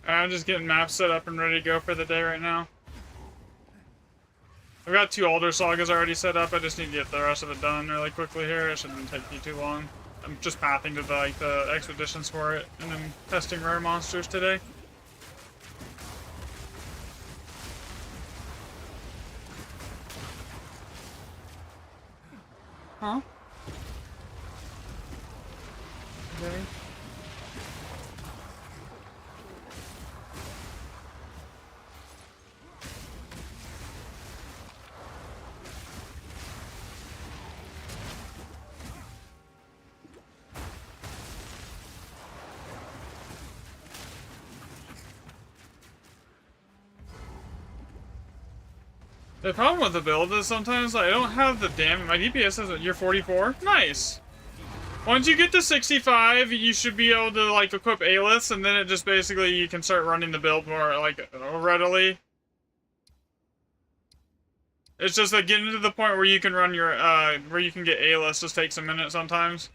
I'm just getting maps set up and ready to go for the day right now. I've got 2 Alder Sagas already set up. I just need to get the rest of it done really quickly here. It shouldn't take me too long. I'm just pathing to the expeditions for it, and then testing rare monsters today. Huh? Okay. The problem with the build is sometimes I don't have the damage. My DPS is you're 44. Nice. Once you get to 65, you should be able to like equip A-list, and then it just basically you can start running the build more like readily. It's just like getting to the point where you can run your where you can get A-list just takes a minute sometimes.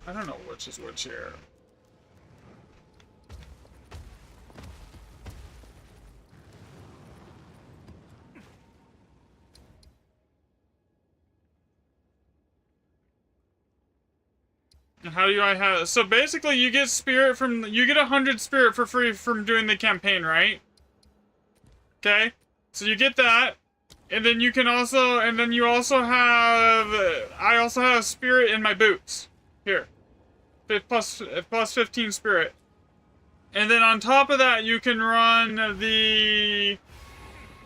I don't know which is which here. How do I have... So basically you get spirit from... You get 100 spirit for free from doing the campaign, right? Okay? So you get that. And then you can also... And then you also have... I also have spirit in my boots. Here. Plus 15 spirit. And then on top of that, you can run the...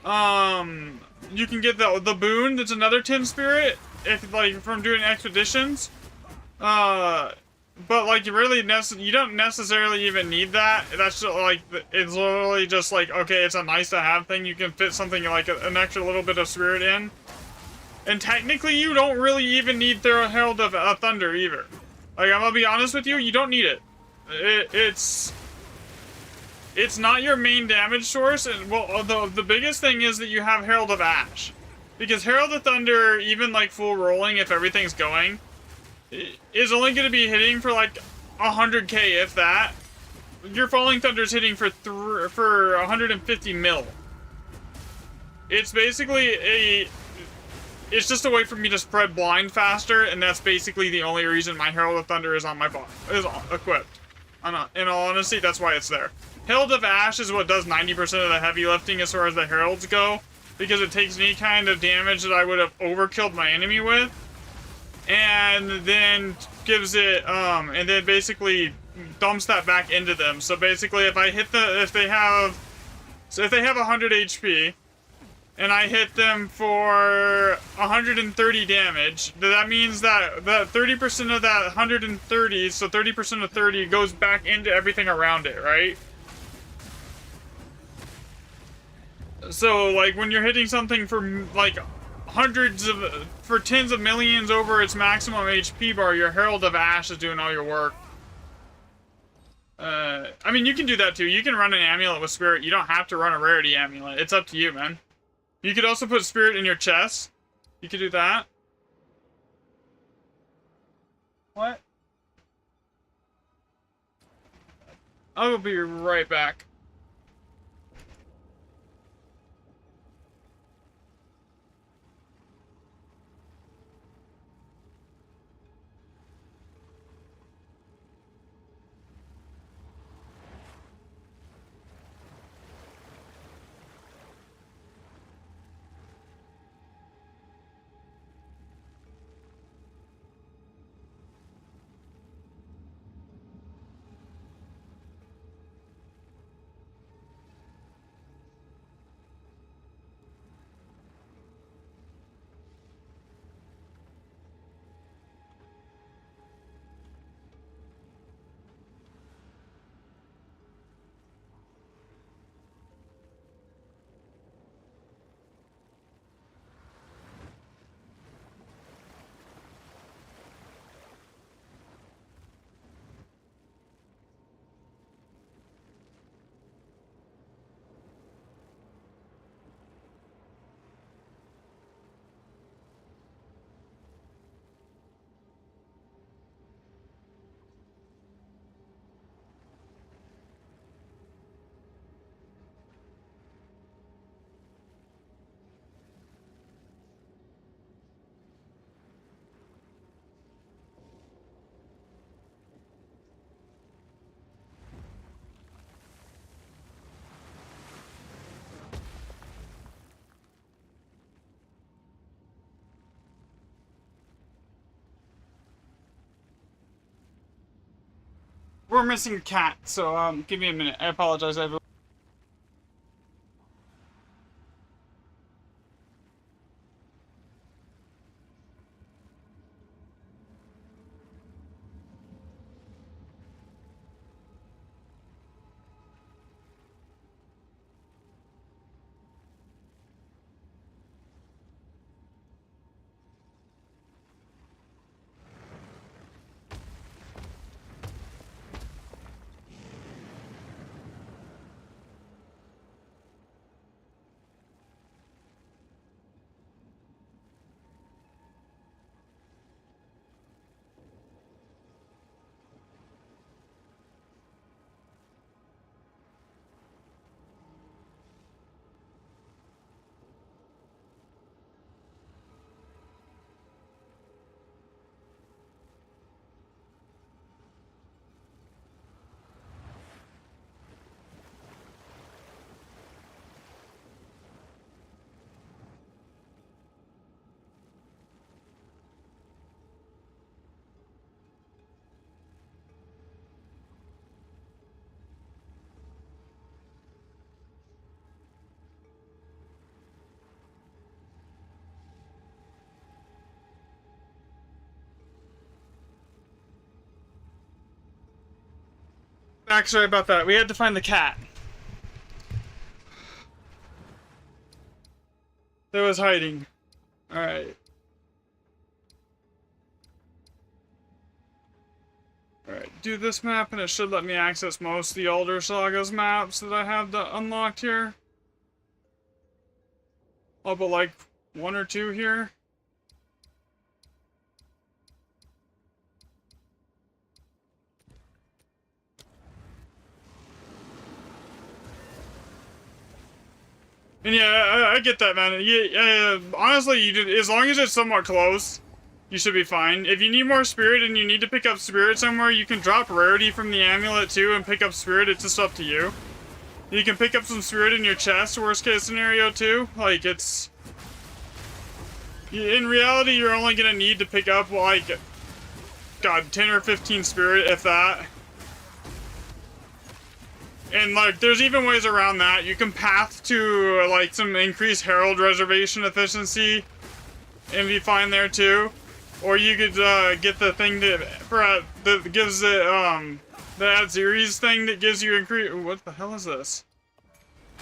You can get the boon. That's another 10 spirit. If, like, from doing expeditions. But like you really you don't necessarily even need that. That's just, like, it's literally just like, okay, it's a nice to have thing. You can fit something like an extra little bit of spirit in. And technically you don't really even need the Herald of Thunder either. Like, I'm gonna be honest with you, you don't need it. It's not your main damage source, and well, the biggest thing is that you have Herald of Ash. Because Herald of Thunder, even like full rolling if everything's going, is only going to be hitting for like 100k if that. Your Falling Thunder's hitting for 150 mil. It's basically it's just a way for me to spread blind faster, and that's basically the only reason my Herald of Thunder is on my bot is equipped. In all honesty, that's why it's there. Herald of Ash is what does 90% of the heavy lifting as far as the heralds go, because it takes any kind of damage that I would have overkilled my enemy with, and then gives it and then basically dumps that back into them. So basically, if I hit if they have 100 HP. And I hit them for 130 damage, that means that 30% of that 130, so 30% of 30 goes back into everything around it, right? So, like, when you're hitting something for, like, for tens of millions over its maximum HP bar, your Herald of Ash is doing all your work. I mean, you can do that too. You can run an amulet with spirit. You don't have to run a rarity amulet. It's up to you, man. You could also put spirit in your chest. You could do that. What? I will be right back. We're missing a cat, so give me a minute. I apologize, everyone. Sorry about that. We had to find the cat that was hiding. Alright. Alright, do this map and it should let me access most of the Elder Saga's maps that I have unlocked here. Oh, but like one or two here. And yeah, I get that, man. Yeah, honestly, as long as it's somewhat close, you should be fine. If you need more spirit and you need to pick up spirit somewhere, you can drop rarity from the amulet too and pick up spirit. It's just up to you. You can pick up some spirit in your chest, worst case scenario too. Like, it's... In reality, you're only gonna need to pick up, like, God, 10 or 15 spirit, if that. And, like, there's even ways around that. You can path to, like, some increased Herald reservation efficiency and be fine there, too. Or you could, get the thing that gives it, the Adzeres thing that gives you increase... What the hell is this?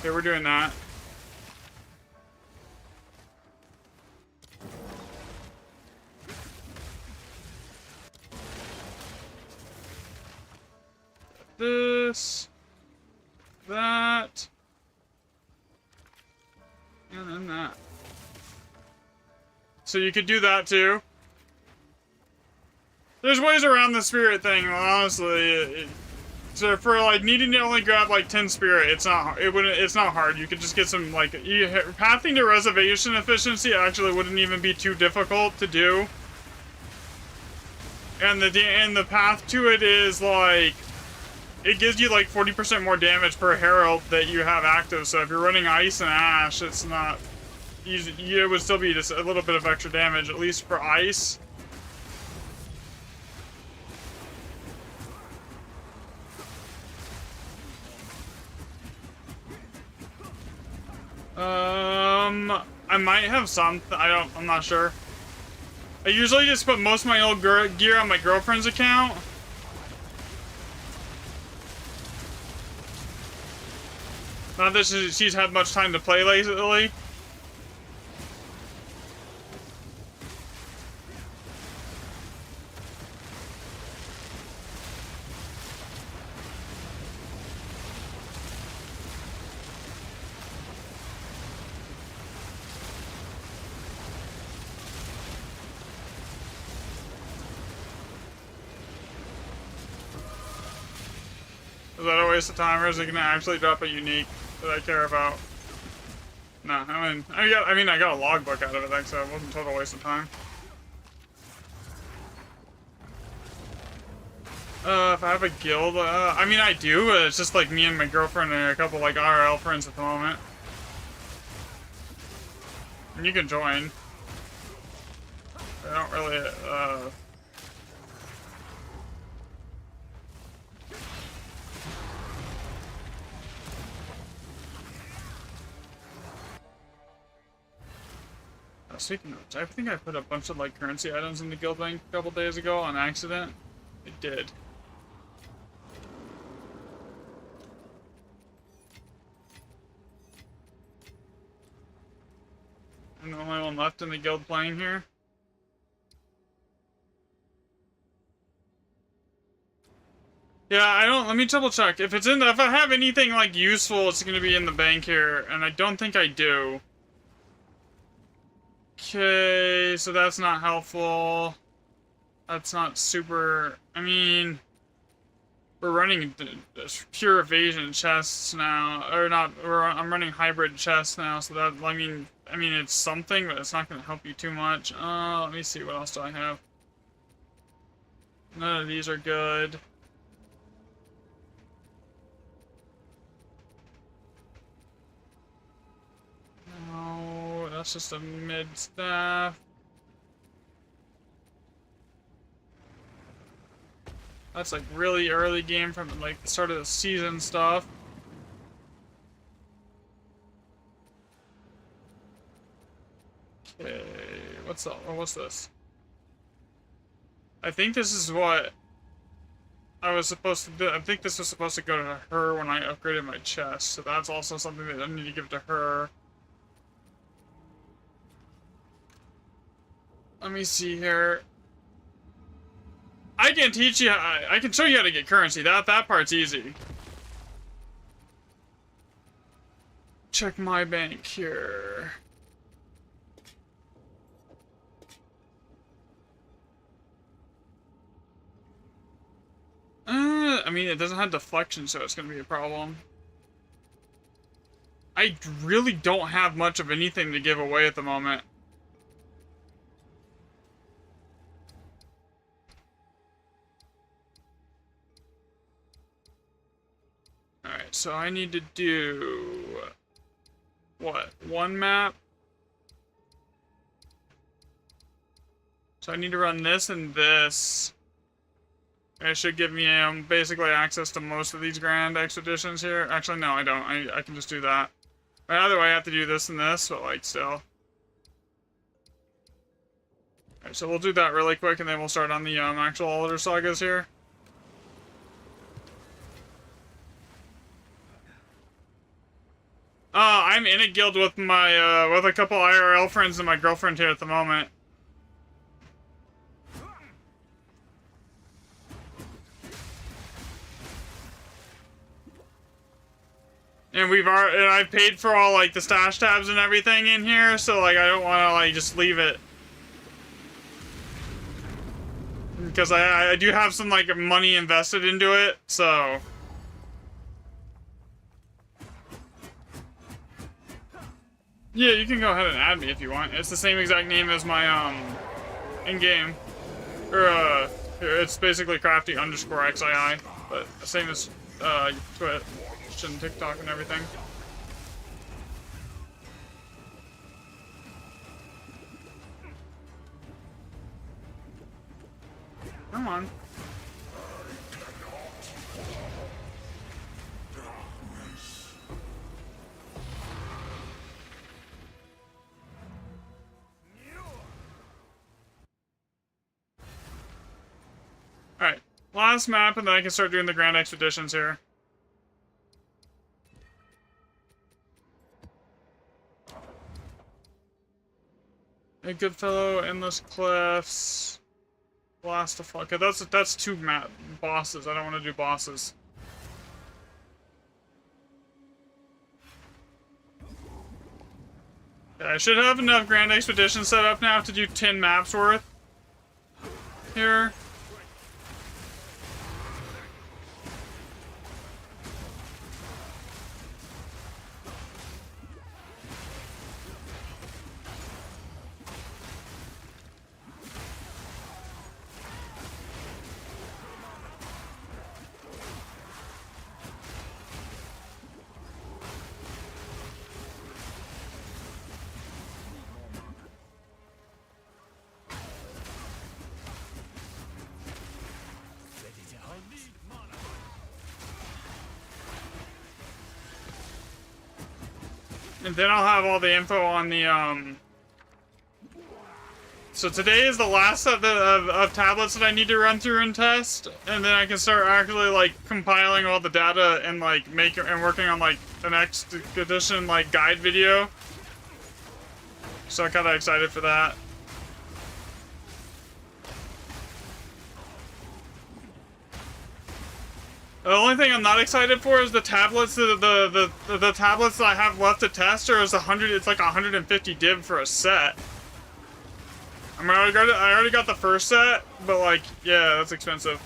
Okay, we're doing that. This... That... And then that. So you could do that too. There's ways around the spirit thing, honestly. So for like needing to only grab like 10 spirit, it's not hard. You could just get some like pathing to reservation efficiency actually wouldn't even be too difficult to do. And the path to it is like it gives you like 40% more damage per herald that you have active. So if you're running ice and ash, it's not it would still be just a little bit of extra damage, at least for ice. I might have some. I'm not sure. I usually just put most of my old gear on my girlfriend's account. Not that she's had much time to play lately. Is that a waste of time, or is it gonna actually drop a unique that I care about? No, I mean, I got a logbook out of it, so it wasn't a total waste of time. If I have a guild, I mean, I do, but it's just like me and my girlfriend and a couple like IRL friends at the moment. And you can join. I don't really, speaking of which, I think I put a bunch of like currency items in the guild bank a couple days ago on accident. I did. I'm the only one left in the guild playing here. Yeah, I don't. Let me double check. If I have anything like useful, it's gonna be in the bank here, and I don't think I do. Okay, so that's not helpful. That's not super. I mean, we're running pure evasion chests now, or not? I'm running hybrid chests now, so that I mean, it's something, but it's not gonna help you too much. Let me see. What else do I have? None of these are good. No, that's just a mid staff. That's like really early game from like the start of the season stuff. Okay, what's this? I think this is what I was supposed to do. I think this was supposed to go to her when I upgraded my chest, so that's also something that I need to give to her. Let me see here. I can teach you. I can show you how to get currency. That part's easy. Check my bank here. I mean, it doesn't have deflection, so it's gonna be a problem. I really don't have much of anything to give away at the moment. Alright, so I need to do... what? One map? So I need to run this and this. It should give me basically access to most of these grand expeditions here. Actually, no, I don't. I can just do that. Either way, I have to do this and this, but like still. Alright, so we'll do that really quick and then we'll start on the actual older sagas here. I'm in a guild with my, with a couple IRL friends and my girlfriend here at the moment. And I've paid for all, like, the stash tabs and everything in here, so, like, I don't want to, like, just leave it. Because I do have some, like, money invested into it, so... Yeah, you can go ahead and add me if you want. It's the same exact name as my, in-game. Or, it's basically crafty_XII, but the same as, Twitch and TikTok and everything. Come on. Alright, last map and then I can start doing the grand expeditions here. A good fellow, endless cliffs, blast the fuck. Okay, that's two bosses. I don't want to do bosses. Yeah, I should have enough grand expeditions set up now to do 10 maps worth here. And then I'll have all the info on the, So today is the last of tablets that I need to run through and test, and then I can start actually like compiling all the data and like working on like the next edition like guide video. So I'm kind of excited for that. The only thing I'm not excited for is the tablets. The tablets that I have left to test are 100. It's like 150 div for a set. I already got the first set, but like, yeah, that's expensive.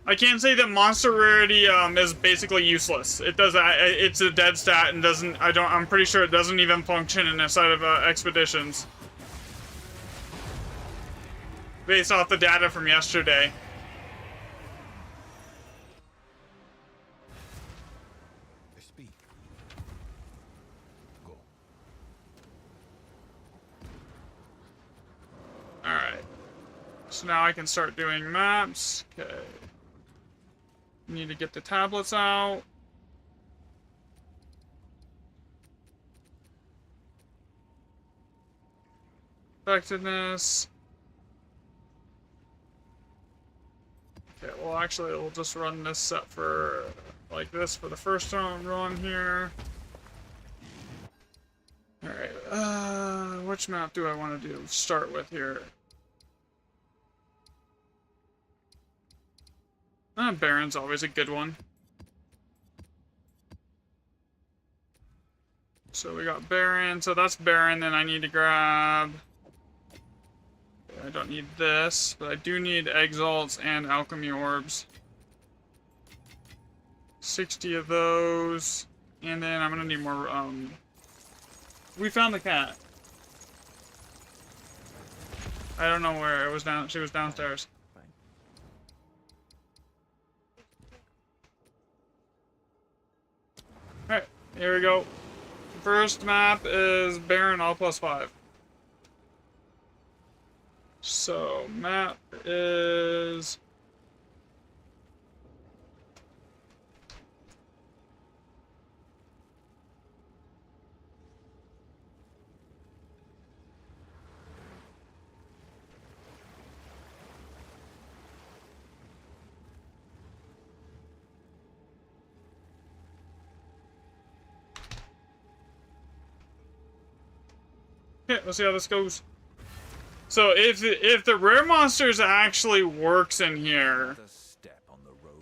I can't say that monster rarity is basically useless. It does. It's a dead stat and doesn't. I'm pretty sure it doesn't even function inside of expeditions. Based off the data from yesterday. Alright. So now I can start doing maps. Okay. Need to get the tablets out. Effectiveness. Okay, well actually we'll just run this set for like this for the first run here. Alright, which map do I want to start with here? Baron's always a good one. So we got Baron, so that's Baron, then I need to grab... I don't need this, but I do need Exalts and Alchemy Orbs. 60 of those, and then I'm gonna need more, We found the cat. I don't know where, it was down, she was downstairs. Alright, here we go. First map is Baron all +5. So, map is... Okay, let's see how this goes. So if the rare monsters actually works in here,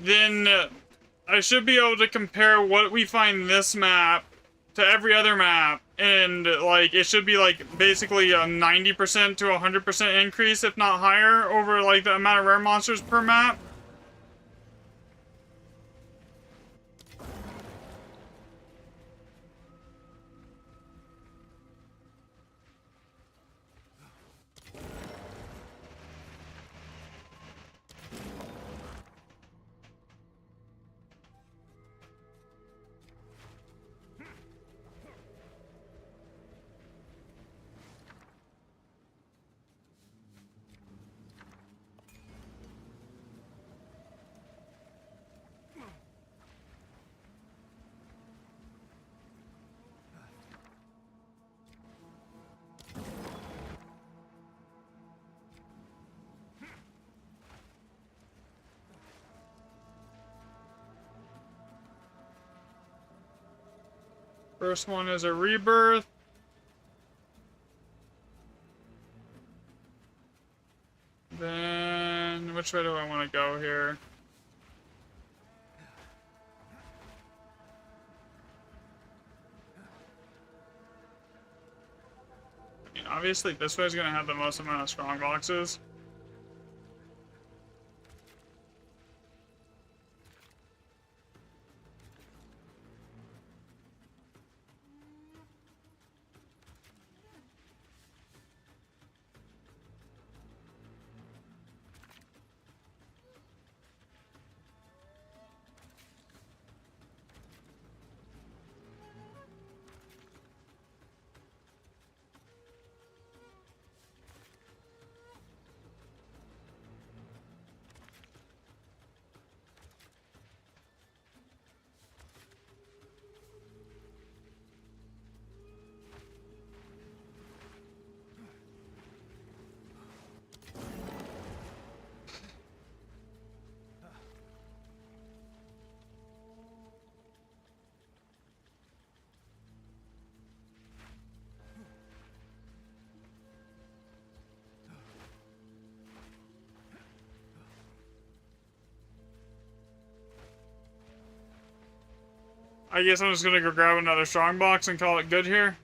then I should be able to compare what we find this map to every other map, and like it should be like basically a 90% to 100% increase, if not higher, over like the amount of rare monsters per map. First one is a rebirth. Then, which way do I want to go here? I mean, obviously this way is going to have the most amount of strong boxes. I guess I'm just gonna go grab another strongbox and call it good here.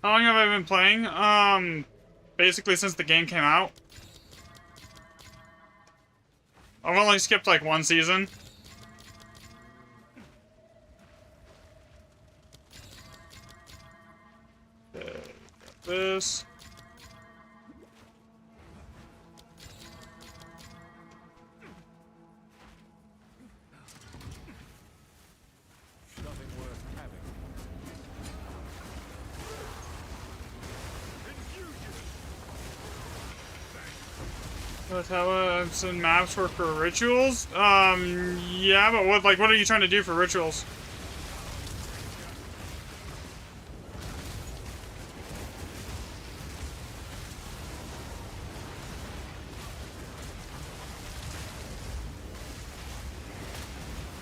How long have I been playing? Basically since the game came out. I've only skipped like one season. Okay, got this. Tablets and maps work for rituals? Yeah, but what are you trying to do for rituals?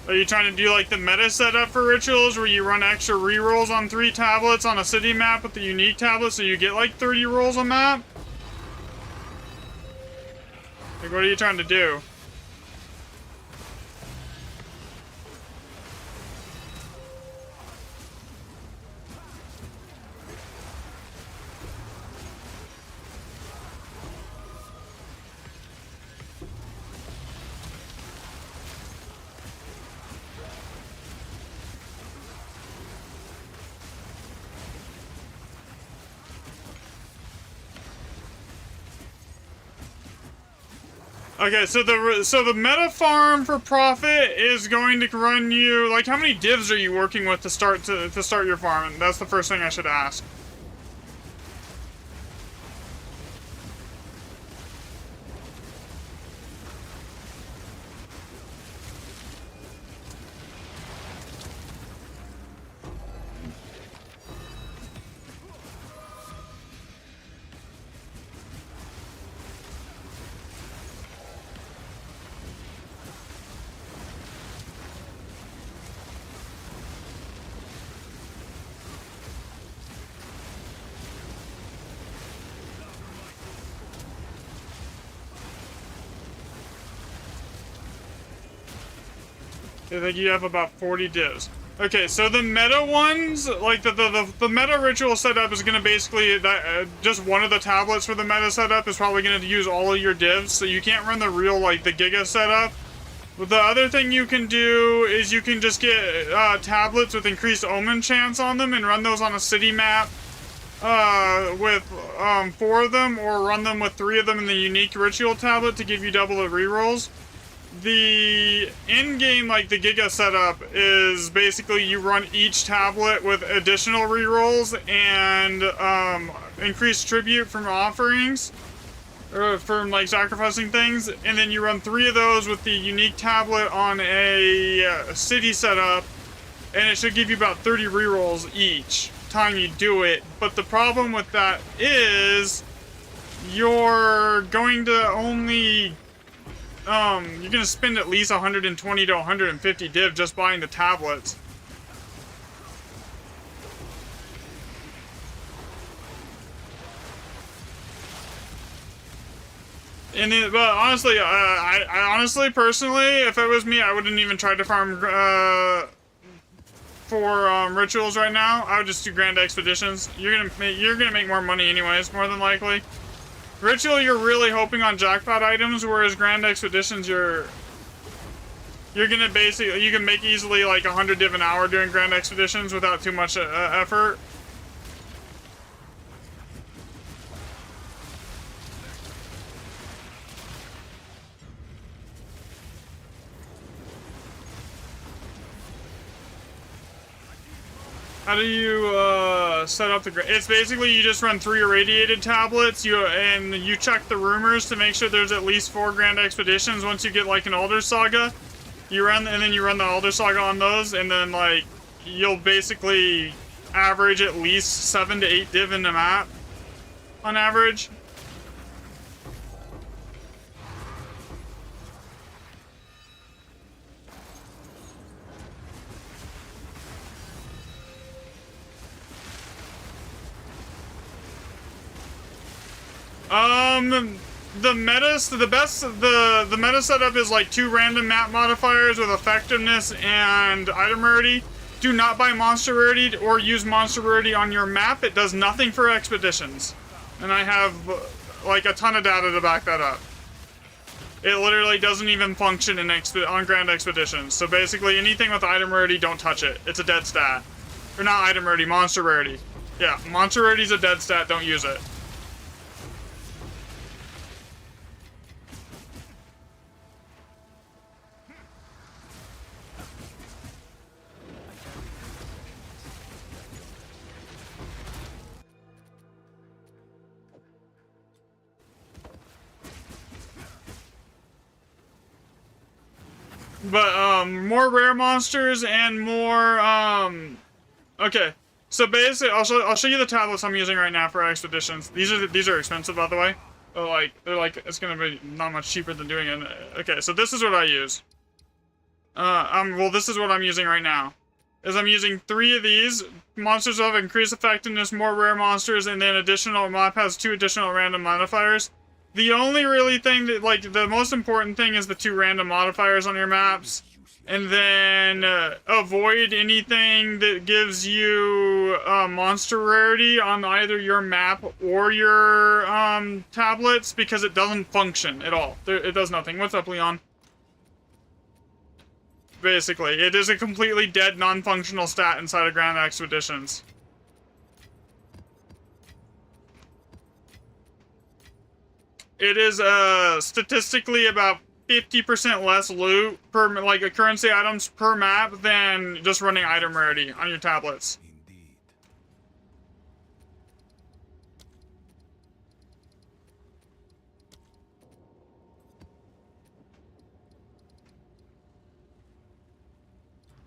Are you trying to do like the meta setup for rituals where you run extra rerolls on 3 tablets on a city map with the unique tablet so you get like 30 rolls a map? Like, what are you trying to do? Okay, so the meta farm for profit is going to run you like, how many divs are you working with to start your farm? That's the first thing I should ask. I think you have about 40 divs. Okay, so the meta ones, like the meta ritual setup is going to basically, just one of the tablets for the meta setup is probably going to use all of your divs, so you can't run the real, like, the Giga setup. But the other thing you can do is you can just get tablets with increased omen chance on them and run those on a city map with 4 of them, or run them with 3 of them in the unique ritual tablet to give you double the rerolls. The in-game, like, the Giga setup is basically you run each tablet with additional rerolls and increased tribute from offerings, or from, like, sacrificing things, and then you run 3 of those with the unique tablet on a city setup, and it should give you about 30 rerolls each time you do it. But the problem with that is you're going to only... you're gonna spend at least 120 to 150 div just buying the tablets. And then, but honestly, I honestly, personally, if it was me, I wouldn't even try to farm for rituals right now. I would just do grand expeditions. You're gonna make more money anyways, more than likely. Ritual, you're really hoping on jackpot items, whereas Grand Expeditions, you're gonna basically, you can make easily like 100 div an hour doing Grand Expeditions without too much effort. How do you set up the... It's basically you just run 3 irradiated tablets, and you check the rumors to make sure there's at least 4 Grand Expeditions. Once you get, like, an Alder Saga, you run... And then you run the Alder Saga on those, and then, like, you'll basically average at least 7 to 8 div in the map, on average. The meta setup is like 2 random map modifiers with effectiveness and item rarity. Do not buy monster rarity or use monster rarity on your map. It does nothing for expeditions. And I have like a ton of data to back that up. It literally doesn't even function in on Grand Expeditions. So basically anything with item rarity, don't touch it. It's a dead stat. Or not item rarity, monster rarity. Yeah, monster rarity is a dead stat, don't use it. But, more rare monsters and more, okay. So basically, I'll show you the tablets I'm using right now for expeditions. These are expensive, by the way. They're like, it's gonna be not much cheaper than doing it. Okay, so this is what I use. Well, this is what I'm using right now. I'm using 3 of these. Monsters of increased effectiveness, more rare monsters, and then additional, map has 2 additional random modifiers. The only really thing that, like, the most important thing is the 2 random modifiers on your maps. And then, avoid anything that gives you, monster rarity on either your map or your, tablets, because it doesn't function at all. It does nothing. What's up, Leon? Basically, it is a completely dead, non-functional stat inside of Grand Expeditions. It is, statistically about 50% less loot per, like, currency items per map than just running item rarity on your tablets. Indeed.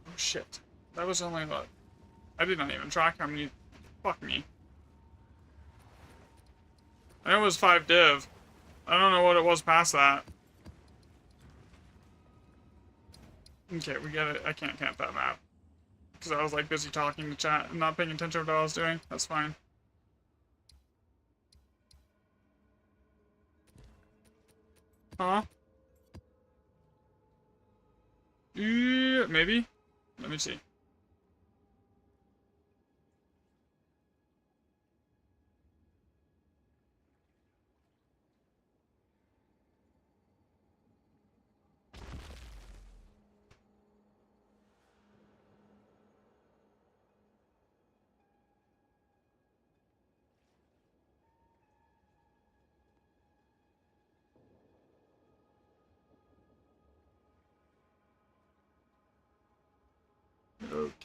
Oh shit. That was only what? I did not even track how many. Fuck me. I know it was 5 div. I don't know what it was past that. Okay, we get it. I can't camp that map. Because I was like busy talking to chat and not paying attention to what I was doing. That's fine. Huh? Maybe? Let me see.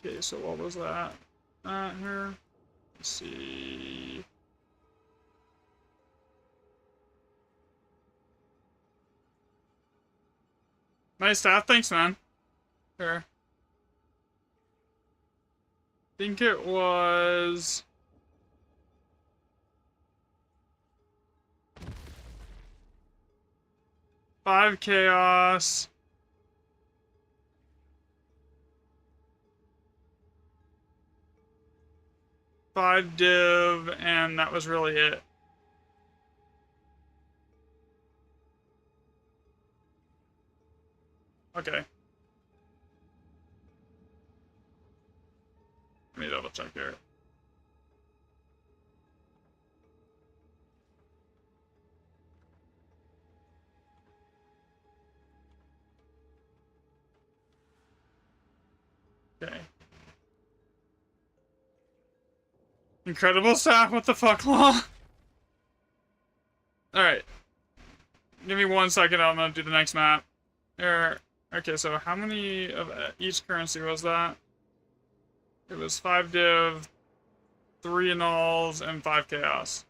Okay, so what was that? Here. Let's see. Nice staff, thanks, man. Here. I think it was... Five chaos. 5 div, and that was really it. Okay. Let me double check here. Okay. Incredible staff, what the fuck, law? Alright. Give me 1 second, I'm gonna do the next map. There. Okay, so how many of each currency was that? It was 5 div, 3 annuls, and 5 chaos.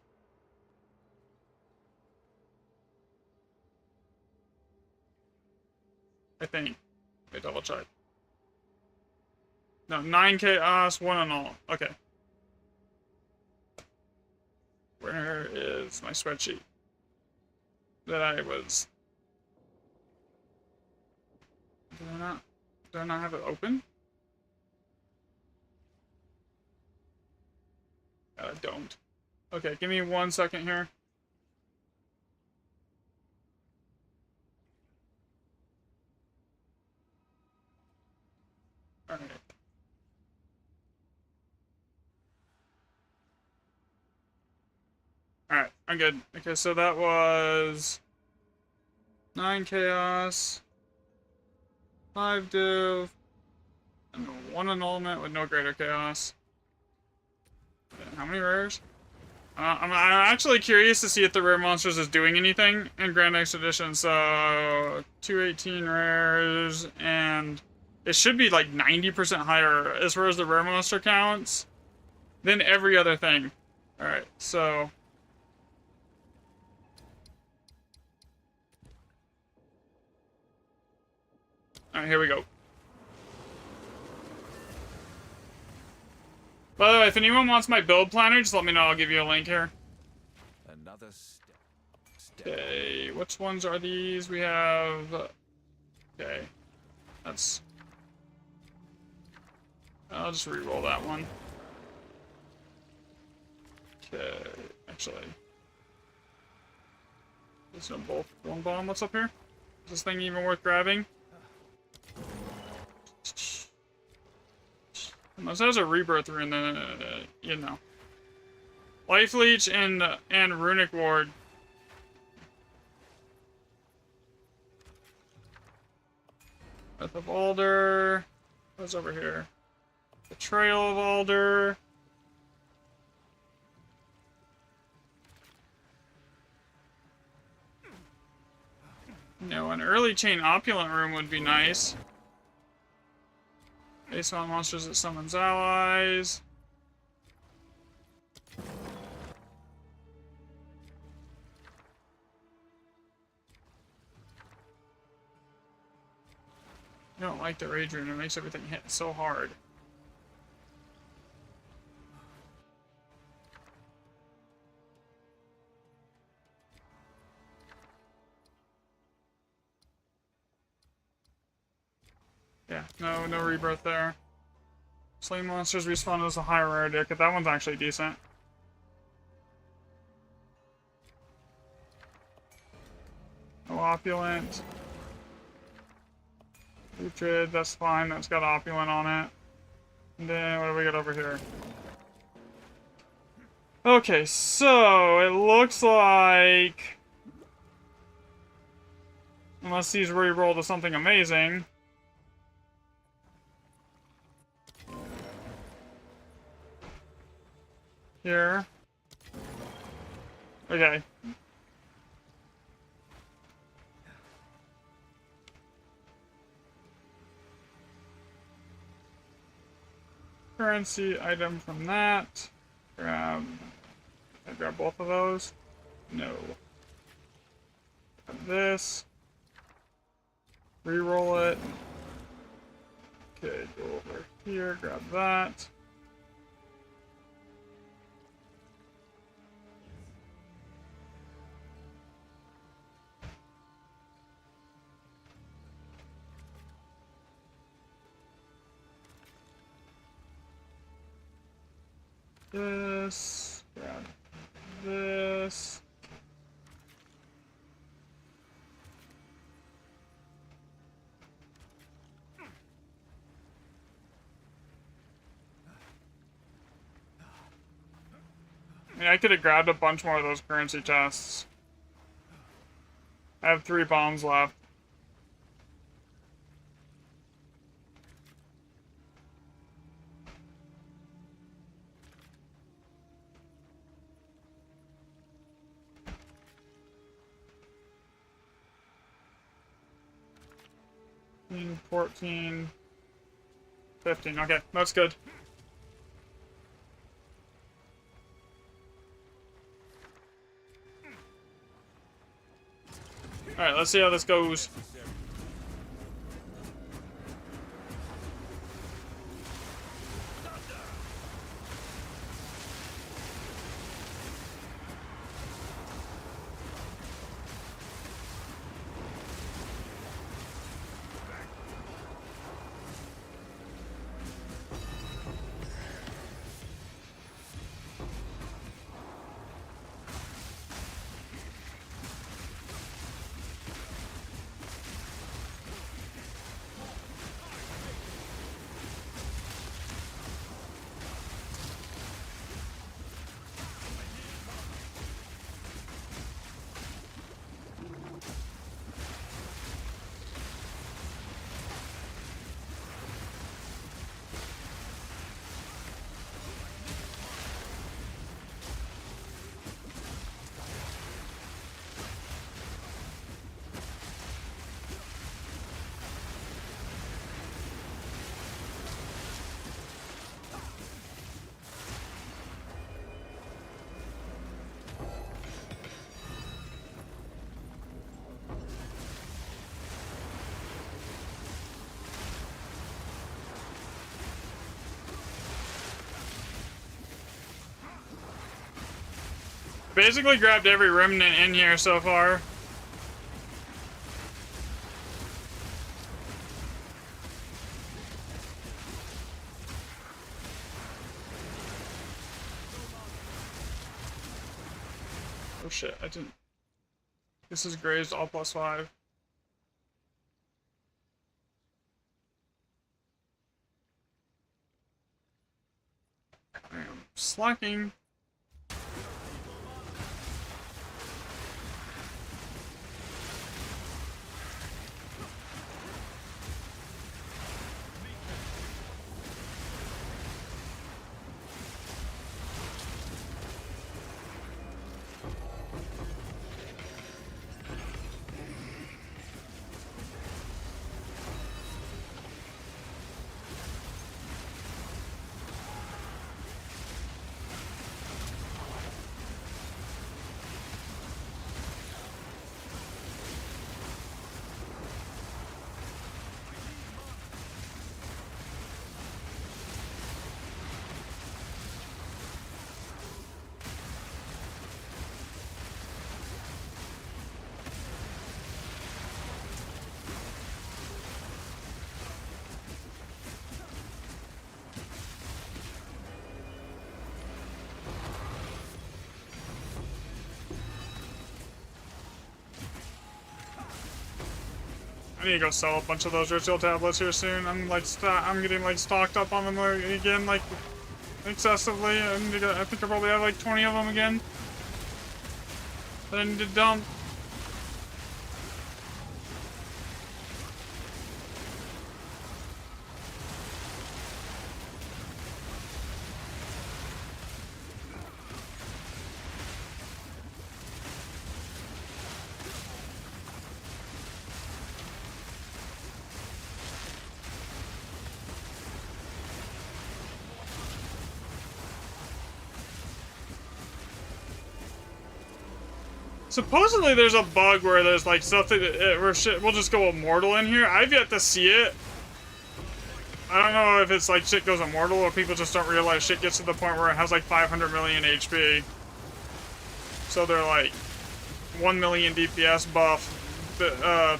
I think. Let me double check. No, 9 chaos, 1 annul. Okay. Where is my spreadsheet? That I was... Do I not have it open? I don't. Okay, give me 1 second here. Alright. Alright, I'm good. Okay, so that was 9 chaos, 5 div, and 1 annulment with no greater chaos. And how many rares? I'm actually curious to see if the rare monsters is doing anything in Grand Expedition. So 218 rares, and it should be like 90% higher as far as the rare monster counts than every other thing. All right, so all right, here we go. By the way, if anyone wants my build planner, just let me know. I'll give you a link here. Another step. Okay, which ones are these? We have... Okay, that's... I'll just re-roll that one. Okay, actually... There's no both one bomb. What's up here? Is this thing even worth grabbing? Unless there's a rebirth rune, then, you know. Life Leech and Runic Ward. Breath of Alder. What's over here? Betrayal of Alder. No, an early chain opulent room would be nice. Based on monsters that summons allies. I don't like the Rage Rune, it makes everything hit so hard. Yeah, no rebirth there. Slain monsters respawn as a higher rarity, but that one's actually decent. No opulent. Putrid, that's fine, that's got opulent on it. And then what do we got over here? Okay, so it looks like... Unless these re-roll to something amazing. Here. Okay. Currency item from that. Grab. I grab both of those. No. Grab this. Reroll it. Okay, go over here. Grab that. This, grab this. I mean, I could have grabbed a bunch more of those currency chests. I have 3 bombs left. 14, 15. Okay, that's good. Alright, let's see how this goes. Basically grabbed every remnant in here so far. Oh shit, I didn't. This is grazed all +5. I am slacking. I need to go sell a bunch of those ritual tablets here soon. I'm like, I'm getting like stocked up on them again, like excessively. I think I probably have like 20 of them again that I need to dump. Supposedly there's a bug where there's like stuff that where shit will just go immortal in here. I've yet to see it. I don't know if it's like shit goes immortal or people just don't realize shit gets to the point where it has like 500 million HP. So they're like 1 million DPS buff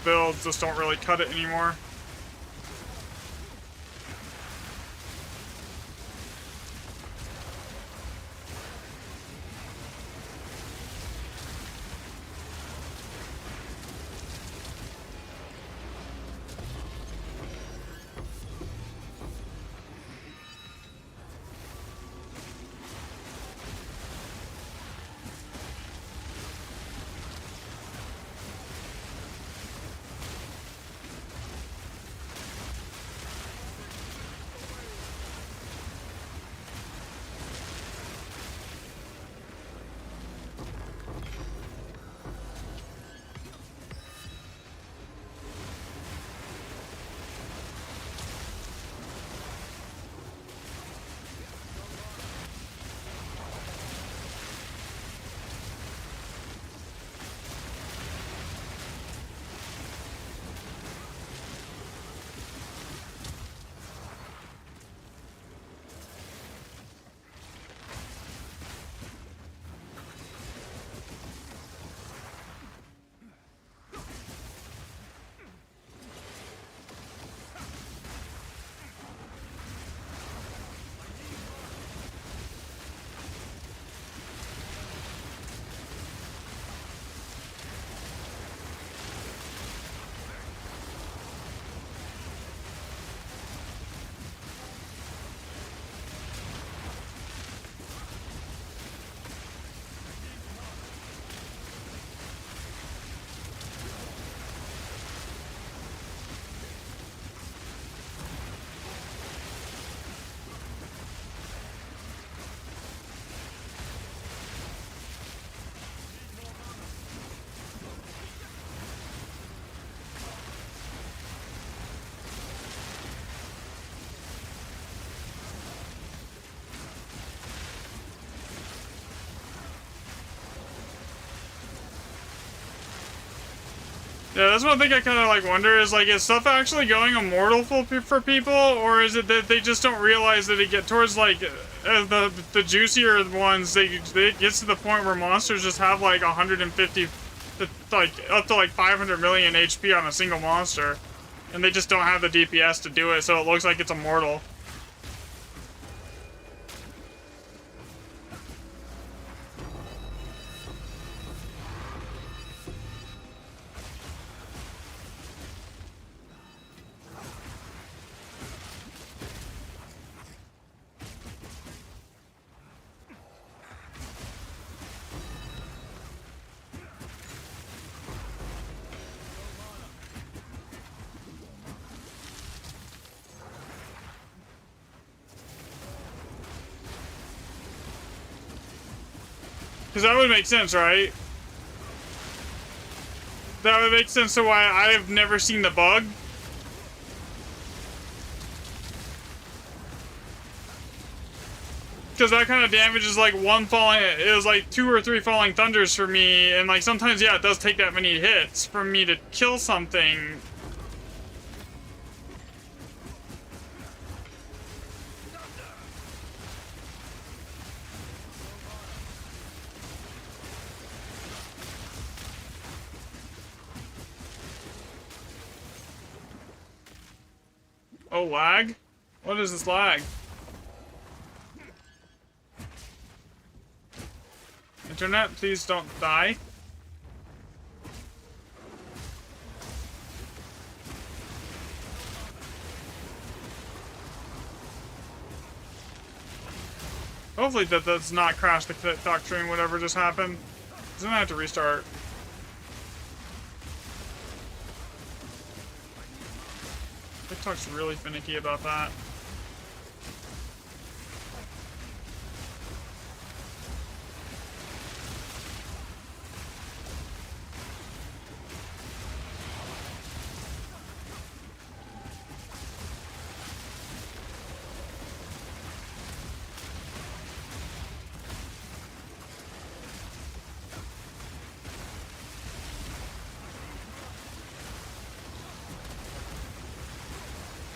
builds just don't really cut it anymore. Yeah, that's one thing I kind of like wonder is like, is stuff actually going immortal for people, or is it that they just don't realize that it get towards like the juicier ones, it gets to the point where monsters just have like 150, like up to like 500 million HP on a single monster, and they just don't have the DPS to do it, so it looks like it's immortal. Because that would make sense, right? That would make sense to why I have never seen the bug. Because that kind of damage is like it was like 2 or 3 falling thunders for me, and like sometimes, yeah, it does take that many hits for me to kill something. Oh, lag? What is this lag? Internet, please don't die. Hopefully that does not crash the doctrine, whatever just happened. Because then I have to restart. TikTok's really finicky about that.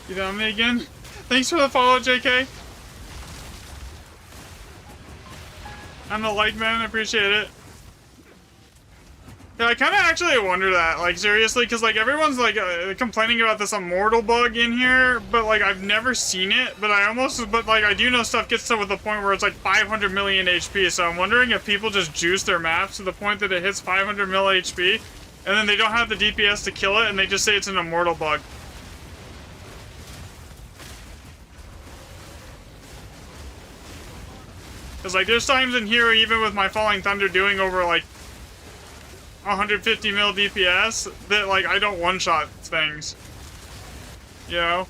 You down me again? Thanks for the follow, JK. I'm the like man, I appreciate it. Yeah, I kind of actually wonder that, like, seriously, because, like, everyone's, like, complaining about this immortal bug in here, but, like, I've never seen it, but I do know stuff gets to the point where it's, like, 500 million HP, so I'm wondering if people just juice their maps to the point that it hits 500 mil HP, and then they don't have the DPS to kill it, and they just say it's an immortal bug. Because, like, there's times in here, even with my Falling Thunder doing over, like, 150 mil DPS, that, like, I don't one-shot things. You know?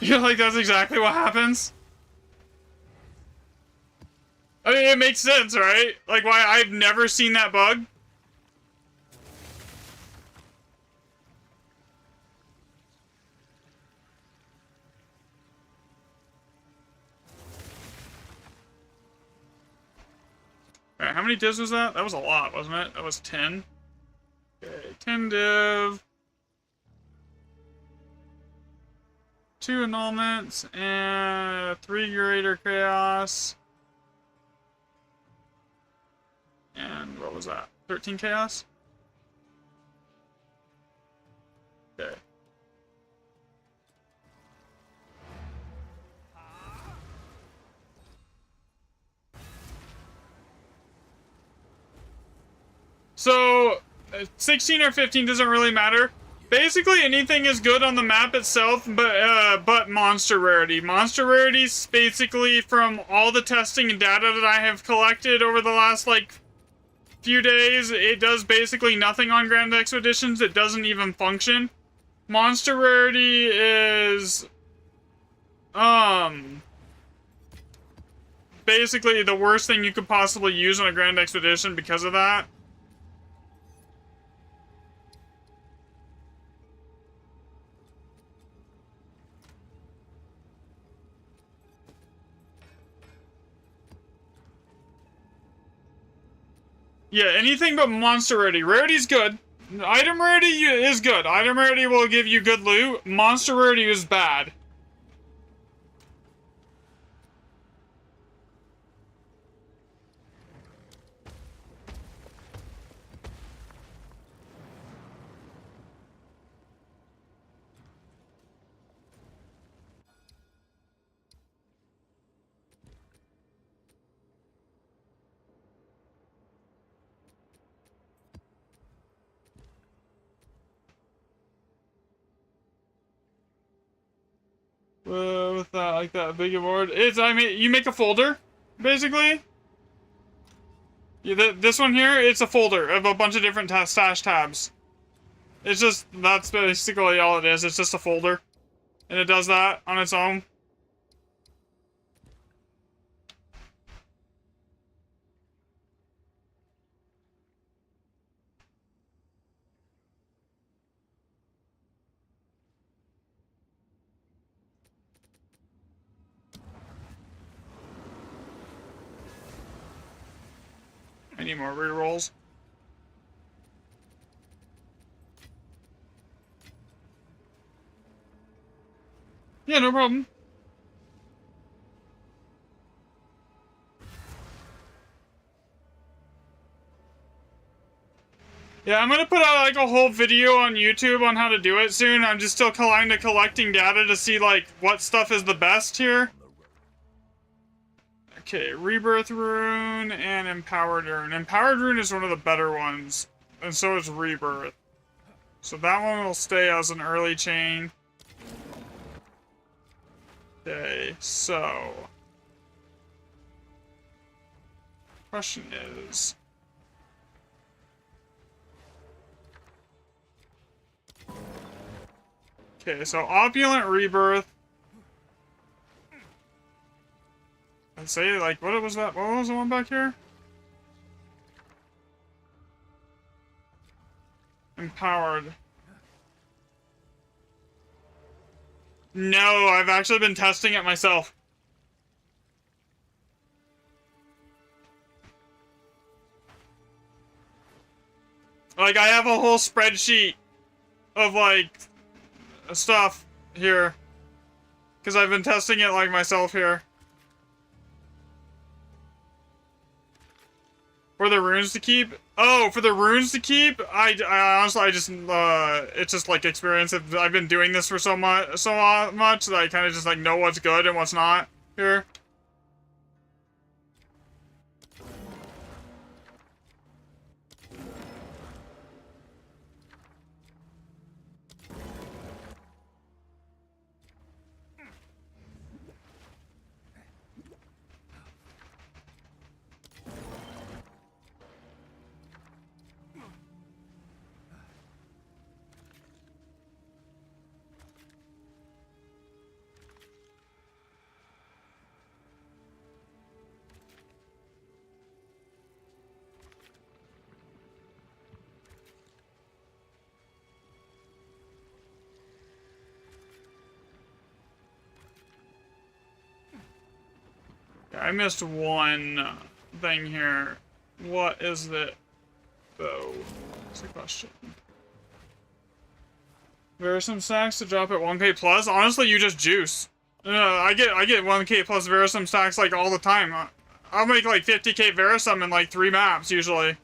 You're like, that's exactly what happens? I mean, it makes sense, right? Like, why I've never seen that bug. Alright, how many divs was that? That was a lot, wasn't it? That was 10. Okay, 10 div. 2 annulments, and 3 Greater Chaos. And what was that? 13 Chaos? Okay. So, 16 or 15 doesn't really matter. Basically, anything is good on the map itself, but monster rarity. Monster rarities, basically, from all the testing and data that I have collected over the last, like, few days, it does basically nothing on Grand Expeditions. It doesn't even function. Monster rarity is, basically the worst thing you could possibly use on a Grand Expedition because of that. Yeah, anything but monster rarity. Rarity's good. Item rarity is good. Item rarity will give you good loot. Monster rarity is bad. With that, like that big award, I mean, you make a folder, basically. Yeah, this one here, it's a folder of a bunch of different stash tabs. It's just, that's basically all it is. It's just a folder. And it does that on its own. I need more rerolls. Yeah, no problem. Yeah, I'm gonna put out like a whole video on YouTube on how to do it soon. I'm just still kind of collecting data to see like what stuff is the best here. Okay, Rebirth Rune and Empowered Rune. Empowered Rune is one of the better ones, and so is Rebirth. So that one will stay as an early chain. Okay, so... question is... okay, so Opulent Rebirth. I'd say, like, what was that? What was the one back here? Empowered. No, I've actually been testing it myself. Like, I have a whole spreadsheet of, like, stuff here. Because I've been testing it, like, myself here. For the runes to keep? Oh, for the runes to keep? I honestly, it's just, like, experience. I've been doing this for so much that I kind of just, like, know what's good and what's not here. I missed one thing here. What is it, though? That's the question. Verisum stacks to drop at 1k plus? Honestly, you just juice. I get 1k plus Verisum stacks like all the time. I'll make like 50k Verisum in like 3 maps usually.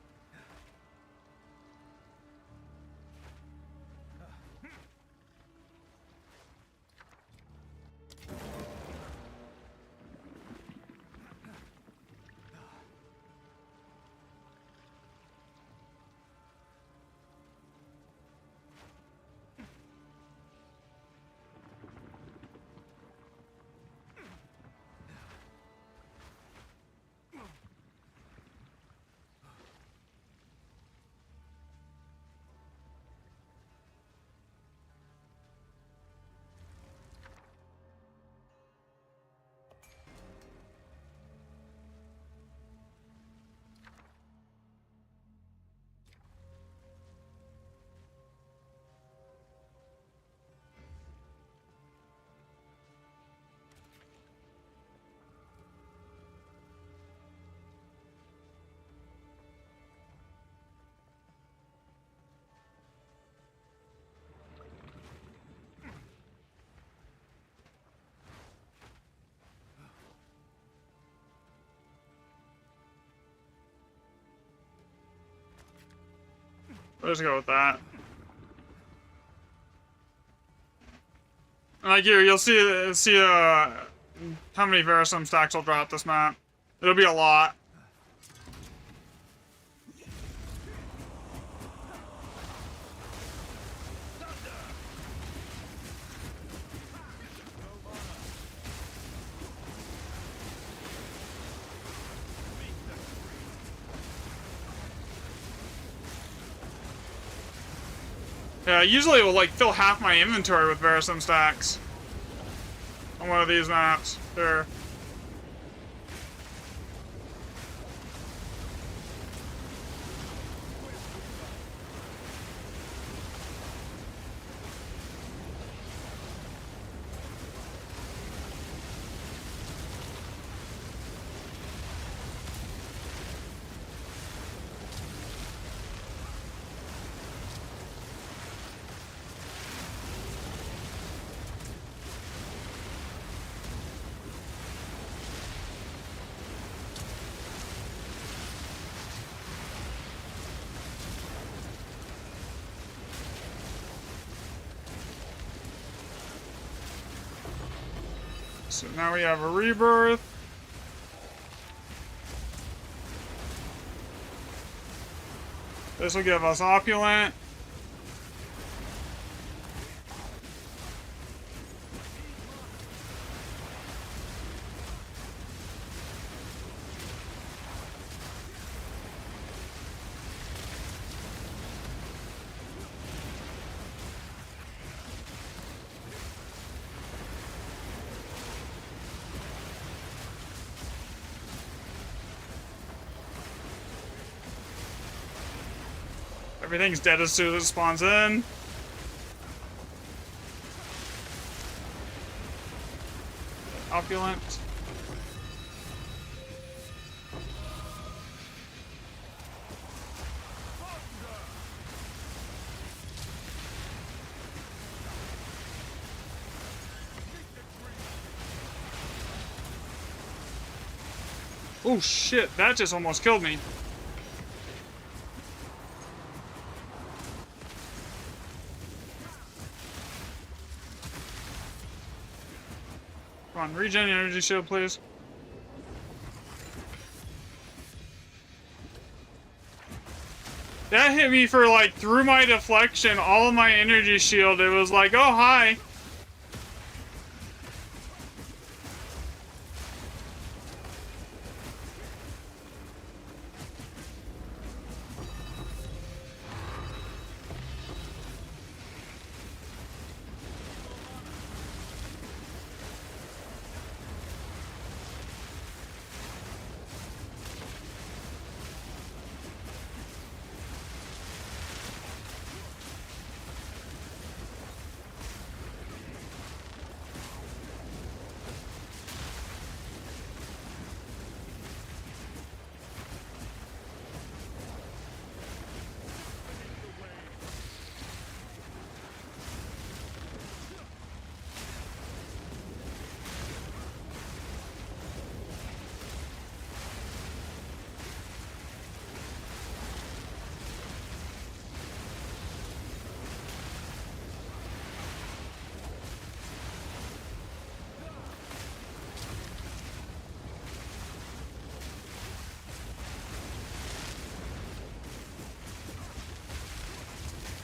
Let's go with that. Like here, you'll see how many Verisum stacks will drop this map. It'll be a lot. Yeah, usually it will like fill half my inventory with Verisum stacks on one of these maps. Sure. So now we have a rebirth. This will give us opulent. Everything's dead as soon as it spawns in. Opulent. Oh shit, that just almost killed me. Come on, regen energy shield, please. That hit me for like through my deflection, all of my energy shield. It was like, oh hi.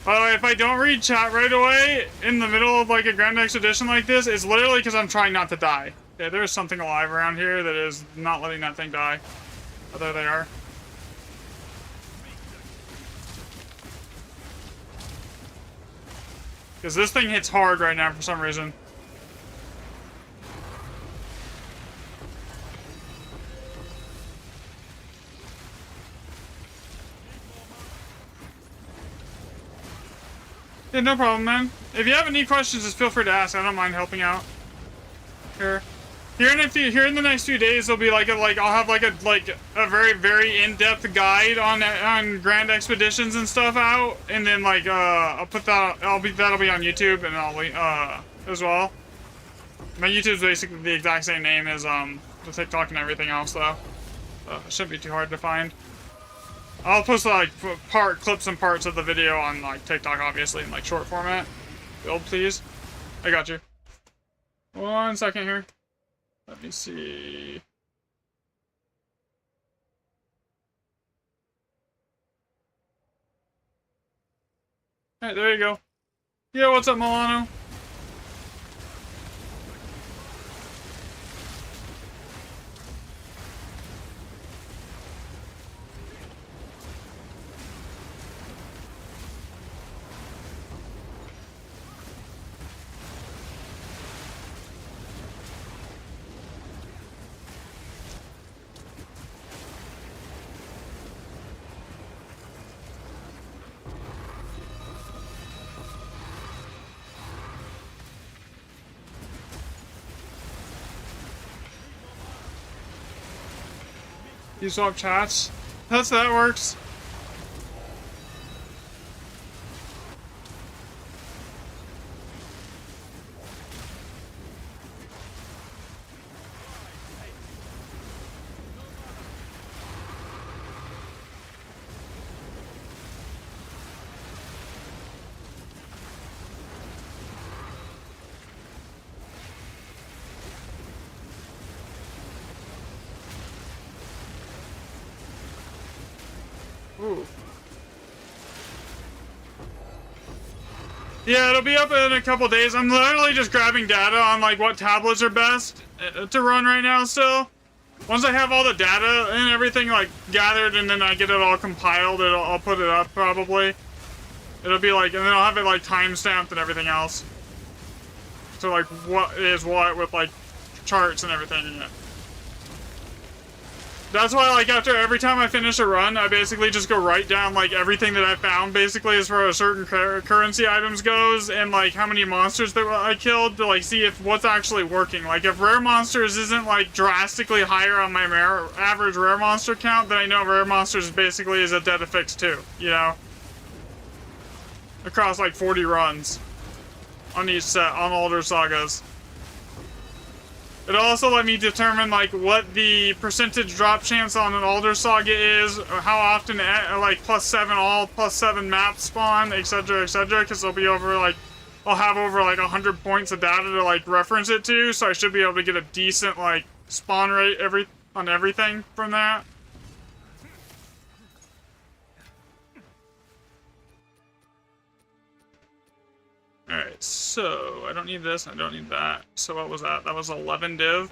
By the way, if I don't read chat right away in the middle of like a Grand Expedition like this, it's literally because I'm trying not to die. Yeah, there's something alive around here that is not letting that thing die. Oh, there they are. Because this thing hits hard right now for some reason. Yeah, no problem, man. If you have any questions, just feel free to ask. I don't mind helping out. Here in the next few days, there'll be I'll have a very in-depth guide on Grand Expeditions and stuff out, and then I'll put that that'll be on YouTube and I'll as well. My YouTube's basically the exact same name as the TikTok and everything else though. It shouldn't be too hard to find. I'll post like clips and parts of the video on like TikTok, obviously, in like short format. Build, please. I got you. 1 second here. Let me see. Alright, there you go. Yeah, what's up, Milano? You swap chats? That's that works. Ooh. Yeah, it'll be up in a couple days. I'm literally just grabbing data on like what tablets are best to run right now still. Once I have all the data and everything like gathered and then I get it all compiled, I'll put it up probably. It'll be like, and then I'll have it like timestamped and everything else. So like what is what with like charts and everything in it. That's why, like, after every time I finish a run, I basically just go write down, like, everything that I found, basically, as far as certain currency items goes, and, like, how many monsters that I killed, to, like, see if what's actually working. Like, if rare monsters isn't, like, drastically higher on my average rare monster count, then I know rare monsters basically is a dead affix too, you know? Across, like, 40 runs on each set, on older sagas. It'll also let me determine, like, what the percentage drop chance on an older saga is, or how often, like, +7 all, +7 maps spawn, etc., because they'll be over, like, I'll have over, like, 100 points of data to, like, reference it to, so I should be able to get a decent, like, spawn rate on everything from that. Alright, so, I don't need this, I don't need that. So what was that? That was 11 div.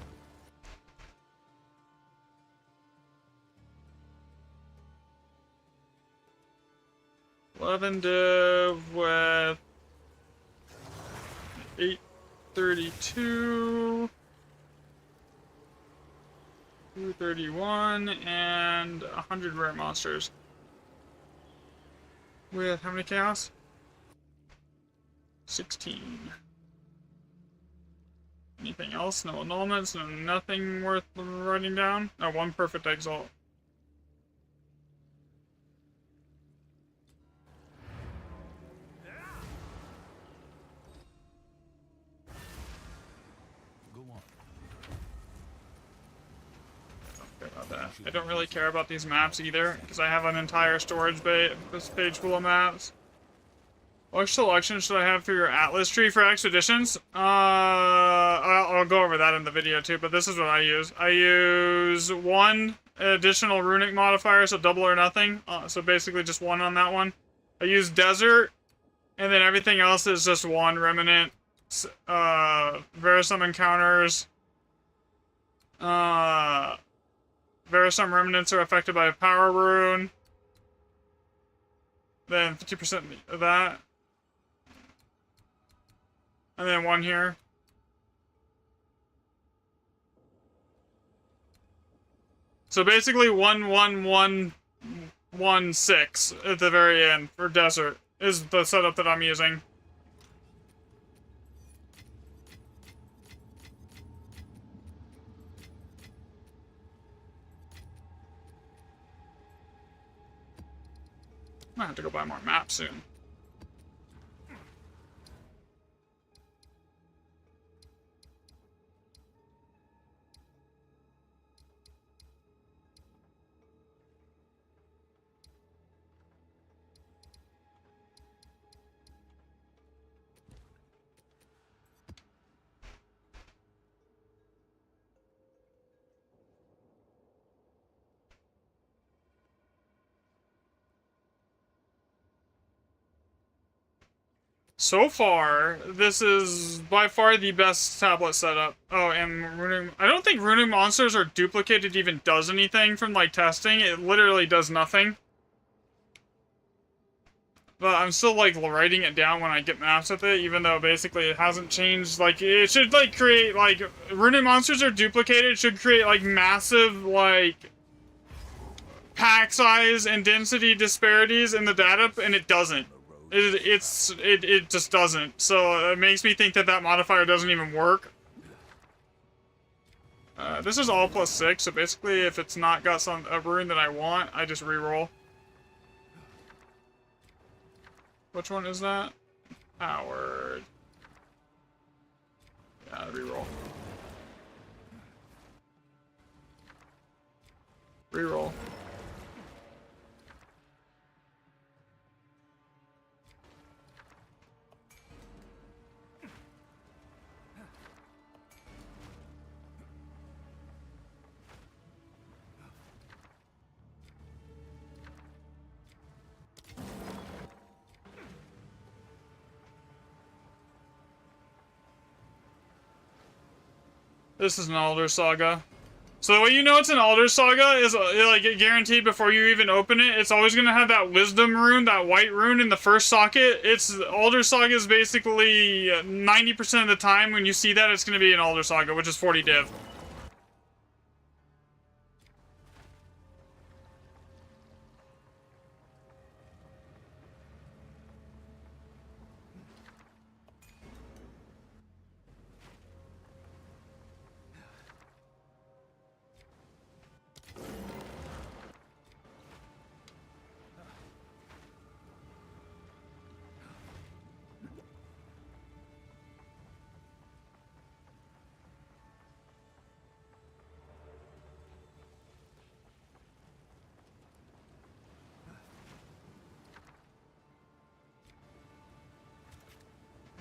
With 832, 231, and 100 rare monsters. With how many chaos? 16. Anything else? No annulments, no nothing worth writing down? No, 1 perfect exalt. I don't really care about these maps either, because I have an entire storage this page full of maps. Which selection should I have for your Atlas tree for expeditions? I'll go over that in the video too, but this is what I use. I use 1 additional runic modifier, so double or nothing. So basically just 1 on that one. I use desert, and then everything else is just 1 remnant. Verisum encounters. Verisum remnants are affected by a power rune. Then 50% of that. And then 1 here. So basically 11116 at the very end for desert is the setup that I'm using. I might have to go buy more maps soon. So far, this is by far the best tablet setup. Oh, and ruining... I don't think ruining monsters or duplicated even does anything from, like, testing. It literally does nothing. But I'm still, like, writing it down when I get maps with it, even though basically it hasn't changed. Like, it should, like, create, like... Ruining monsters or duplicated should create, like, massive, like... pack size and density disparities in the data, and it doesn't. It just doesn't. So it makes me think that that modifier doesn't even work. This is all +6, so basically if it's not got a rune that I want, I just reroll. Which one is that? Powered. Yeah, reroll. Reroll. This is an Alder Saga. So the way you know it's an Alder Saga is like guaranteed before you even open it. It's always gonna have that Wisdom rune, that white rune in the first socket. It's Alder Saga is basically 90% of the time when you see that it's gonna be an Alder Saga, which is 40 div.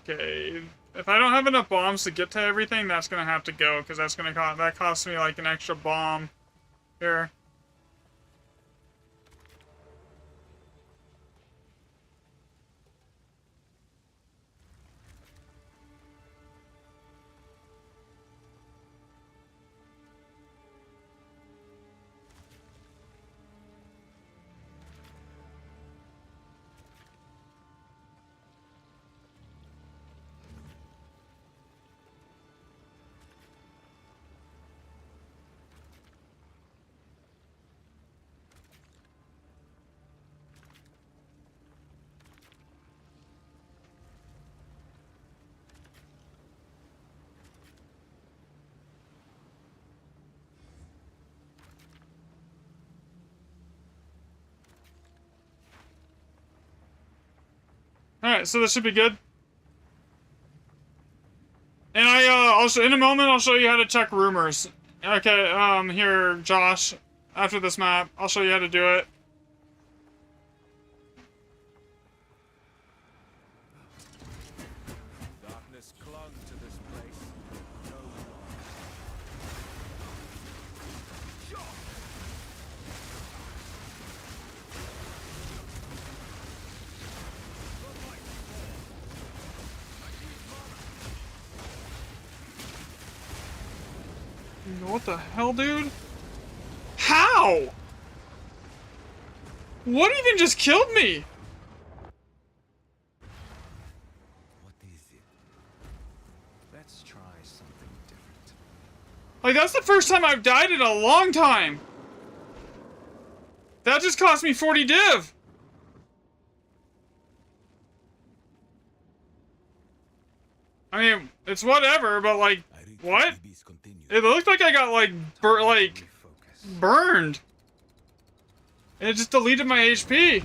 Okay, if I don't have enough bombs to get to everything, that's gonna have to go, because that's gonna that costs me like an extra bomb here. Alright, so this should be good. And also in a moment I'll show you how to check rumors. Okay, here, Josh, after this map, I'll show you how to do it. Darkness clung to this place. No What the hell, dude? How? What even just killed me? What is it? Let's try something different. Like, that's the first time I've died in a long time. That just cost me 40 div. I mean, it's whatever, but like, what? It looked like I got like, burned. And it just deleted my HP.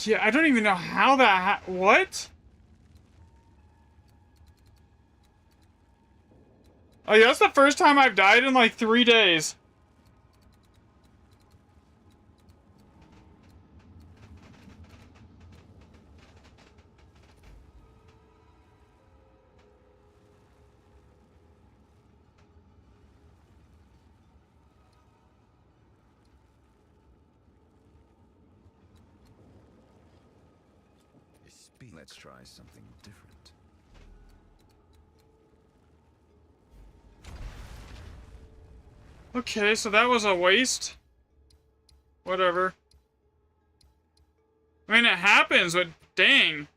Yeah, I don't even know how that what? Oh, yeah, that's the first time I've died in like 3 days. Let's try something different. Okay, so that was a waste. Whatever. I mean, it happens, but dang.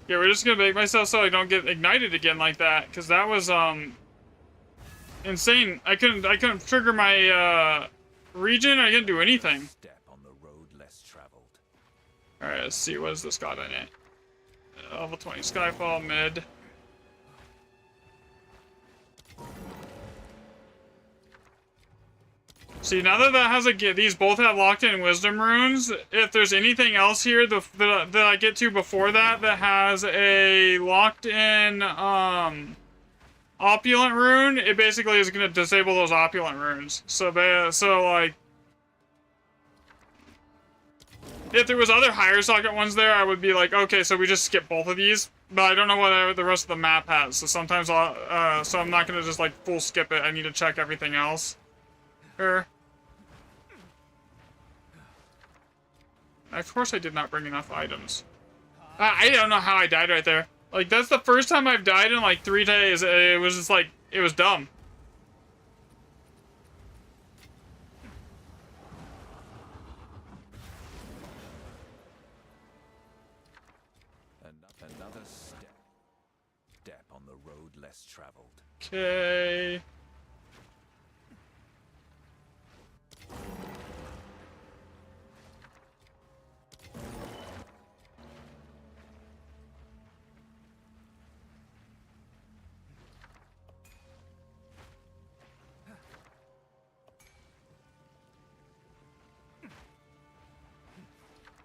Yeah, we're just gonna make myself so I don't get ignited again like that, because that was insane. I couldn't trigger my region. I couldn't do anything. Step on the road less traveled. All right, let's see what has this got in it. Level 20 Skyfall mid. See, now that that has these both have locked-in wisdom runes. If there's anything else here that I get to before that has a locked-in opulent rune, it basically is gonna disable those opulent runes. So like, if there was other higher socket ones there, I would be like, okay, so we just skip both of these. But I don't know what the rest of the map has, so sometimes so I'm not gonna just like full skip it. I need to check everything else. Of course I did not bring enough items. I don't know how I died right there. Like, that's the first time I've died in like 3 days. It was just like, it was dumb. Another step on the road less traveled. Okay.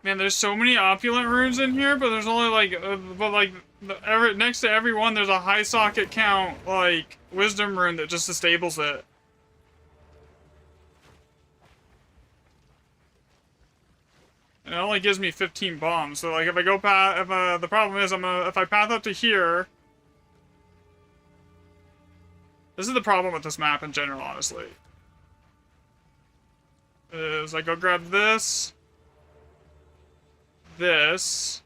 Man, there's so many opulent runes in here, but there's only like, next to every one, there's a high socket count, like, wisdom rune that just disables it. And it only gives me 15 bombs, so like, if I go the problem is, if I path up to here... This is the problem with this map in general, honestly. Is I go grab this... this.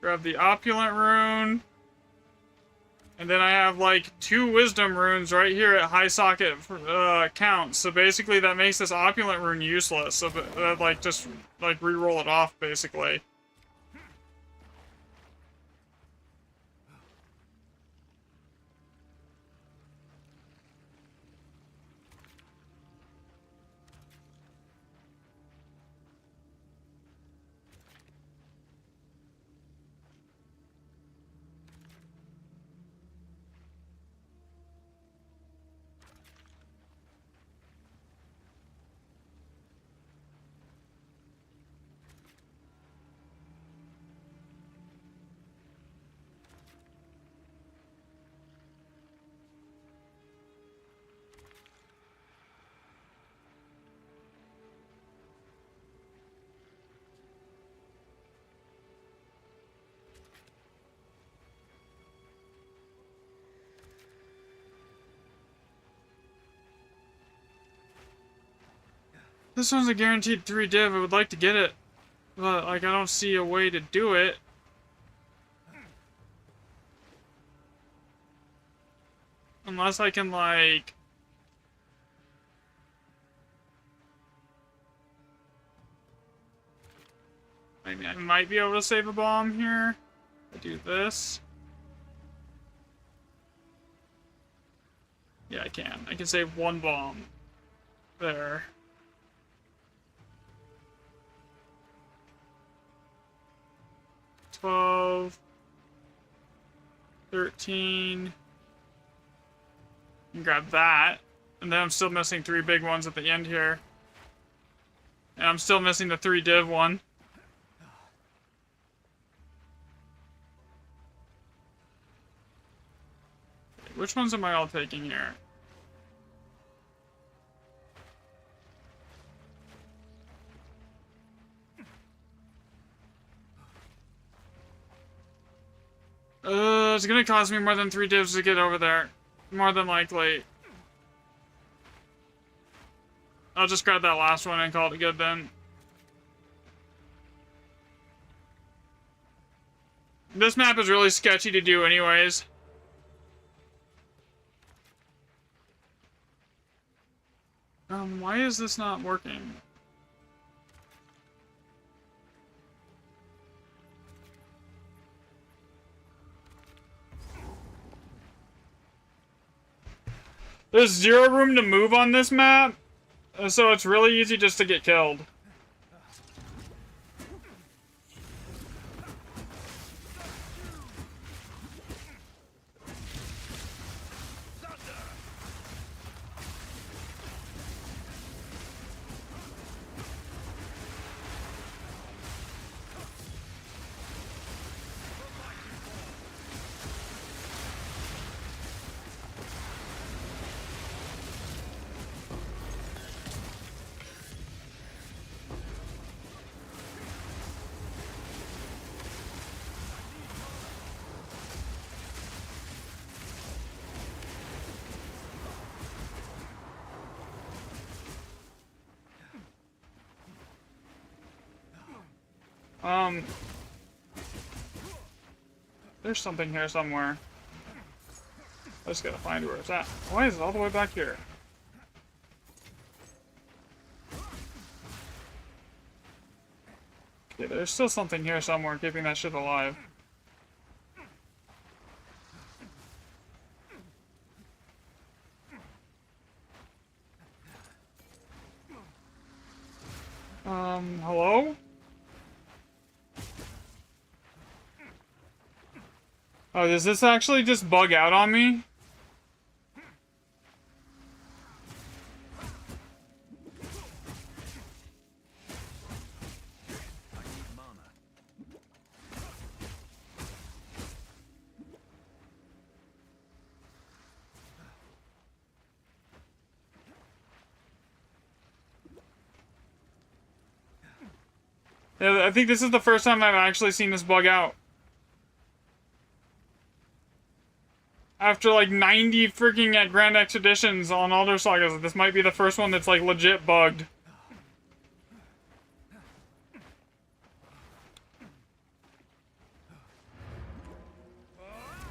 Grab the opulent rune. And then I have like 2 wisdom runes right here at high socket count. So basically that makes this opulent rune useless. So like just like re-roll it off basically. This one's a guaranteed 3 div. I would like to get it, but like I don't see a way to do it. Unless I can like... I mean, I might be able to save a bomb here. I do this. Yeah, I can. I can save 1 bomb. There. $12. $13. And grab that. And then I'm still missing 3 big ones at the end here. And I'm still missing the 3 div one. Which ones am I all taking here? It's gonna cost me more than 3 divs to get over there. More than likely. I'll just grab that last one and call it good then. This map is really sketchy to do anyways. Why is this not working? There's 0 room to move on this map, so it's really easy just to get killed. There's something here somewhere. I just gotta find where it's at. Why is it all the way back here? Okay, there's still something here somewhere keeping that shit alive. Hello? Oh, does this actually just bug out on me? Yeah, I think this is the first time I've actually seen this bug out. After like 90 freaking Grand Expeditions on Elder Sagas, this might be the first one that's like legit bugged.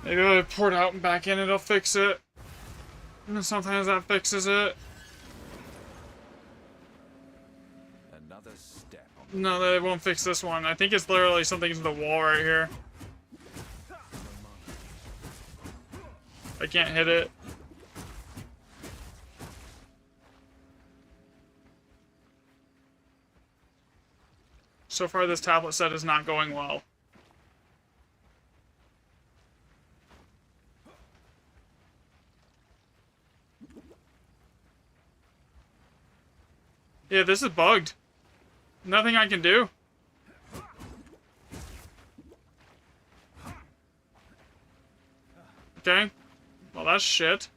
Maybe I'll port out and back in, it'll fix it. And sometimes that fixes it. Another step. No, they won't fix this one. I think it's literally something in the wall right here. I can't hit it. So far, this tablet set is not going well. Yeah, this is bugged. Nothing I can do. Okay. Well, that's shit.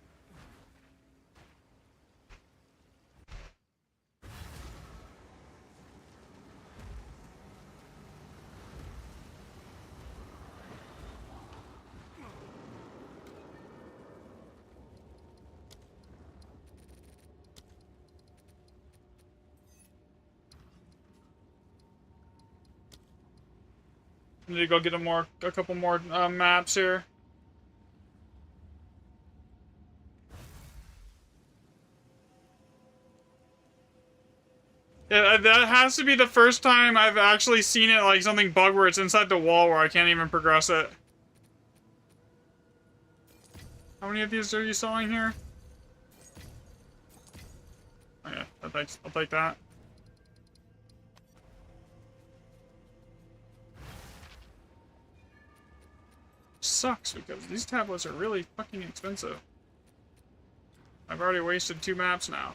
Need to go get a couple more maps here. Yeah, that has to be the first time I've actually seen it, like something bug where it's inside the wall where I can't even progress it. How many of these are you selling here? Oh yeah, I'll take that. Sucks because these tablets are really fucking expensive. I've already wasted 2 maps now.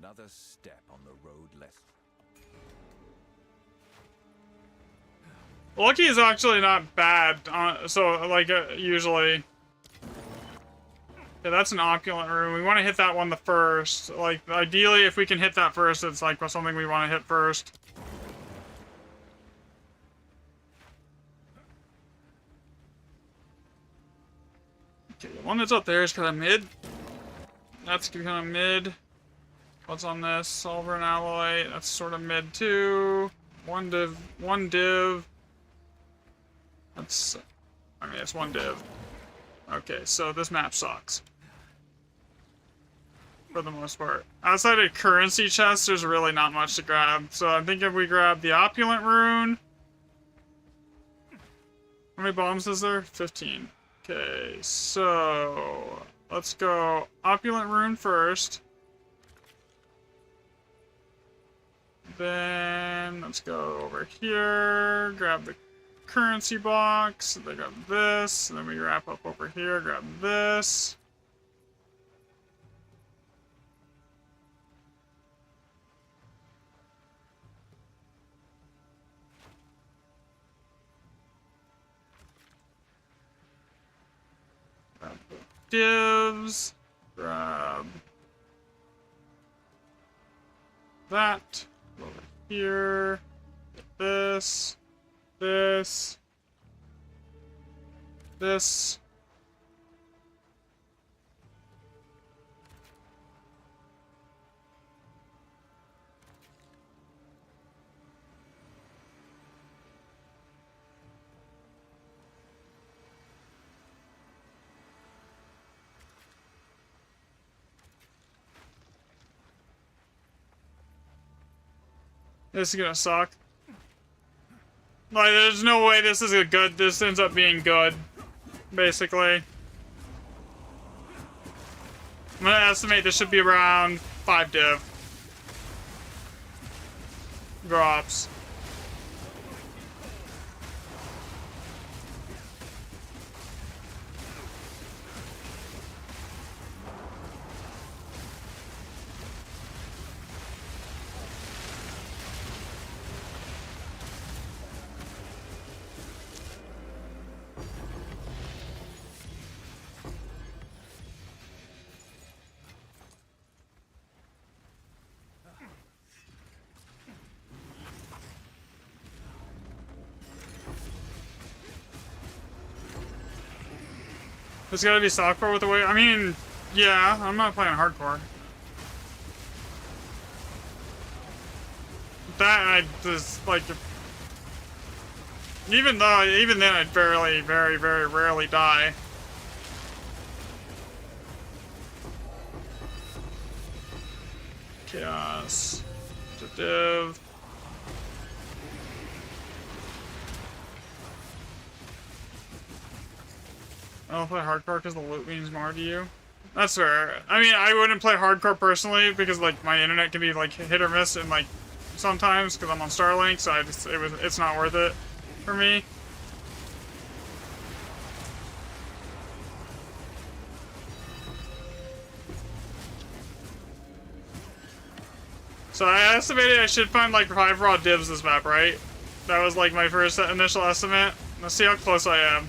Another step on the road less. Lucky is actually not bad, so, like, usually... Yeah, that's an opulent room. We want to hit that one the first. Like, ideally, if we can hit that first, it's, like, something we want to hit first. Okay, the one that's up there is kind of mid. That's kind of mid. What's on this? Silver and alloy. That's sort of mid, too. One div. That's... I mean, it's one div. Okay, so this map sucks. For the most part. Outside of currency chests, there's really not much to grab. So I think if we grab the opulent rune... How many bombs is there? 15. Okay, so... Let's go opulent rune first. Then let's go over here, grab the currency box, then grab this, and then we wrap up over here, grab this. Grab the divs, grab that. Over here, this, this, this. This is gonna suck. Like, there's no way this ends up being good. Basically. I'm gonna estimate this should be around 5 div. Drops. There's gotta be softcore with the way. I mean, yeah, I'm not playing hardcore. That I just like. Even then, I'd very rarely die. Chaos. Div. I don't play hardcore because the loot means more to you. That's fair. I mean, I wouldn't play hardcore personally because, like, my internet can be, like, hit or miss and, like, sometimes because I'm on Starlink, so it's not worth it for me. So I estimated I should find like 5 raw divs this map, right? That was like my first initial estimate. Let's see how close I am.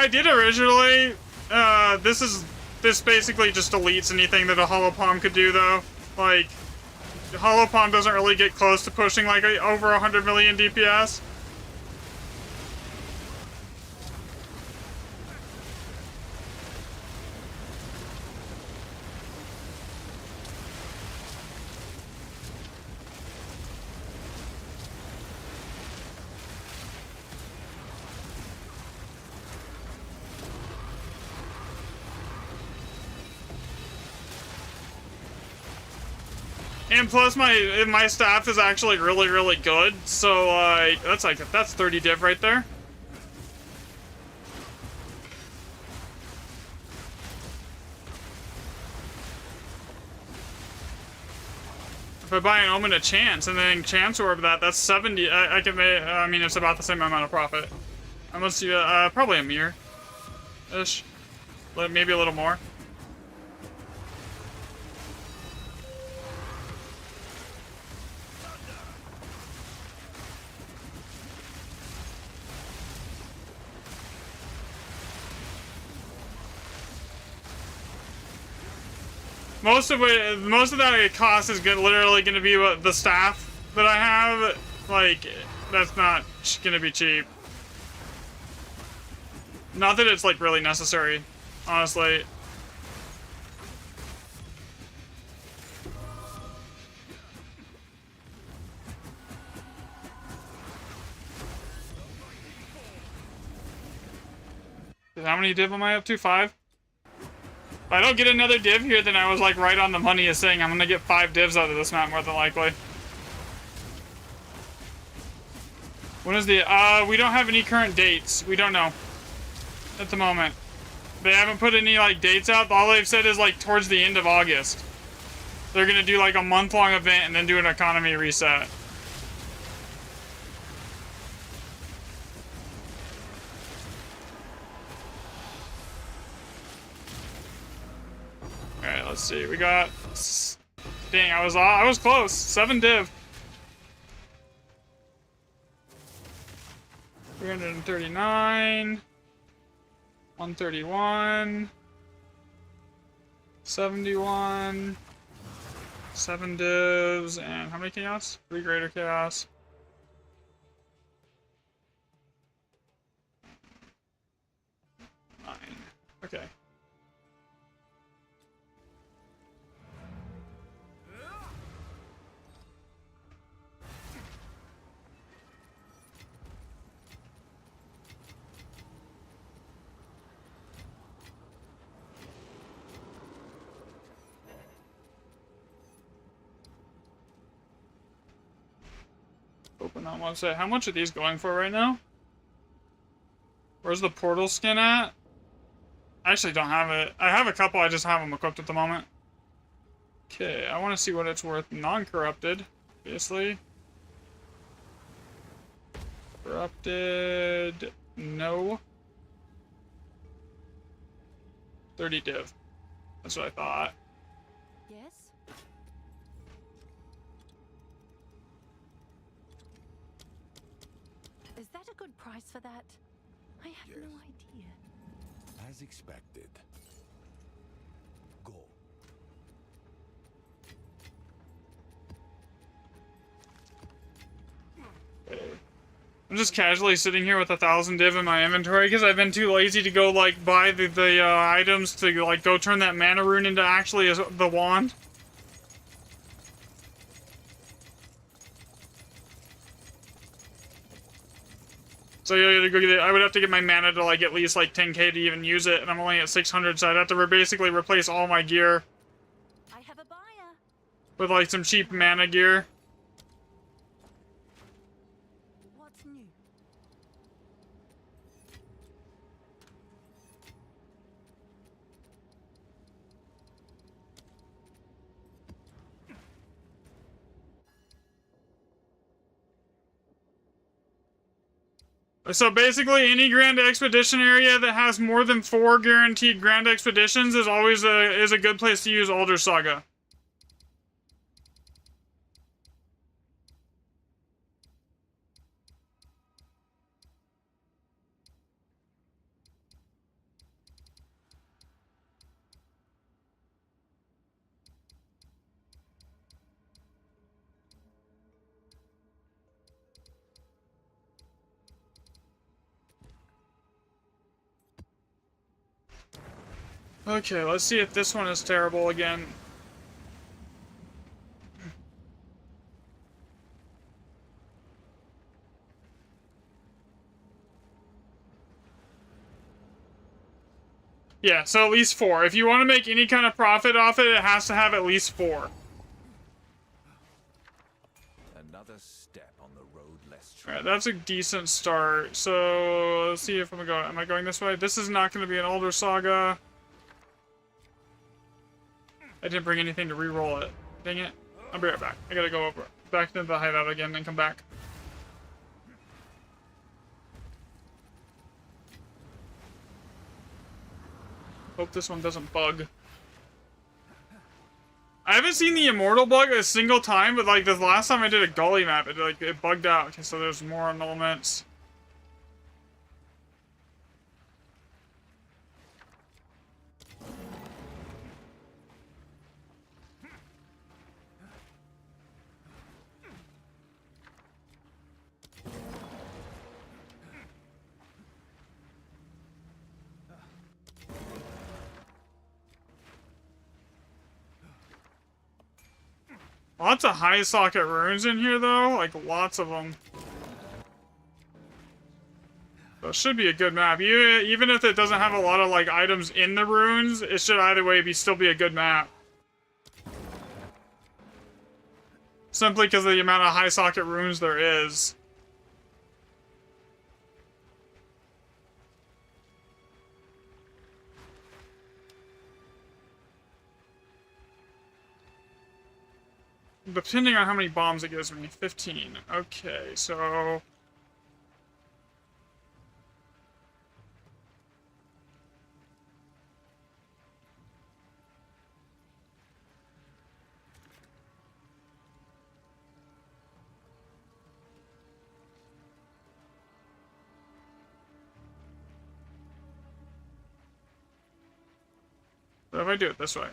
I did originally. This basically just deletes anything that a hollow palm could do, though. Like, hollow palm doesn't really get close to pushing like over 100 million DPS. And plus, my staff is actually really, really good. So that's 30 div right there. If I buy an Omen a chance and then chance orb that's 70. I can make. I mean, it's about the same amount of profit. I must do probably a mirror ish, maybe a little more. Most of that cost is literally going to be what the staff that I have. Like, that's not going to be cheap. Not that it's like really necessary, honestly. How many div am I up to? 5? If I don't get another div here, then I was like right on the money as saying I'm gonna get 5 divs out of this map more than likely. When is the, we don't have any current dates. We don't know. At the moment. They haven't put any like dates out. All they've said is like towards the end of August. They're gonna do like a month-long event and then do an economy reset. Alright, let's see. We got... Dang, I was close. 7 div. 339. 131. 71. 7 divs. And how many chaos? 3 greater chaos. Okay. Open on website. How much are these going for right now? Where's the portal skin at? I actually don't have it. I have a couple, I just have them equipped at the moment. Okay, I want to see what it's worth non-corrupted, obviously. Corrupted... no. 30 div. That's what I thought. Yes? Is that a good price for that? I have no idea. As expected. Go. I'm just casually sitting here with 1,000 div in my inventory because I've been too lazy to go like buy the items to like go turn that mana rune into actually the wand. So I would have to get my mana to like at least like 10k to even use it, and I'm only at 600, so I'd have to basically replace all my gear I have a buyer. with like some cheap mana gear. What's new? So basically, any Grand Expedition area that has more than 4 guaranteed Grand Expeditions is always a good place to use Alder Saga. Okay, let's see if this one is terrible again. Yeah, so at least 4. If you want to make any kind of profit off it, it has to have at least 4. Another step on the road less Alright, traveled. that's a decent start. So, let's see if I'm going. Am I going this way? This is not going to be an Alder Saga. I didn't bring anything to re-roll it. Dang it. I'll be right back. I gotta go over back to the hideout again and come back. Hope this one doesn't bug. I haven't seen the Immortal bug a single time, but like the last time I did a gully map, it bugged out. Okay, so there's more annulments. Lots of high socket runes in here, though. Like, lots of them. So it should be a good map. Even if it doesn't have a lot of, like, items in the runes, it should either way still be a good map. Simply because of the amount of high socket runes there is. Depending on how many bombs it gives me. 15. Okay, so... What if I do it this way?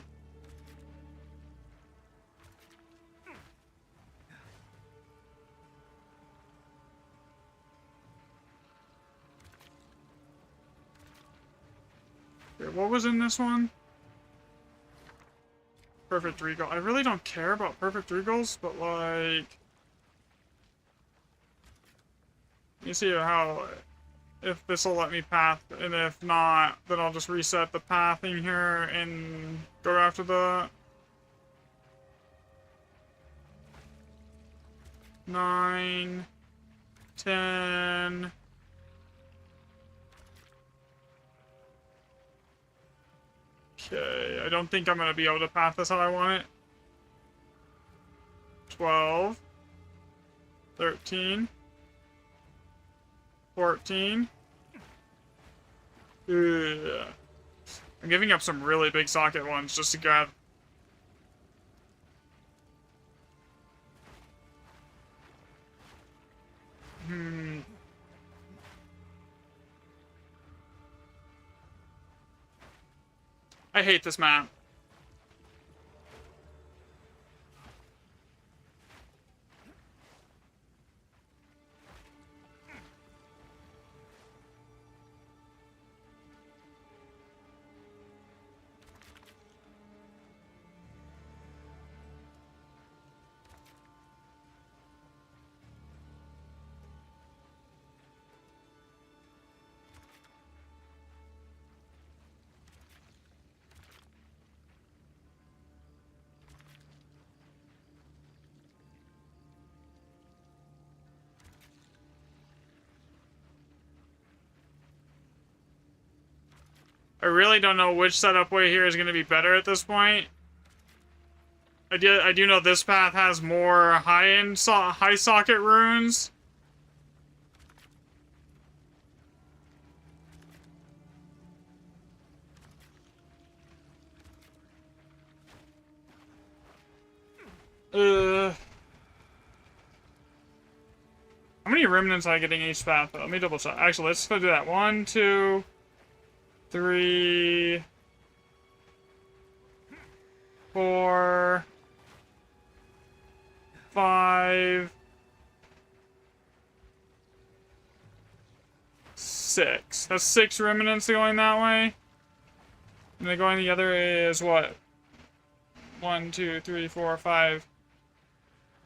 Okay, what was in this one? Perfect Regal. I really don't care about Perfect Regals, but like... You see how... If this will let me path, and if not, then I'll just reset the pathing here and go after the... 9... 10... Okay, I don't think I'm going to be able to path this how I want it. 12. 13. 14. Ugh. I'm giving up some really big socket ones just to grab. I hate this map. I really don't know which setup way here is going to be better at this point. I do know this path has more high socket runes. How many remnants am I getting each path? Let me double check. Actually, let's go do that. 1, 2, 3, 4, 5, 6. That's 6 remnants going that way. And then going the other is what? 1, 2, 3, 4, 5,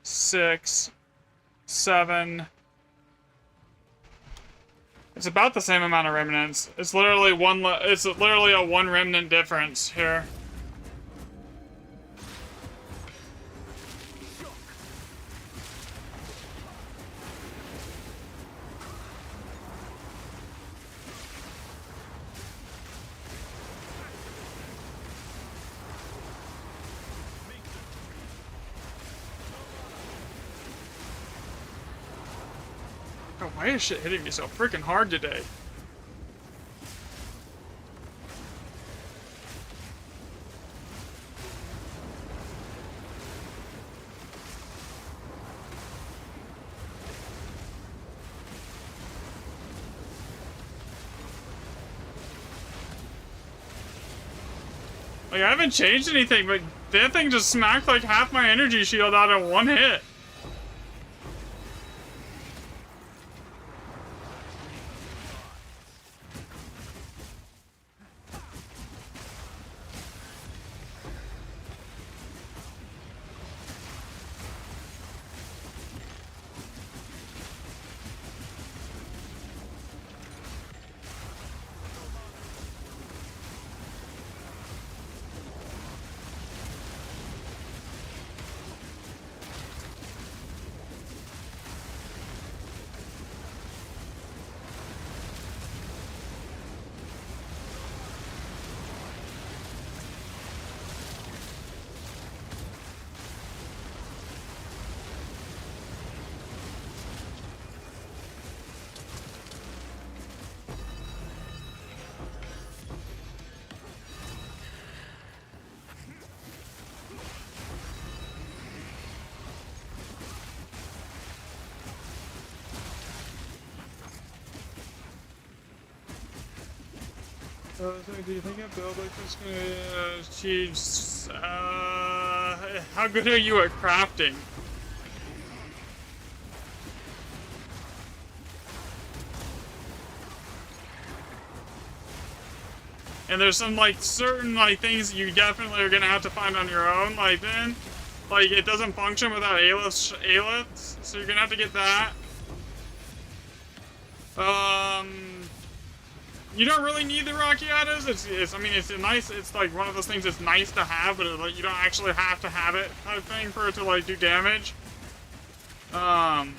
6, 7. It's about the same amount of remnants. It's literally it's literally a 1 remnant difference here. God, why is shit hitting me so freaking hard today? Like, I haven't changed anything, but that thing just smacked like half my energy shield out in 1 hit. Do you think a build like this gonna achieve? How good are you at crafting? And there's some like certain like things you definitely are gonna have to find on your own. Like then, like it doesn't function without aeliths, so you're gonna have to get that. You don't really need the Rockiatas. I mean, it's a nice. It's like one of those things that's nice to have, but like you don't actually have to have it type thing for it to like do damage. And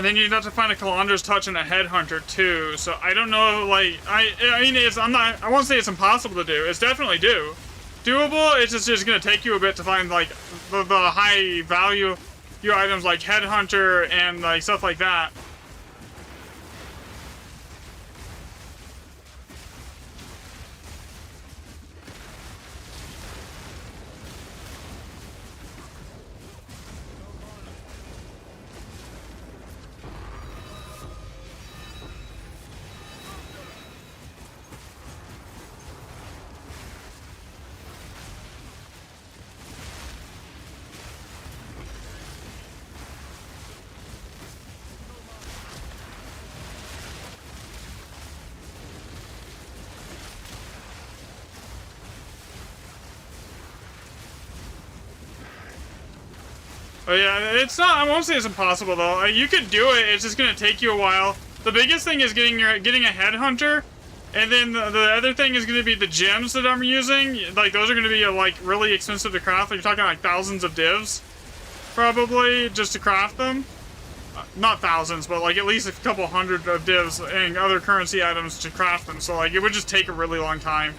then you'd have to find a Calandra's Touch and a Headhunter too. So I don't know. Like I mean, I won't say it's impossible to do. It's definitely doable. It's just gonna take you a bit to find like the high value items like Headhunter and like stuff like that. But yeah, it's not. I won't say it's impossible though. You could do it. It's just gonna take you a while. The biggest thing is getting a Headhunter, and then the other thing is gonna be the gems that I'm using. Like those are gonna be like really expensive to craft. Like, you're talking like thousands of divs, probably just to craft them. Not thousands, but like at least a couple hundred of divs and other currency items to craft them. So like it would just take a really long time.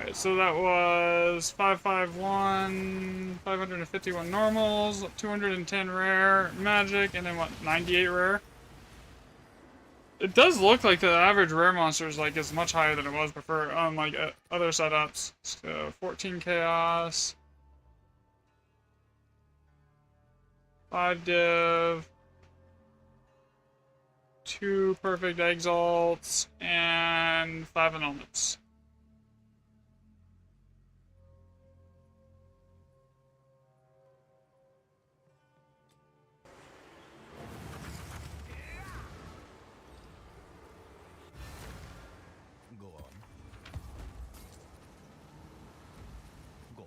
Alright, so that was 551, 551 normals, 210 rare magic, and then what, 98 rare? It does look like the average rare monster is like is much higher than it was before on like other setups. So 14 chaos, 5 div, 2 perfect exalts, and 5 annulments. Go on. Go.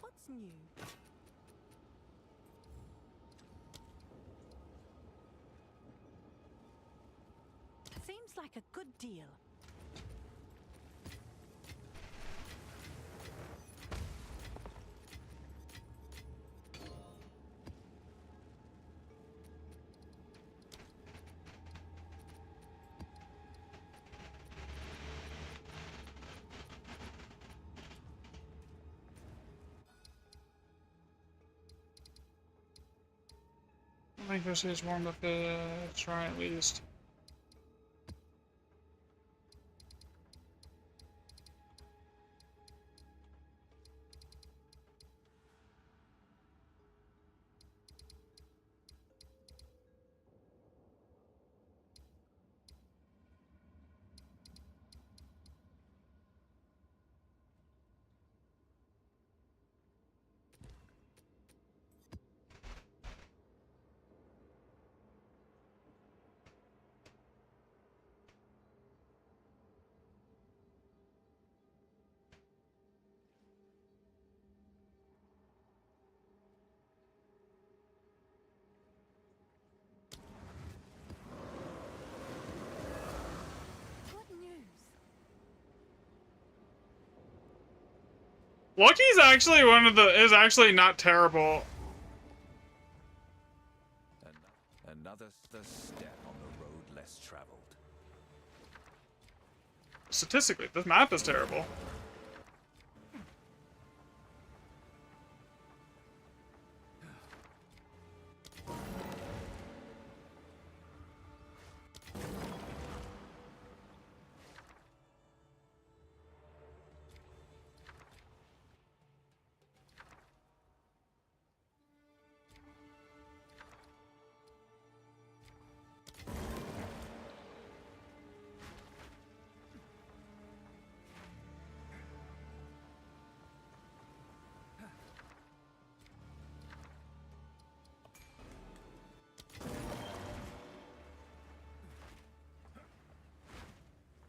What's new? Seems like a good deal. I think this is warm up the try at least. What news? Lucky's actually is actually not terrible. Another step on the road less traveled. Statistically, this map is terrible.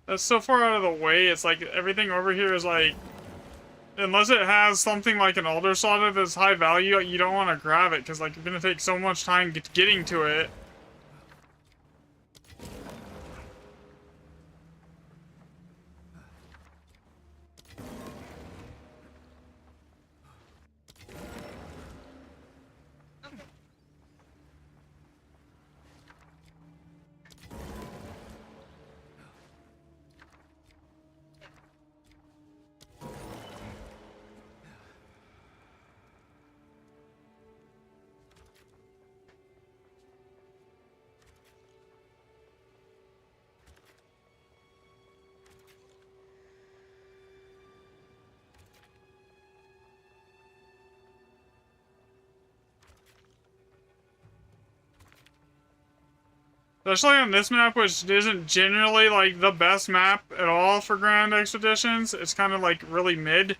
That's so far out of the way, it's like everything over here is like, unless it has something like an alder slot that's high value, you don't want to grab it, because like you're going to take so much time getting to it. Especially on this map, which isn't generally like the best map at all for Grand Expeditions. It's kind of like really mid.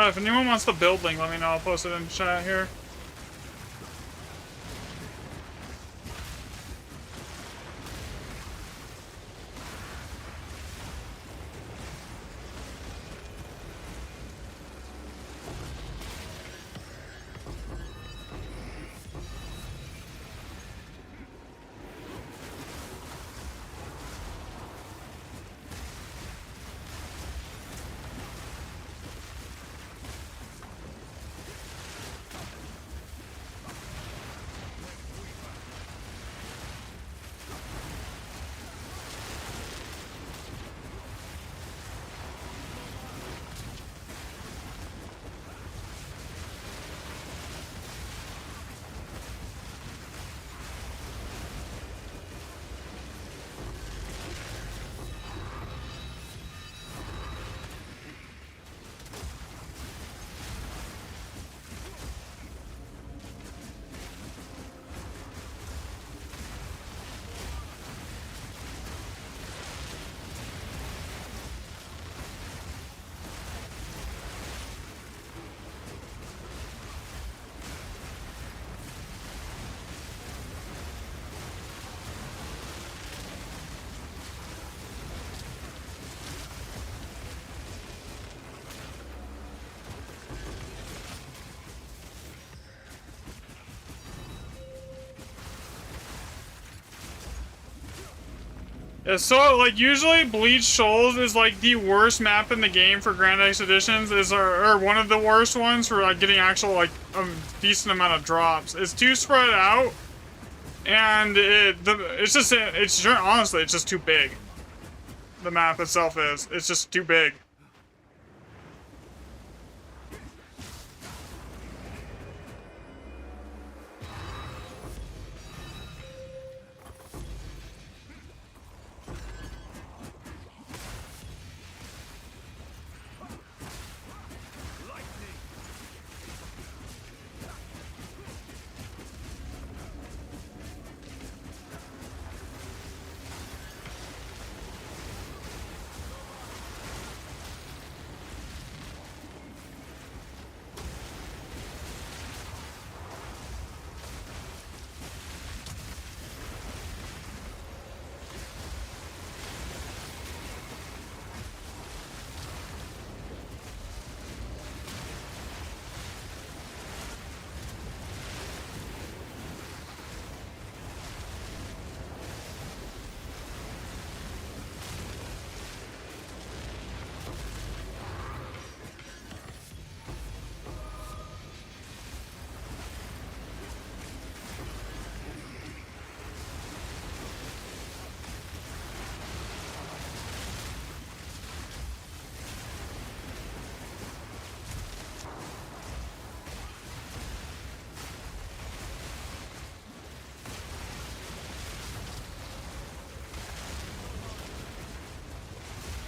If anyone wants the build link, let me know. I'll post it in chat here. Yeah, so, like, usually Bleach Shoals is, like, the worst map in the game for Grand Expeditions, or one of the worst ones for, like, getting actual, like, a decent amount of drops. It's too spread out, and honestly, it's just too big. The map itself is. It's just too big.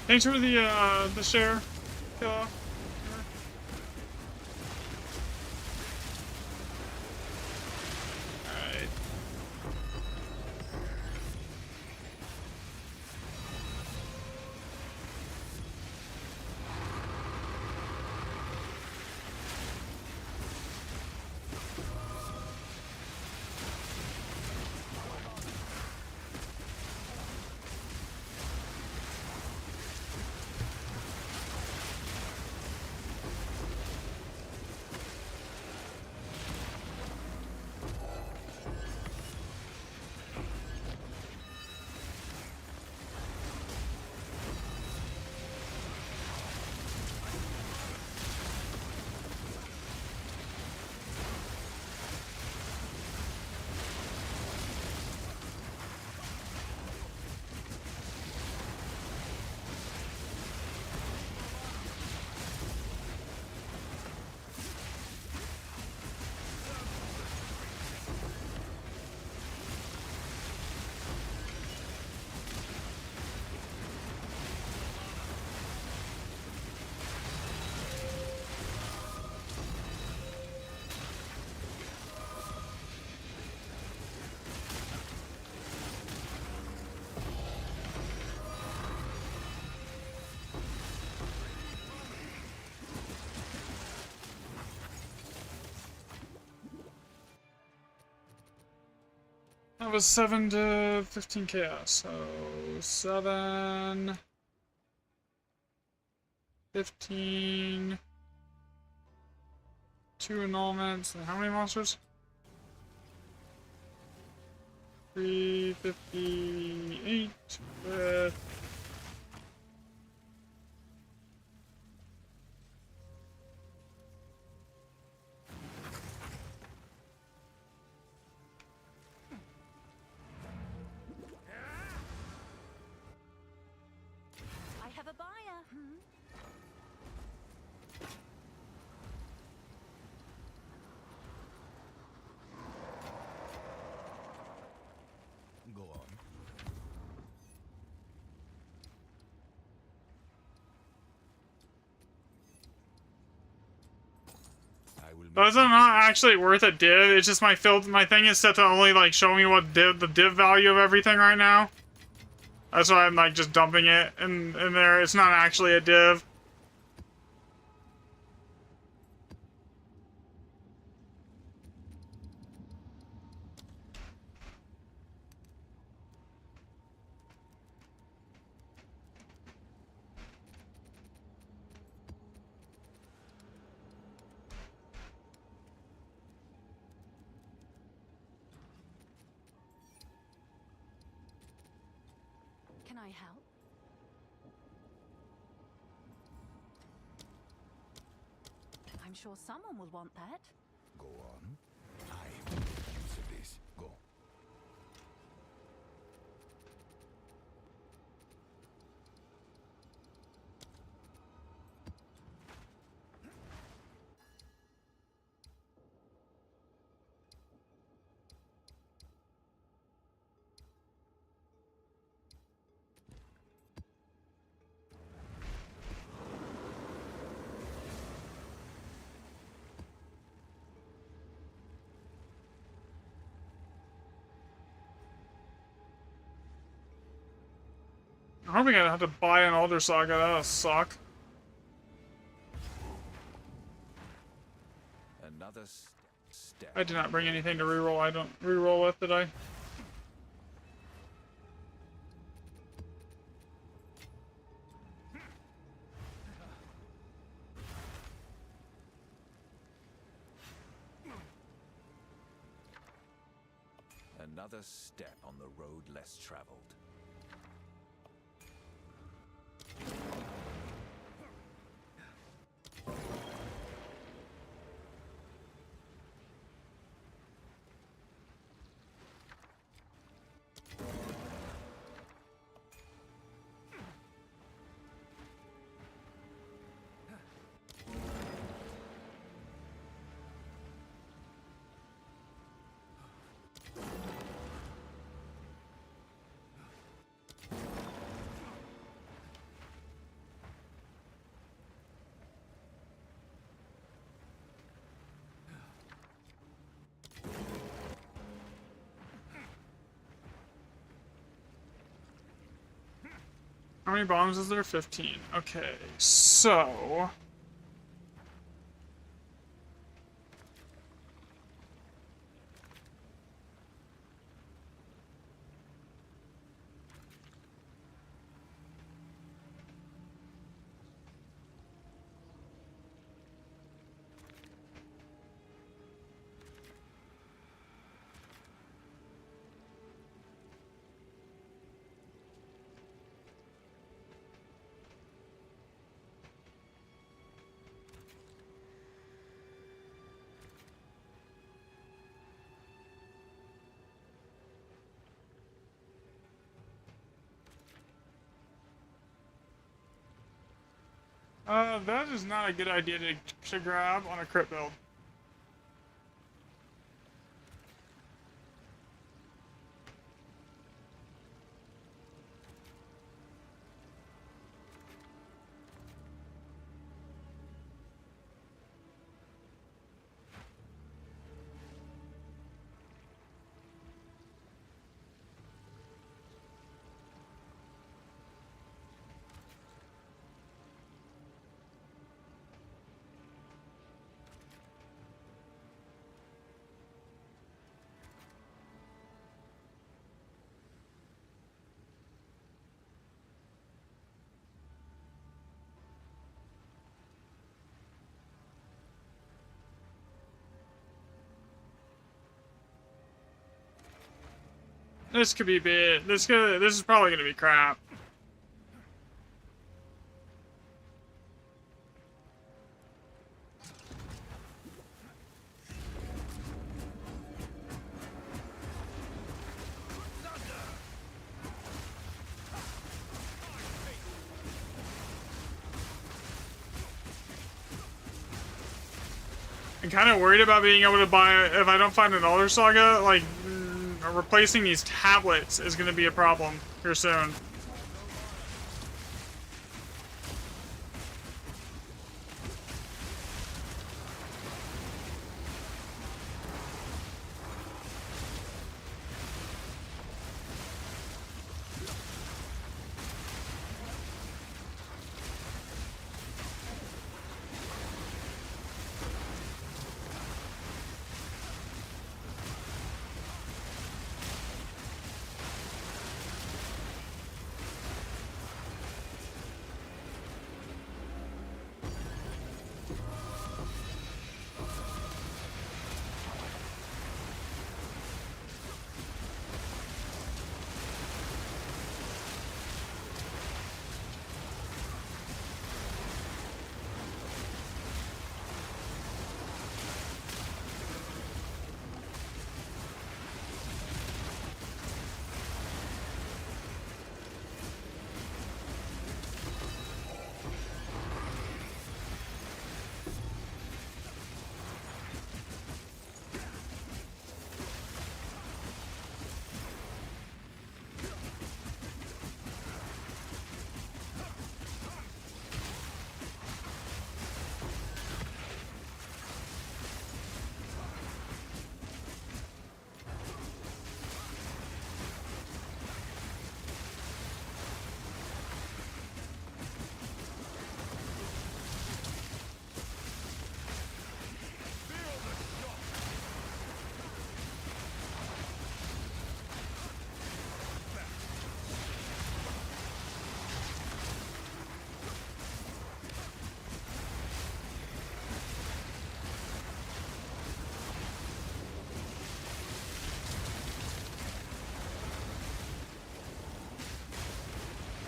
Thanks for the share, Killa. Alright. That was 7 to 15 chaos, so 7, 15, 2 annulments, and how many monsters? 358 with... I have a buyer. Go on. I will make Those are not actually worth a div. It's just my thing is set to only like show me what the div value of everything right now. That's why I'm like just dumping it in there. It's not actually a div. Can I help? I'm sure someone will want that. go on. I will make use of this. Go. I'm hoping I have to buy an Alder Saga. That'll suck. Another step. I did not bring anything to reroll. I don't reroll with, did I? Another step on the road less traveled. How many bombs is there? 15. Okay, so... that is not a good idea to grab on a crit build. This could be big. This is probably gonna be crap. I'm kind of worried about being able to buy, if I don't find an Elder Saga, like, replacing these tablets is going to be a problem here soon.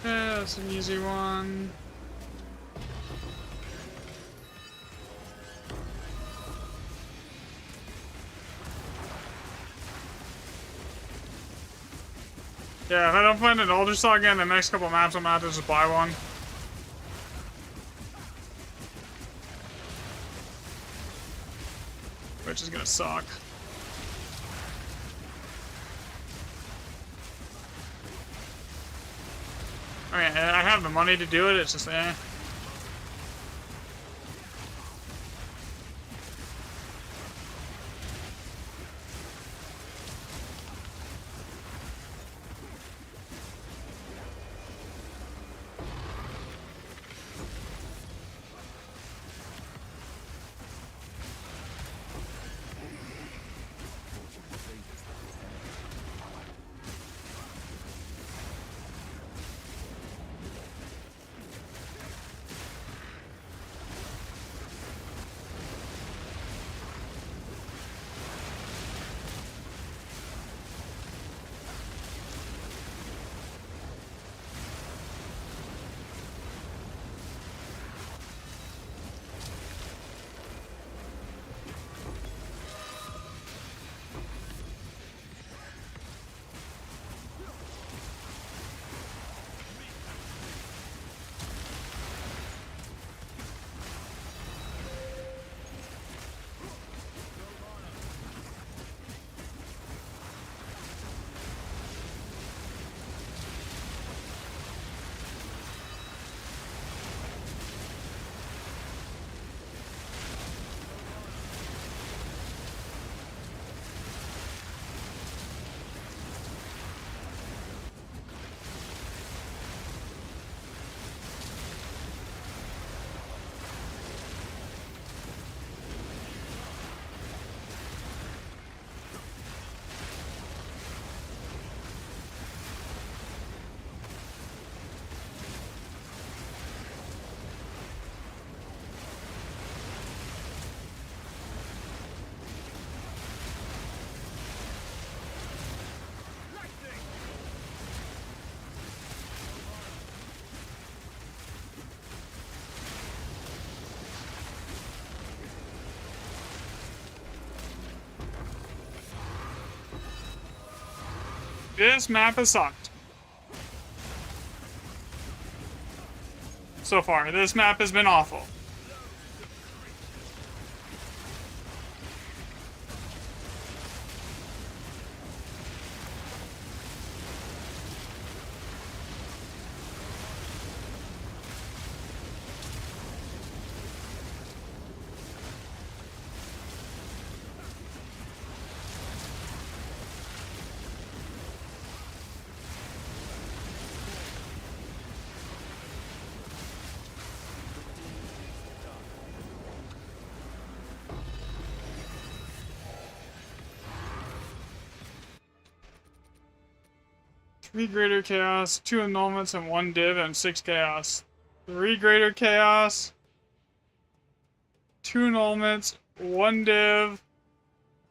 Yeah, that's an easy one. Yeah, if I don't find an Elder Saga in the next couple maps, I'm gonna have to just buy one. Which is gonna suck. I mean, I have the money to do it, it's just, eh. This map has sucked. So far, this map has been awful. Three greater chaos, 2 annulments, and 1 div, and 6 chaos. 3 greater chaos, 2 annulments, 1 div,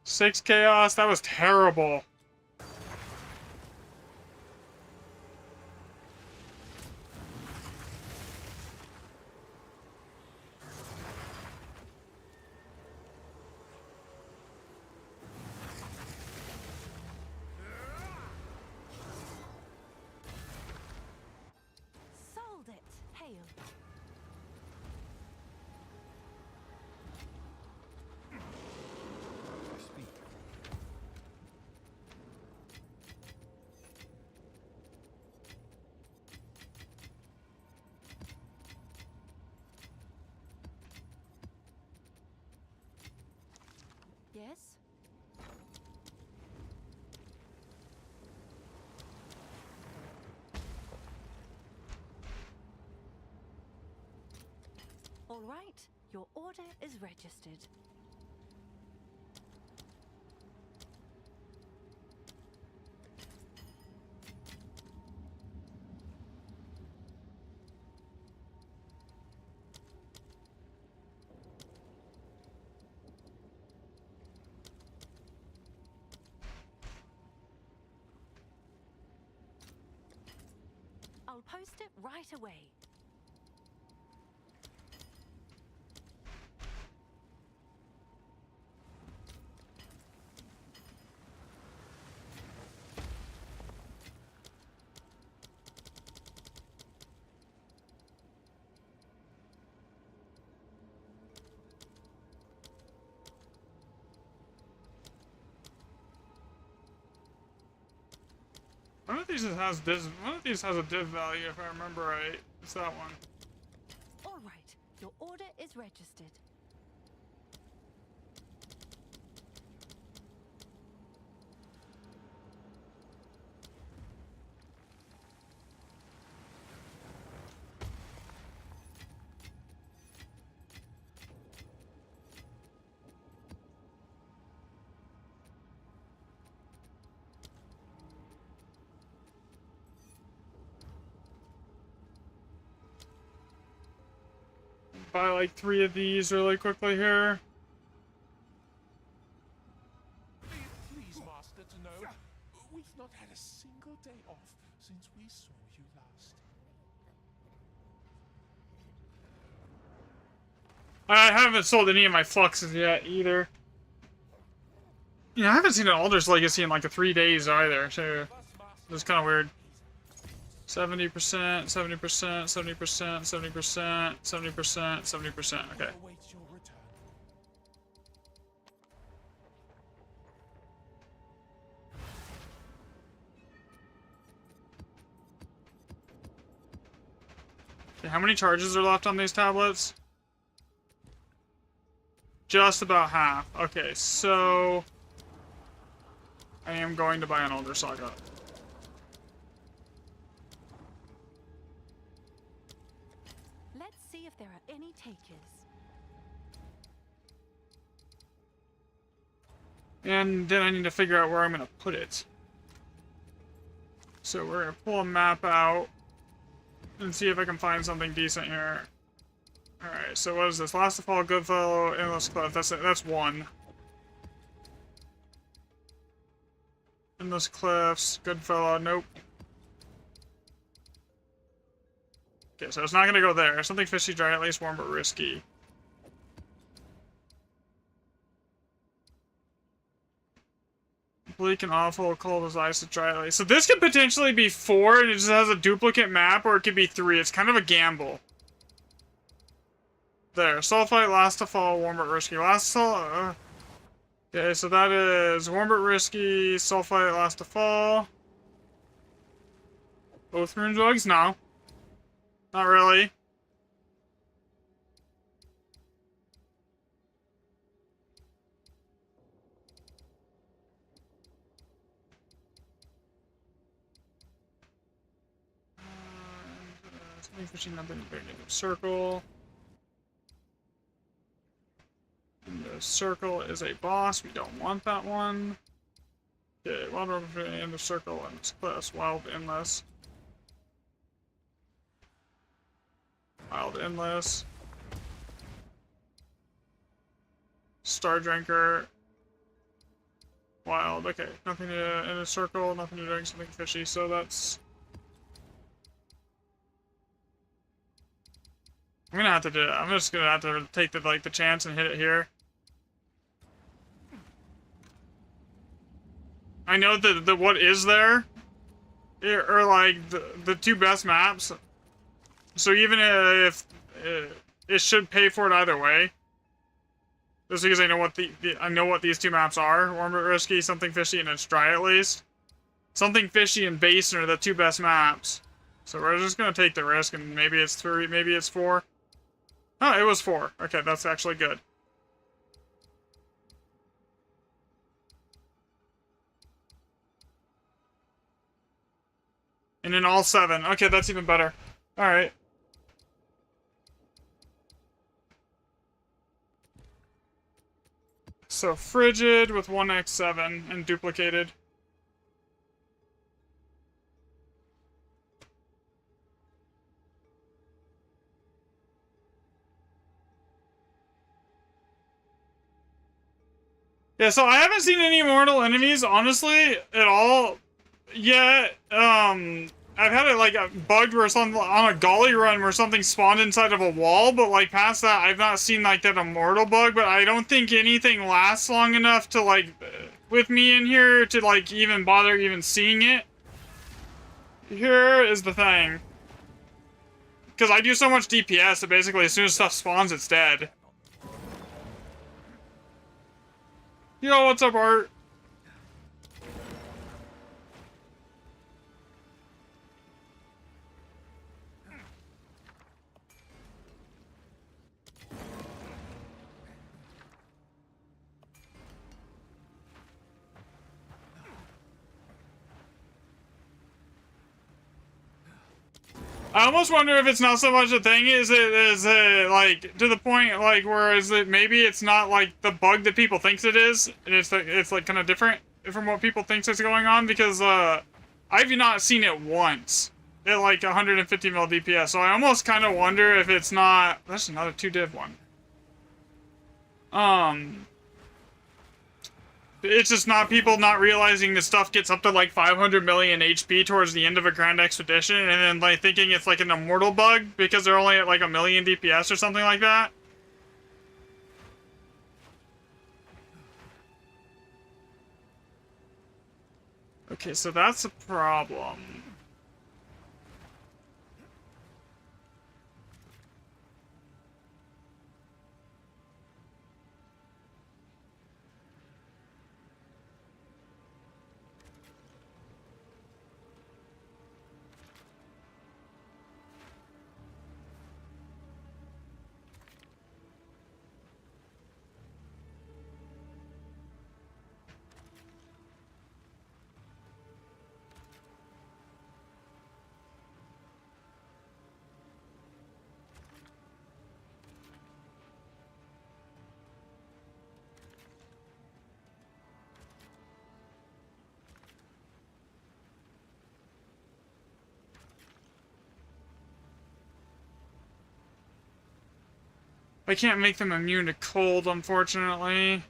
6 chaos. That was terrible. Sold it. Hail. Speak. Yes? All right. Your order is registered. I'll post it right away. One of these has this. One of these has a div value, if I remember right. It's that one. All right. Your order is registered. Buy like 3 of these really quickly here. Please, Master, to know we've not had a single day off since we saw you last. I haven't sold any of my fluxes yet either. Yeah, I haven't seen an Alder's Legacy in like 3 days either, so it's kind of weird. 70%, 70%, 70%, 70%, 70%, 70%. Okay. Await your return. Okay, how many charges are left on these tablets? Just about half. Okay, so I am going to buy an Older Saga. Let's see if there are any takers. And then I need to figure out where I'm going to put it. So we're going to pull a map out and see if I can find something decent here. Alright, so what is this? Last of All, Goodfellow, Endless Cliff. That's 1. Endless Cliffs, Goodfellow, nope. Okay, so it's not gonna go there. Something fishy, dry, at least warm, but risky. bleak and awful, cold as ice to dry. So this could potentially be 4 and it just has a duplicate map, or it could be 3. It's kind of a gamble. There, sulfite, last to fall, warm but risky. Okay, so that is warm but risky, sulfite, last to fall. Both rune drugs? No. Not really. Something fishing, nothing big in the circle. And the circle is a boss. We don't want that one. Okay, water in the circle and plus wild endless. Wild endless. Star drinker. Wild. Okay, nothing to in a circle, nothing to drink, something fishy. So that's. I'm gonna have to do it. I'm just gonna have to take the chance and hit it here. I know that the what is there are like the 2 best maps. So even if it should pay for it either way. Just because I know what I know what these 2 maps are. Warm but risky, something fishy, and it's dry at least. Something fishy and basin are the 2 best maps. So we're just gonna take the risk, and maybe it's 3, maybe it's 4. Oh, it was 4. Okay, that's actually good. And in all 7. Okay, that's even better. Alright. So frigid with 1x7 and duplicated. Yeah, so I haven't seen any mortal enemies, honestly, at all yet. I've had it, like, bugged where something on a golly run where something spawned inside of a wall, but, like, past that, I've not seen, like, that immortal bug, but I don't think anything lasts long enough to, like, with me in here to, like, even bother even seeing it. Here is the thing. Because I do so much DPS that basically as soon as stuff spawns, it's dead. Yo, what's up, Art? I almost wonder if it's not so much a thing, is it like, to the point, like, where is it, maybe it's not, like, the bug that people thinks it is, and it's like, kind of different from what people thinks is going on, because, I've not seen it once at, like, 150 mil DPS, so I almost kind of wonder if it's not, that's another 2 div one. It's just not people not realizing the stuff gets up to like 500 million HP towards the end of a Grand Expedition, and then like thinking it's like an immortal bug because they're only at like 1 million DPS or something like that. Okay, so that's a problem. I can't make them immune to cold, unfortunately.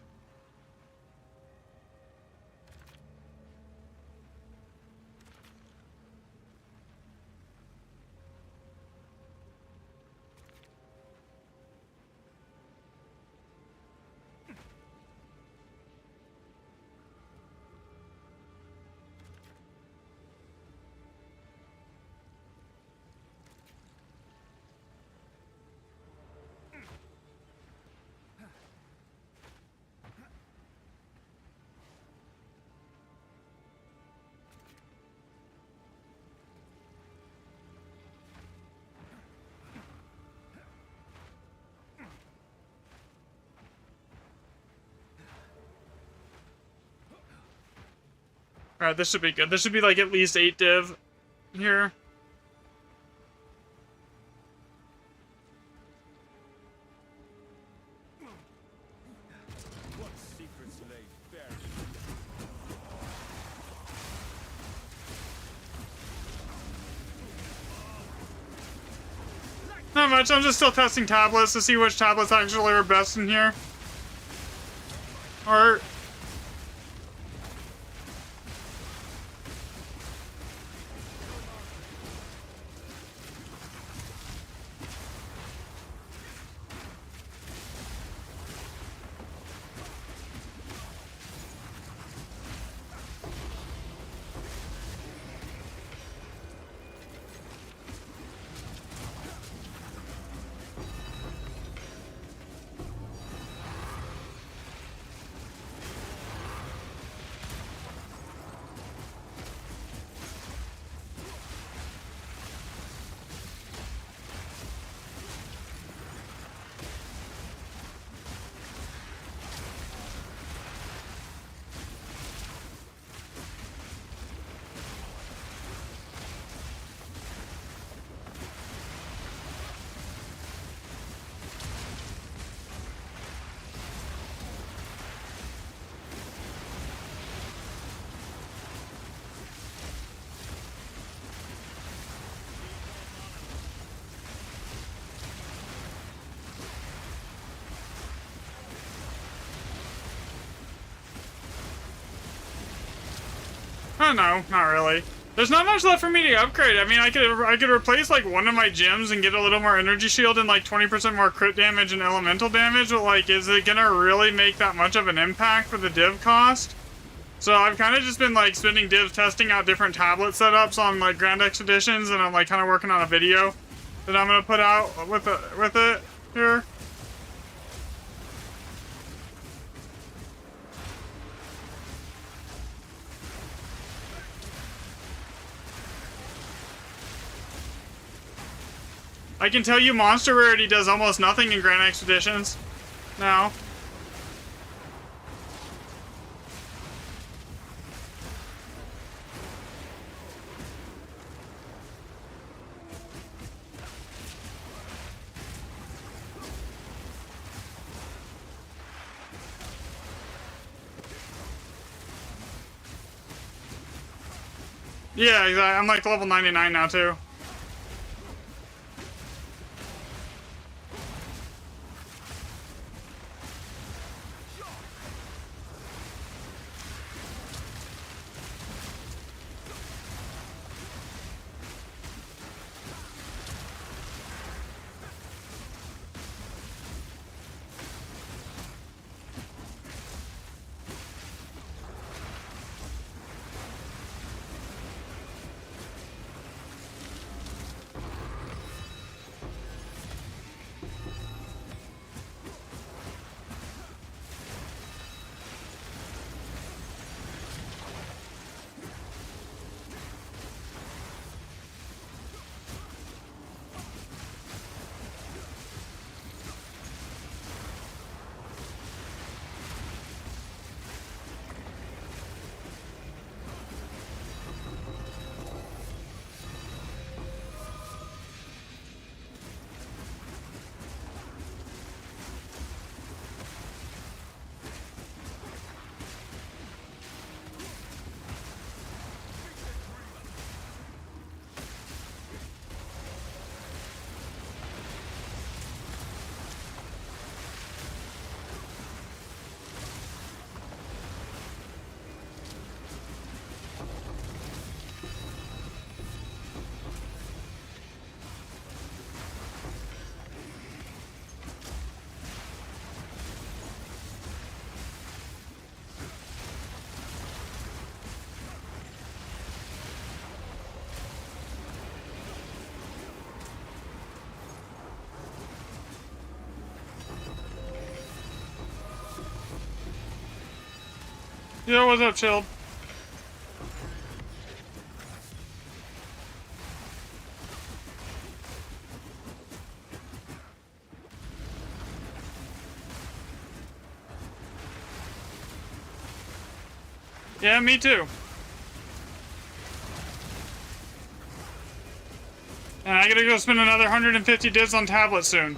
Alright, this should be good. This should be like at least 8 div here. What secrets lay buried? Not much, I'm just still testing tablets to see which tablets actually are best in here. Or... I don't know, not really. There's not much left for me to upgrade. I mean, I could replace like one of my gems and get a little more energy shield and like 20% more crit damage and elemental damage, but like, is it gonna really make that much of an impact for the div cost? So I've kind of just been like spending div testing out different tablet setups on like Grand Expeditions, and I'm like kind of working on a video that I'm gonna put out with it here. I can tell you monster rarity does almost nothing in Grand Expeditions now. Yeah, exactly. I'm like level 99 now too. Yo, what's up, Chilled? Yeah, me too. And I gotta go spend another 150 divs on tablets soon.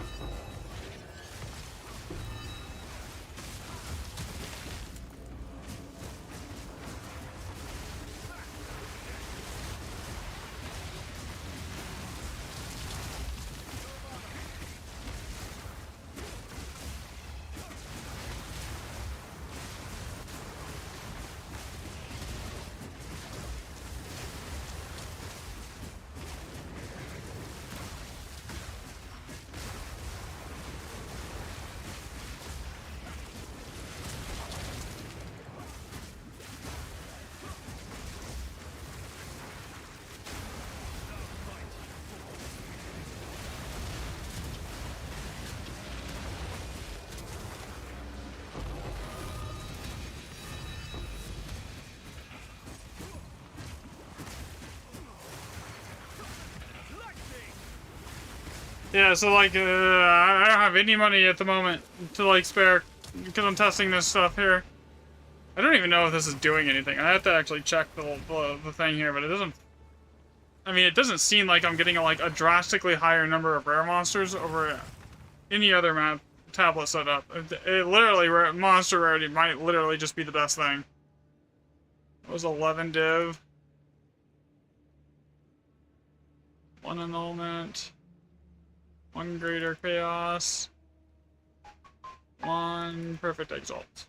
Yeah, so like, I don't have any money at the moment to like spare because I'm testing this stuff here. I don't even know if this is doing anything. I have to actually check the thing here, but it doesn't. I mean, it doesn't seem like I'm getting like a drastically higher number of rare monsters over any other map tablet setup. It literally, monster rarity might literally just be the best thing. It was 11 div. 1 annulment. 1 greater chaos. 1 perfect exalt.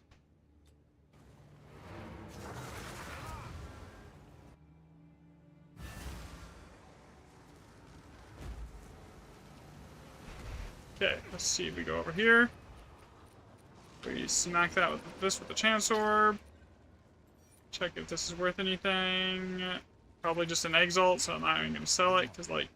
Okay, let's see if we go over here. We smack that with this with the chance orb. Check if this is worth anything. Probably just an exalt, so I'm not even gonna sell it, because like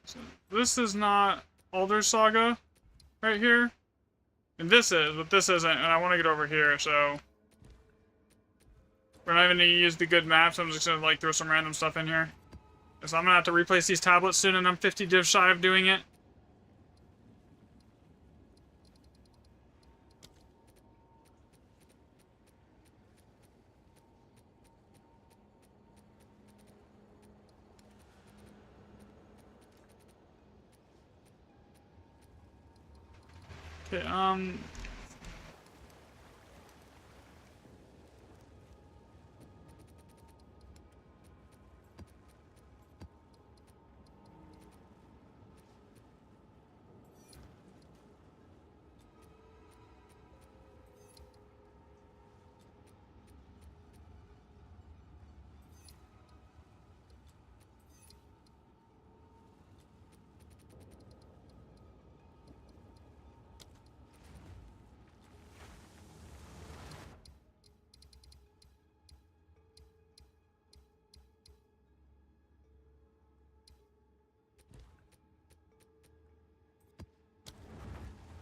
so this is not Alder Saga right here. And this is, but this isn't, and I want to get over here, so we're not even going to use the good maps. I'm just going to like throw some random stuff in here. So I'm going to have to replace these tablets soon, and I'm 50 div shy of doing it. Okay,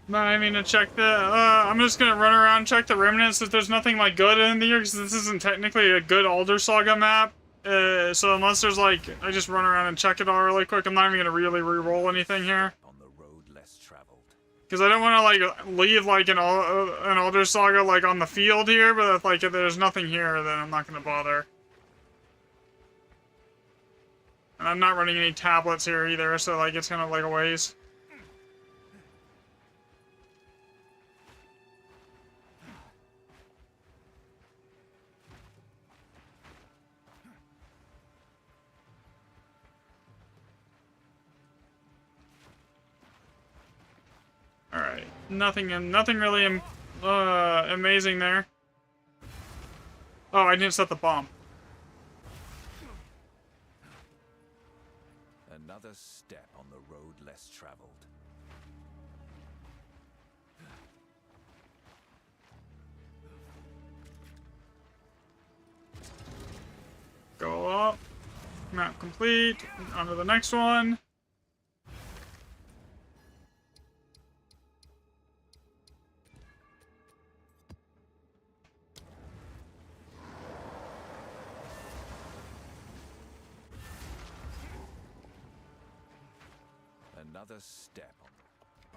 not even gonna check the, I'm just gonna run around and check the remnants if there's nothing, like, good in here, because this isn't technically a good Alder Saga map. So unless there's, like, I just run around and check it all really quick, I'm not even gonna really re-roll anything here. On the road less traveled. Because I don't want to, like, leave, like, an Alder Saga, like, on the field here, but if, like, if there's nothing here, then I'm not gonna bother. And I'm not running any tablets here either, so, like, it's kind of, like, a waste. Alright, nothing really amazing there. Oh, I didn't set the bomb. Another step on the road less traveled. Go up. Map complete. On to the next one. Another step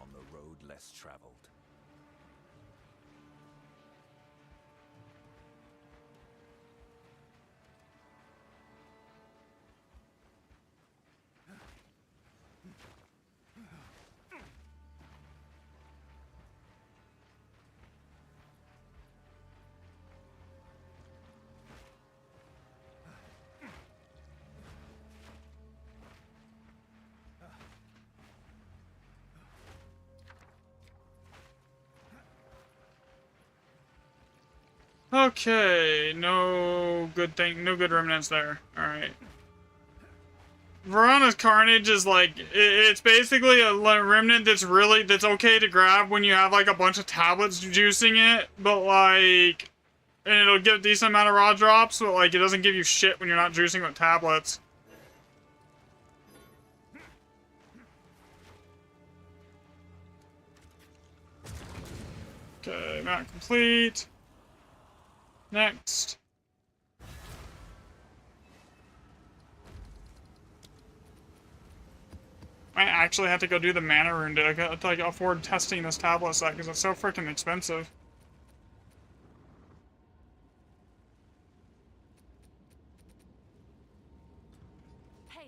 on the road less traveled. Okay, no good remnants there. Alright. Verana's Carnage is like, it's basically a remnant that's okay to grab when you have like a bunch of tablets juicing it, but like, and it'll give a decent amount of raw drops, but like, it doesn't give you shit when you're not juicing with tablets. Okay, map complete. Next. I actually have to go do the mana rune to like afford testing this tablet set because it's so freaking expensive. Hail.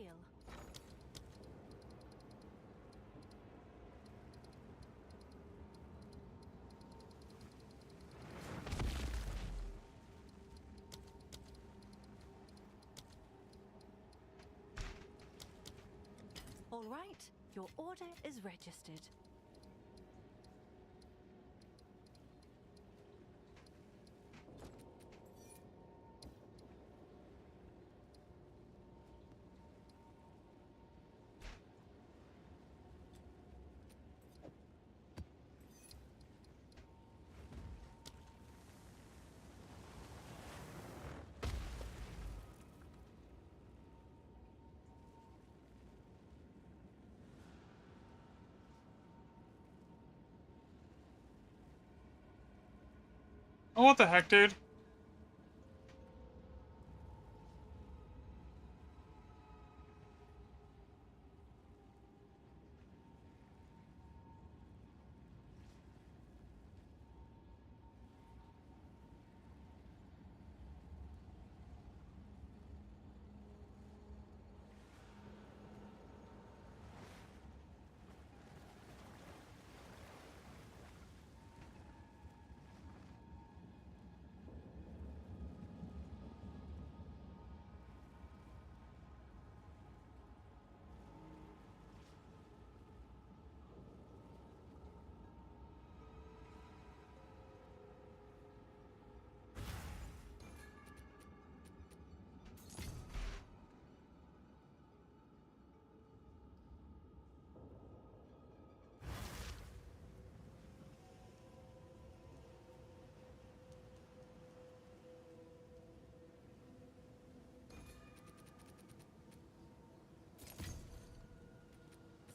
All right, your order is registered. Oh, what the heck, dude?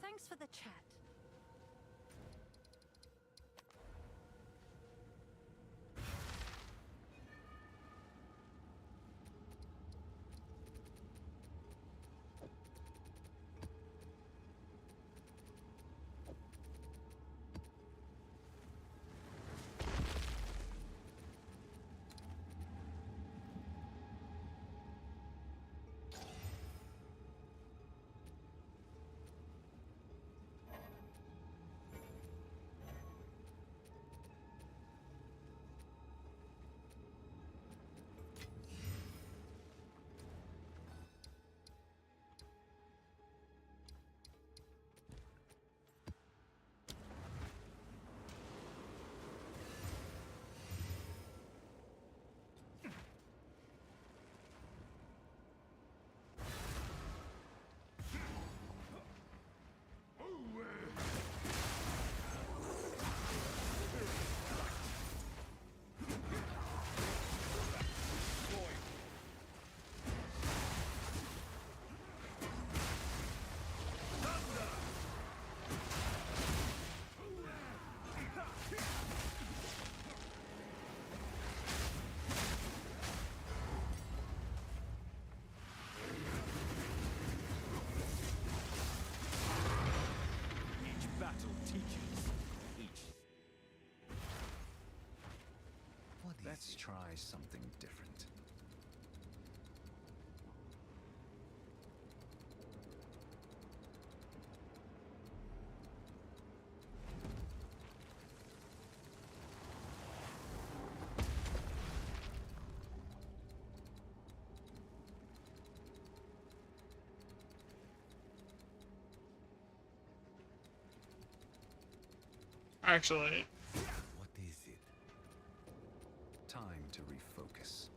Thanks for the chat. Battle teaches each. Let's try something different. Actually, What is it? Time to refocus.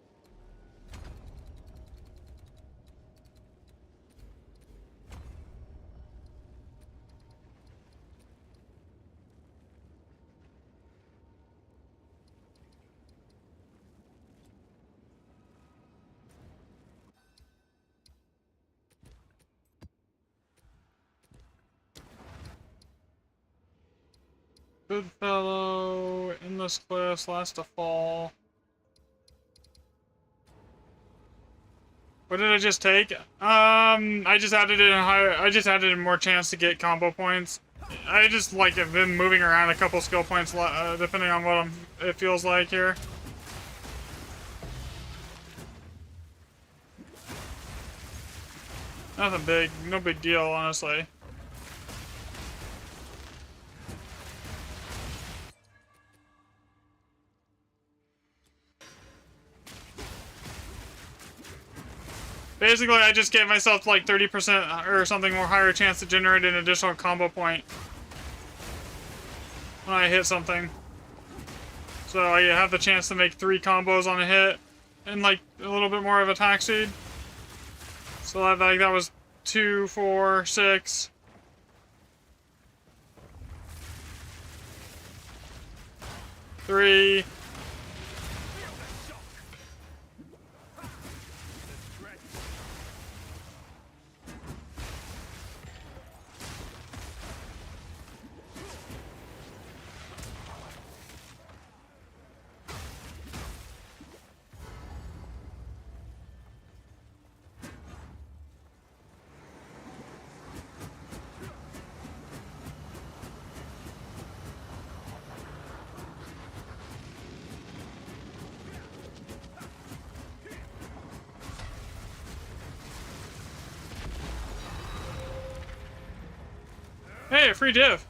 good fellow, endless cliffs, last to fall. What did I just take? I just added in higher. I just added in more chance to get combo points. I just like have been moving around a couple skill points depending on what it feels like here. Nothing big, no big deal, honestly. Basically, I just gave myself like 30% or something more higher chance to generate an additional combo point when I hit something. So I have the chance to make 3 combos on a hit and like a little bit more of attack speed. So that was 2, 4, 6. 3. Hey, a free div.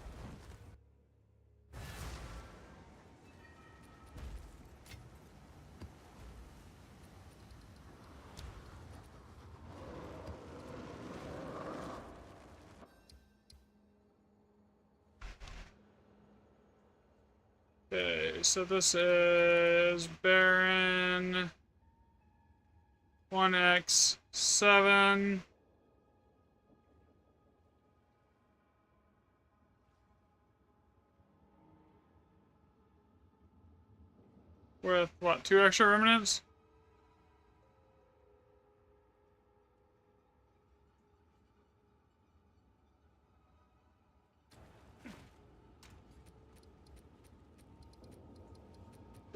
Okay, so this is Baron 1x7. With what, 2 extra remnants?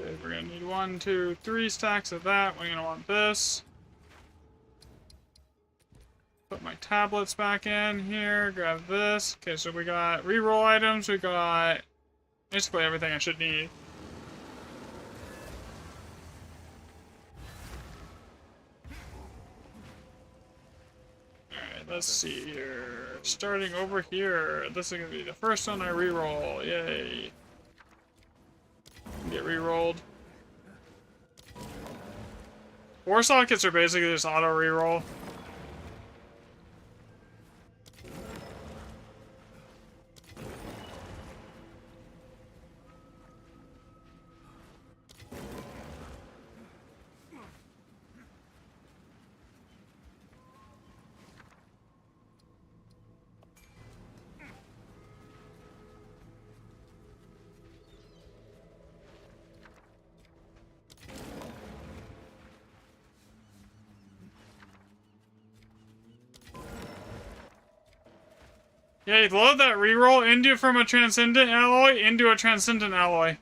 Okay, we're gonna need 1, 2, 3 stacks of that. We're gonna want this. Put my tablets back in here, grab this. Okay, so we got reroll items, we got basically everything I should need. Alright, let's see here. Starting over here. This is gonna be the first one I reroll. Yay. Get rerolled. 4 sockets are basically just auto reroll. Yeah, you load that reroll into from a transcendent alloy into a transcendent alloy.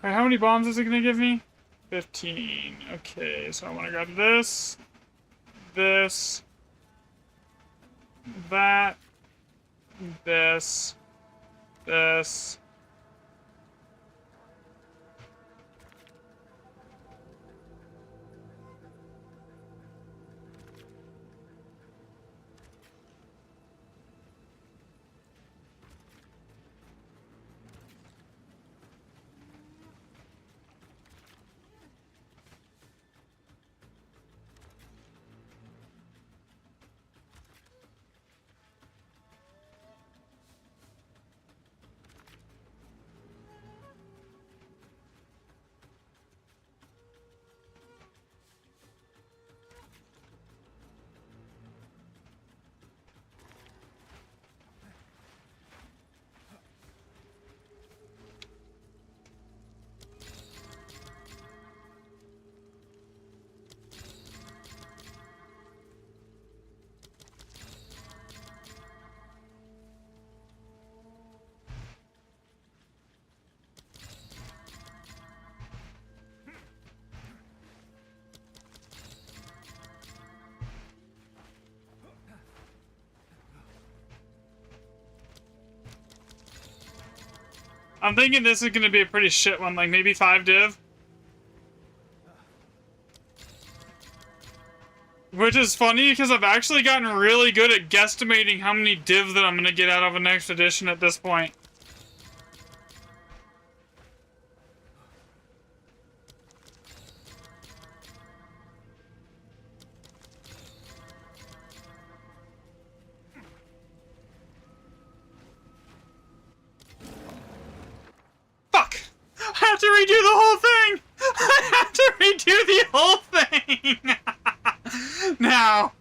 Alright, how many bombs is it gonna give me? 15. Okay, so I wanna grab this, this, that, this, this. I'm thinking this is gonna be a pretty shit one, like maybe 5 div. Which is funny because I've actually gotten really good at guesstimating how many div that I'm gonna get out of a next edition at this point. Fuck! I have to redo the whole thing! I have to redo the whole thing! Now.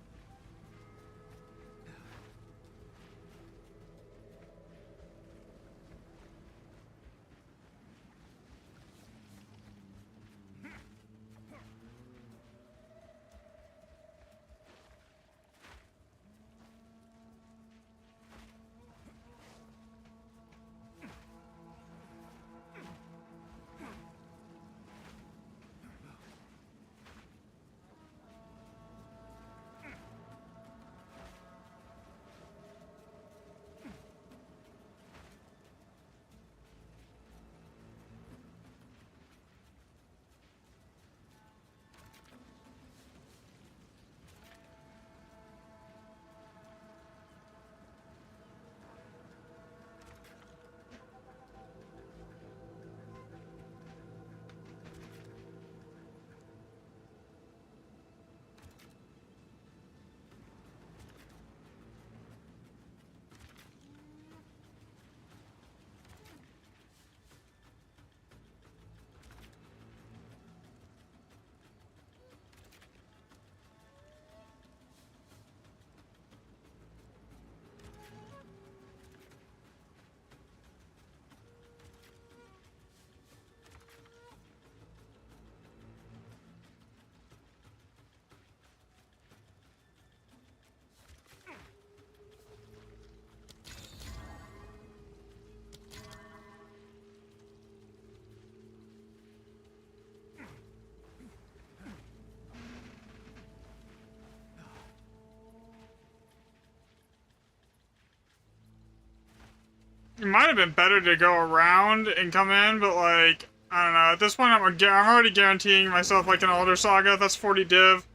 It might have been better to go around and come in, but like, I don't know. At this point, I'm already guaranteeing myself like an Alder Saga. That's 40 div.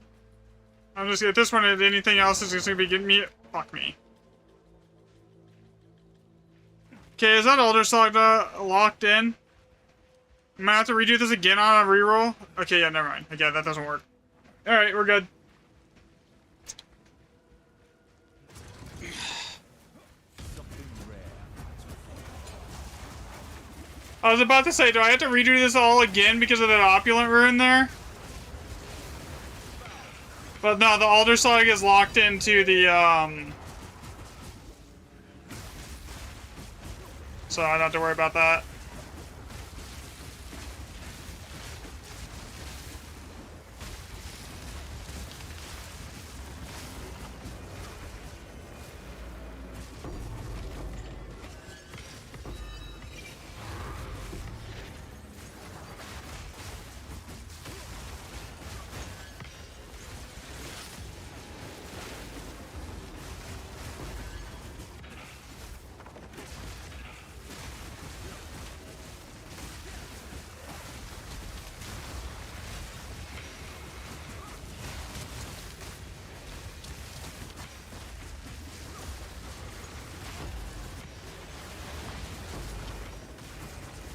I'm just, at this point, anything else is just gonna be getting me. Fuck me. Okay, is that Alder Saga locked in? I'm gonna have to redo this again on a reroll. Okay, yeah, never mind. Okay, that doesn't work. Alright, we're good. I was about to say, do I have to redo this all again because of that opulent rune there? But no, the Alder Saga is locked into the, so I don't have to worry about that.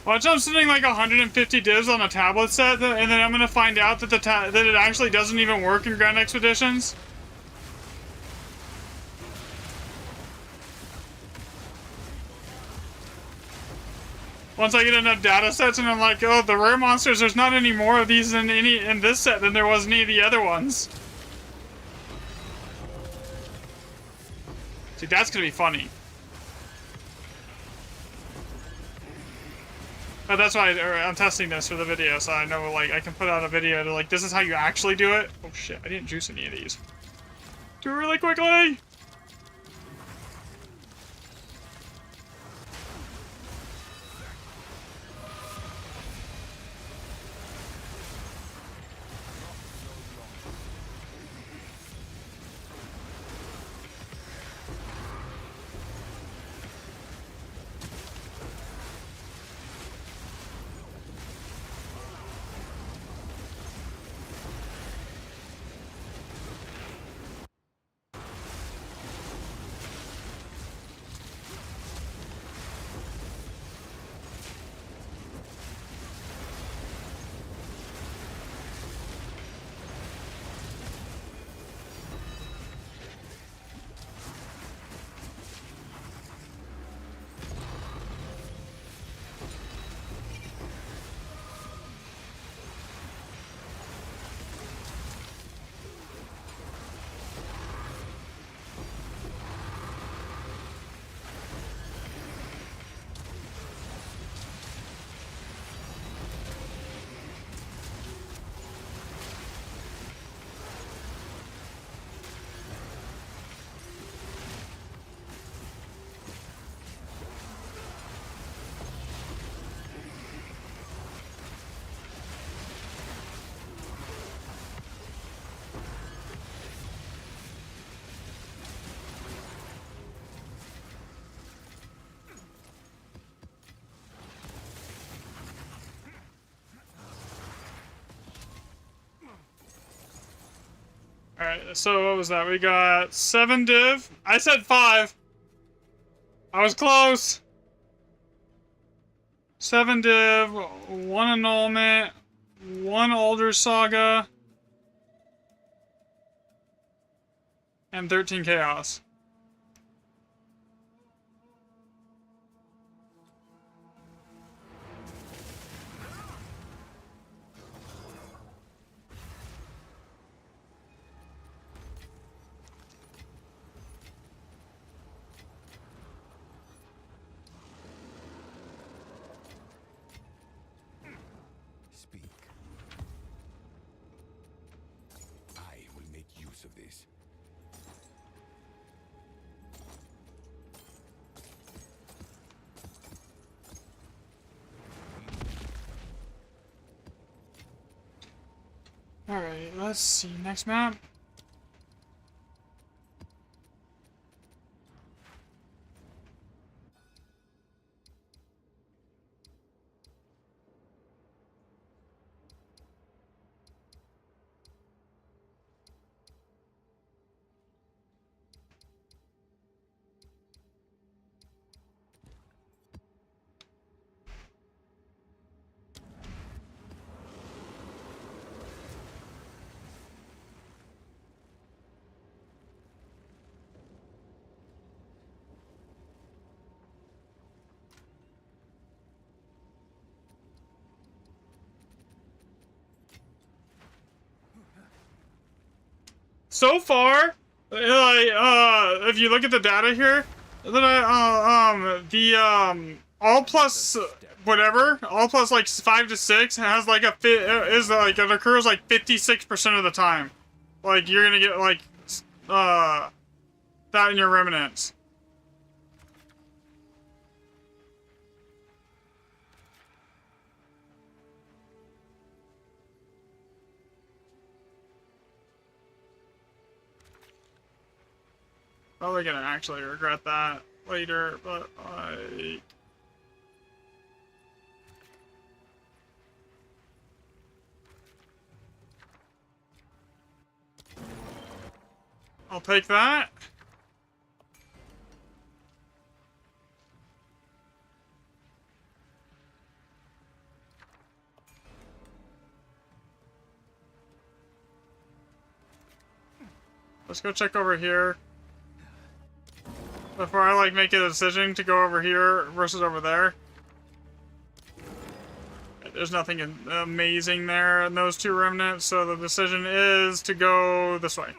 Watch, I'm sending like 150 divs on a tablet set, and then I'm gonna find out that that it actually doesn't even work in Grand Expeditions. Once I get enough data sets, and I'm like, oh, the rare monsters, there's not any more of these in this set than there was in any of the other ones. See, that's gonna be funny. But that's why I'm testing this for the video, so I know, like, I can put out a video to, like, this is how you actually do it. Oh shit, I didn't juice any of these. Do it really quickly! Alright, so what was that? We got 7 div. I said 5. I was close. 7 div, 1 annulment, 1 Alder Saga, and 13 chaos. Speak. I will make use of this. Alright, let's see. Next map. So far, if you look at the data here, all plus whatever, all plus like 5 to 6 has like it occurs like 56% of the time. Like you're gonna get like that in your remnants. Probably gonna actually regret that later, but like... I'll take that. Let's go check over here. Before I, like, make a decision to go over here versus over there. There's nothing amazing there in those two remnants, so the decision is to go this way.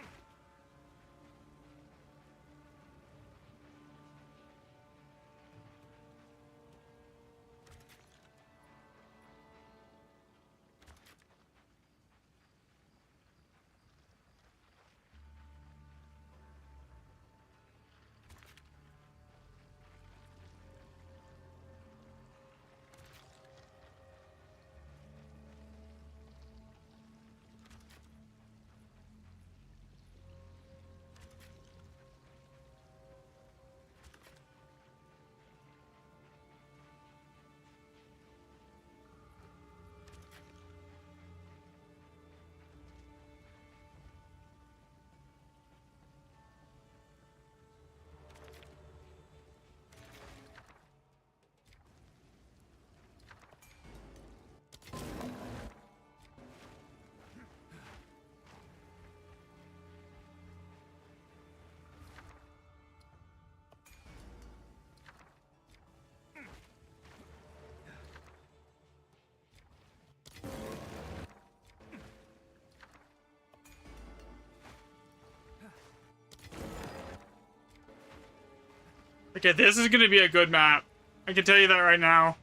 Okay, this is gonna be a good map. I can tell you that right now.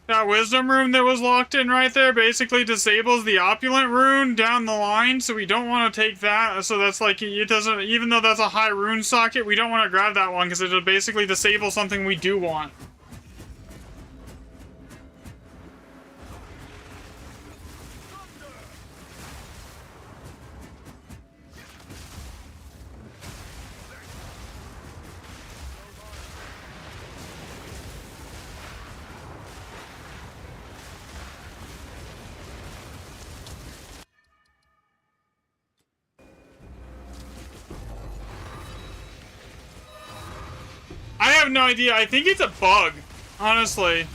That wisdom rune that was locked in right there basically disables the opulent rune down the line, so we don't want to take that. So that's like, it doesn't, even though that's a high rune socket, we don't want to grab that one because it'll basically disable something we do want. I have no idea. I think it's a bug, honestly.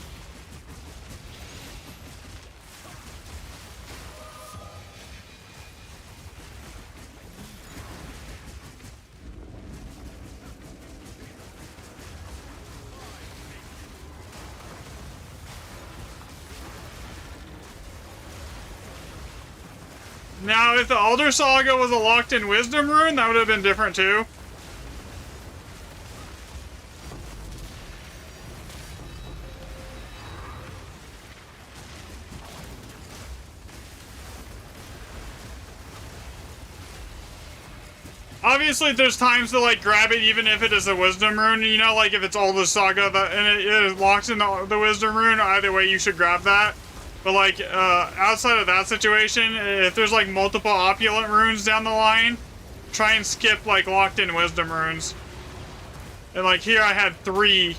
Now, if the Alder Saga was a locked-in Wisdom rune, that would have been different too. Obviously, there's times to, like, grab it even if it is a Wisdom rune, you know, like if it's Alder Saga that, and it is locked in the Wisdom rune, either way you should grab that. But, like, outside of that situation, if there's, like, multiple opulent runes down the line, try and skip, like, locked-in Wisdom runes. And, like, here I had 3.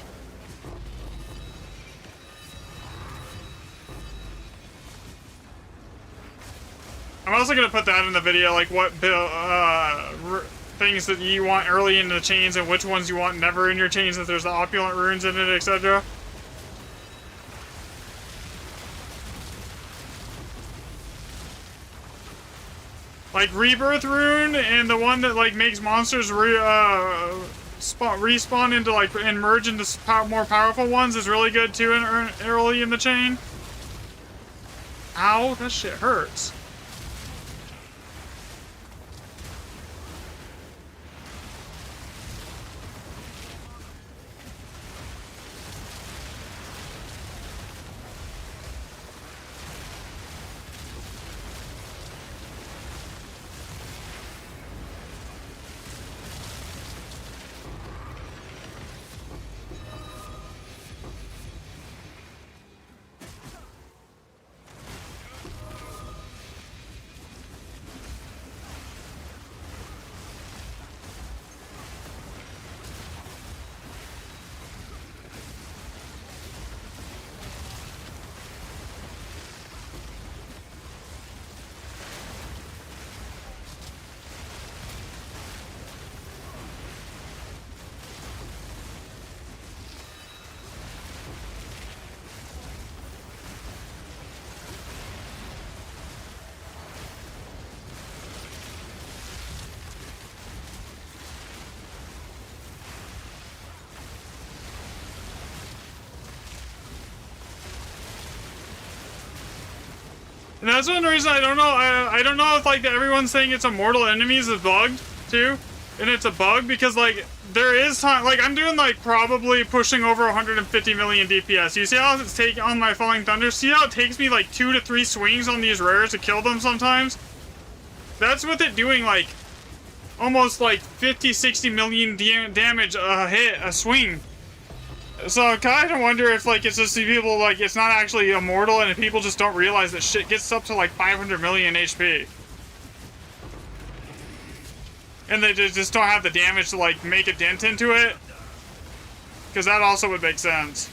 I'm also gonna put that in the video, like, what things that you want early in the chains and which ones you want never in your chains if there's the opulent runes in it, etc. Like Rebirth rune and the one that like makes monsters respawn into like and merge into more powerful ones is really good too early in the chain. Ow, that shit hurts. that's one reason I don't know. I don't know if like everyone's saying it's immortal enemies is bugged too, and it's a bug because like there is time. Like I'm doing like probably pushing over 150 million DPS. You see how it's taking on my Falling Thunder? See how it takes me like 2 to 3 swings on these rares to kill them sometimes? That's with it doing like almost like 50-60 million damage a swing. So I kind of wonder if like it's just the people like it's not actually immortal and people just don't realize that shit gets up to like 500 million HP. And they just don't have the damage to like make a dent into it. Because that also would make sense.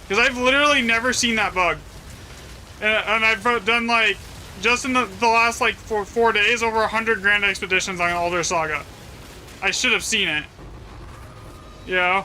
Because I've literally never seen that bug. And I've done like, just in the last like 4 days, over 100 Grand Expeditions on Alder Saga. I should have seen it. You know?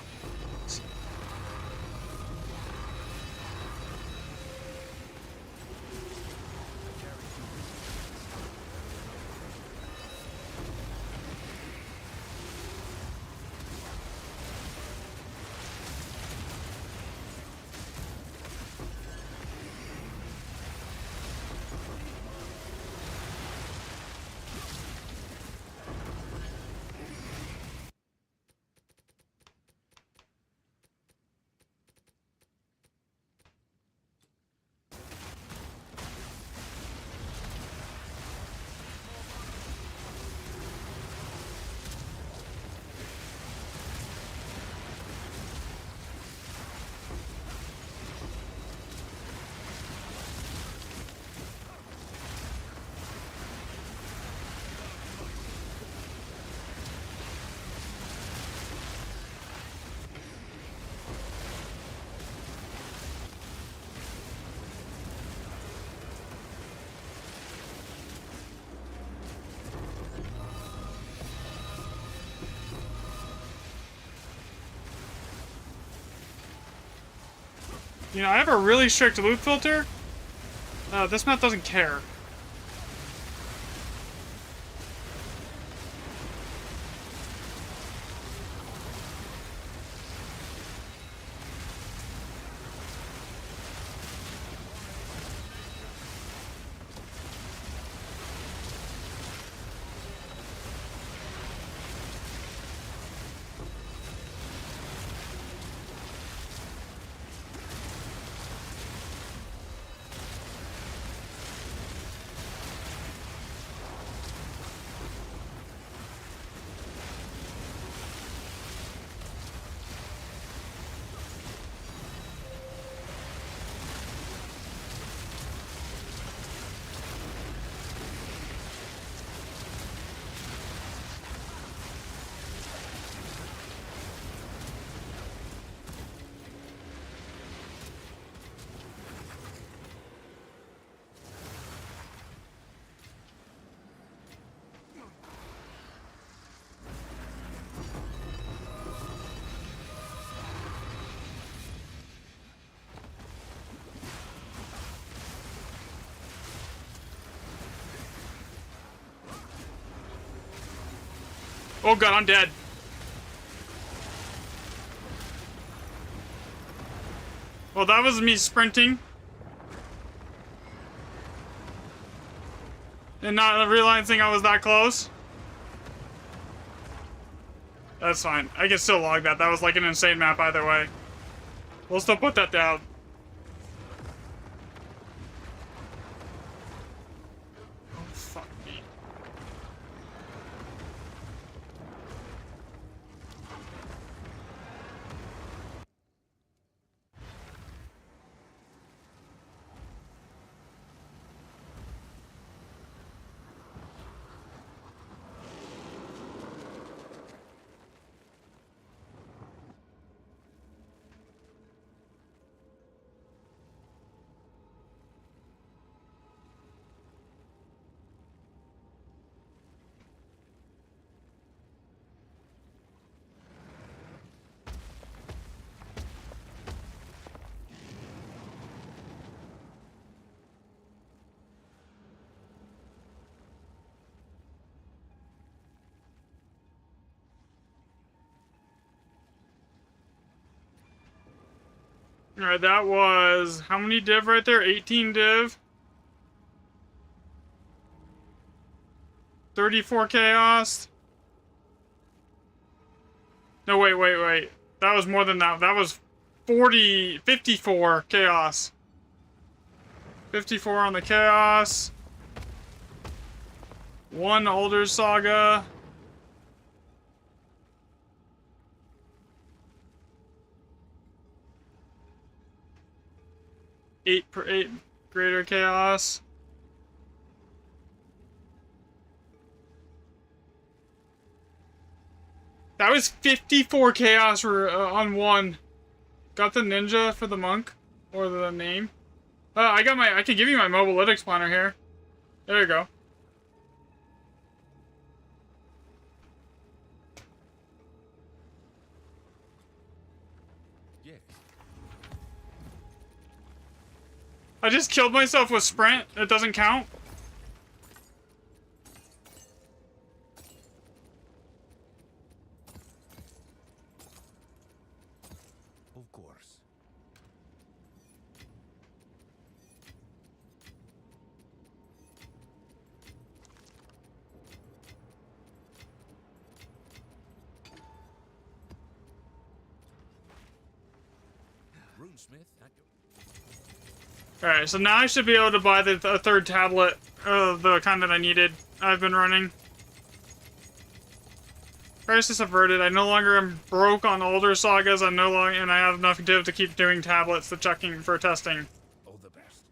You know, I have a really strict loot filter. This map doesn't care. Oh god, I'm dead. Well, that was me sprinting. And not realizing I was that close. That's fine. I can still log that. That was like an insane map either way. We'll still put that down. Oh, fuck me. Alright, that was... How many div right there? 18 div. 34 chaos. No, wait. That was more than that. That was 54 chaos. 54 on the chaos. 1 older saga. 8 greater chaos. That was 54 chaos on 1. Got the ninja for the monk, or the name. I can give you my mobilytics planner here. There you go. Yes. I just killed myself with sprint. It doesn't count. Of course. Runesmith, Alright, so now I should be able to buy a third tablet of the kind that I needed. I've been running. Crisis averted. I no longer am broke on older sagas. And I have enough div to keep doing tablets for checking for testing. all the best.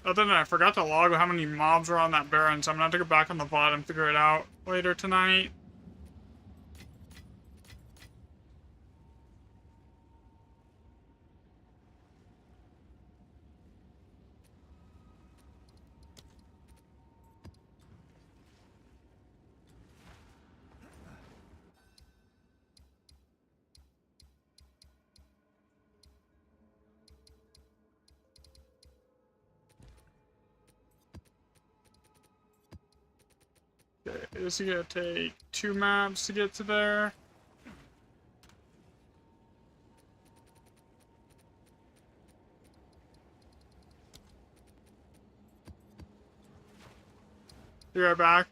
Other than I forgot to log how many mobs were on that Baron, so I'm gonna have to go back on the VOD and figure it out later tonight. Okay, this is gonna take 2 maps to get to there. Be right back.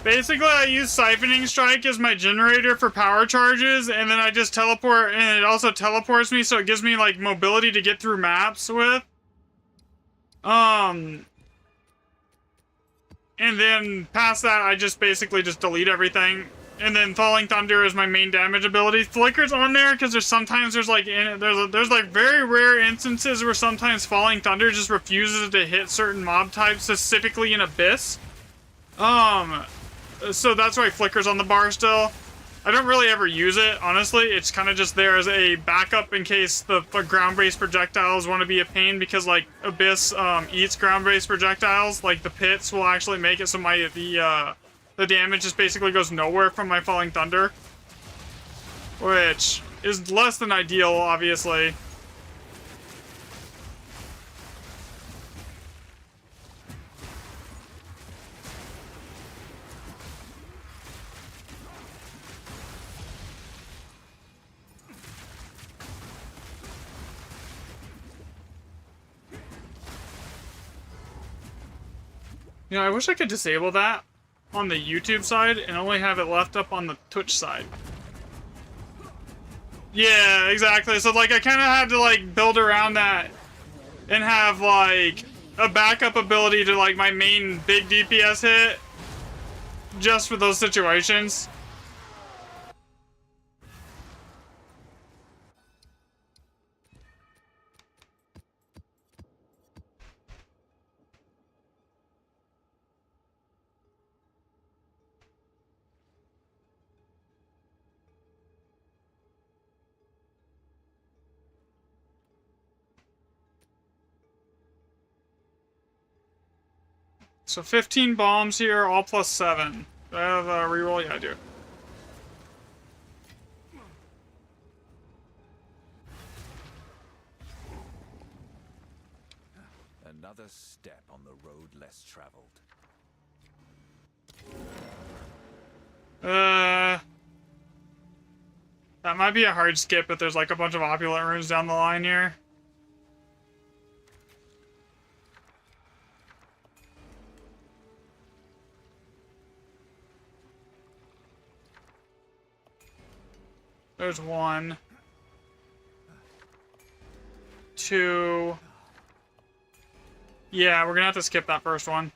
Basically, I use Siphoning Strike as my generator for power charges, and then I just teleport, and it also teleports me, so it gives me, like, mobility to get through maps with. And then past that, I just basically just delete everything. And then Falling Thunder is my main damage ability. Flicker's on there because there's like very rare instances where sometimes Falling Thunder just refuses to hit certain mob types, specifically in Abyss. So that's why Flicker's on the bar still. I don't really ever use it, honestly. It's kind of just there as a backup in case the ground-based projectiles want to be a pain, because like Abyss eats ground-based projectiles. Like the pits will actually make it so the damage just basically goes nowhere from my Falling Thunder, which is less than ideal, obviously. You know, I wish I could disable that on the YouTube side and only have it left up on the Twitch side. Yeah, exactly. So, like, I kind of had to, like, build around that and have, like, a backup ability to, like, my main big DPS hit just for those situations. So 15 bombs here, all plus 7. Do I have a reroll? Yeah, I do. Another step on the road less traveled. That might be a hard skip if there's like a bunch of opulent runes down the line here. There's 1, 2. Yeah, we're gonna have to skip that first one.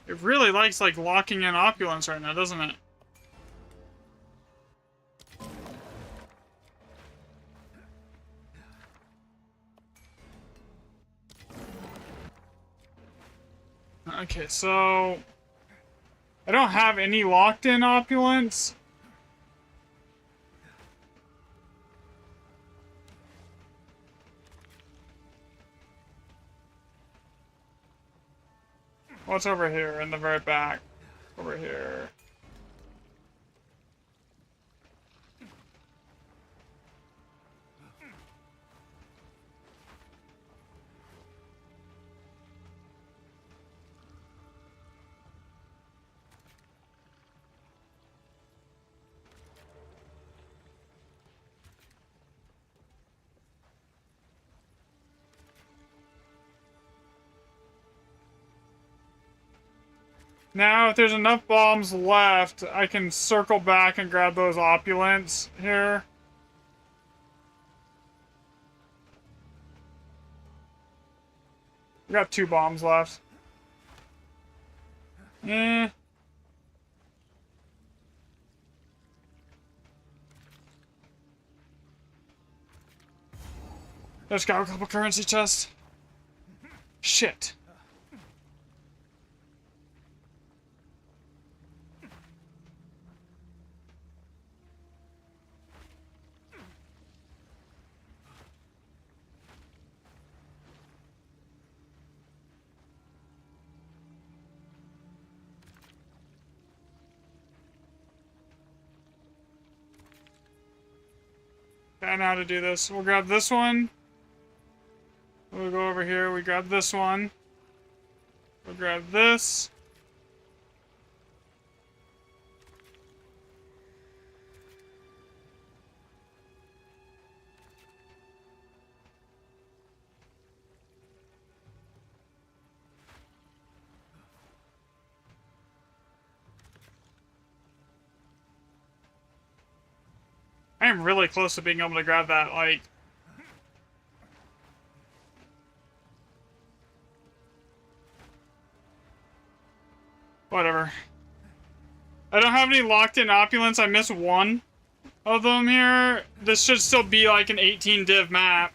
It really likes, like, locking in opulence right now, doesn't it? Okay, so... I don't have any locked-in opulence. What's over here in the very back? Over here. Now, if there's enough bombs left, I can circle back and grab those opulents here. We got 2 bombs left. Eh. Just got a couple currency chests. Shit. I know how to do this. We'll grab this one. We'll go over here. We grab this one. We'll grab this. I am really close to being able to grab that, like... Whatever. I don't have any locked-in opulence. I missed 1 of them here. This should still be like an 18 div map.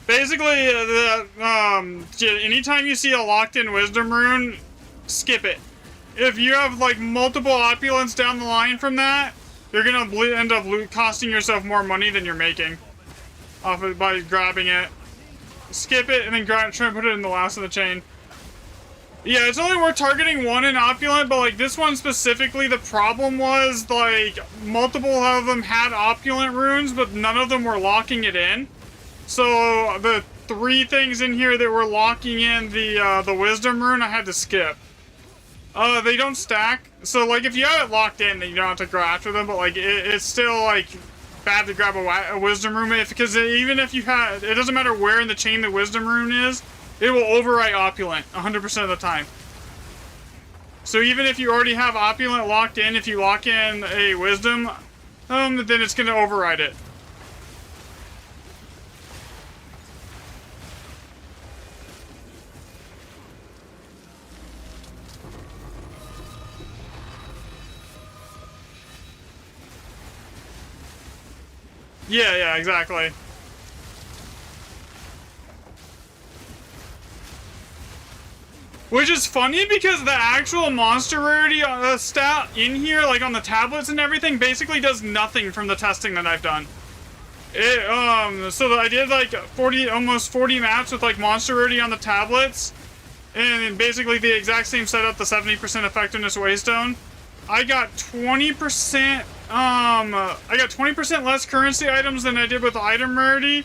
Basically, anytime you see a locked-in wisdom rune, skip it. If you have like multiple opulence down the line from that, you're gonna end up costing yourself more money than you're making off it by grabbing it. Skip it and then try and put it in the last of the chain. Yeah, it's only worth targeting 1 in opulent, but like this one specifically, the problem was like multiple of them had opulent runes, but none of them were locking it in. So 3 things in here that were locking in the wisdom rune I had to skip. They don't stack, so like if you have it locked in, then you don't have to go after them. But like it's still like bad to grab a wisdom rune because even if you had, it doesn't matter where in the chain the wisdom rune is, it will overwrite opulent 100% of the time. So even if you already have opulent locked in, if you lock in a wisdom, then it's gonna override it. Yeah, exactly. Which is funny because the actual monster rarity stat in here, like on the tablets and everything, basically does nothing from the testing that I've done. So I did like almost 40 maps with like monster rarity on the tablets, and basically the exact same setup, the 70% effectiveness waystone. I got 20%. I got 20% less currency items than I did with the item rarity,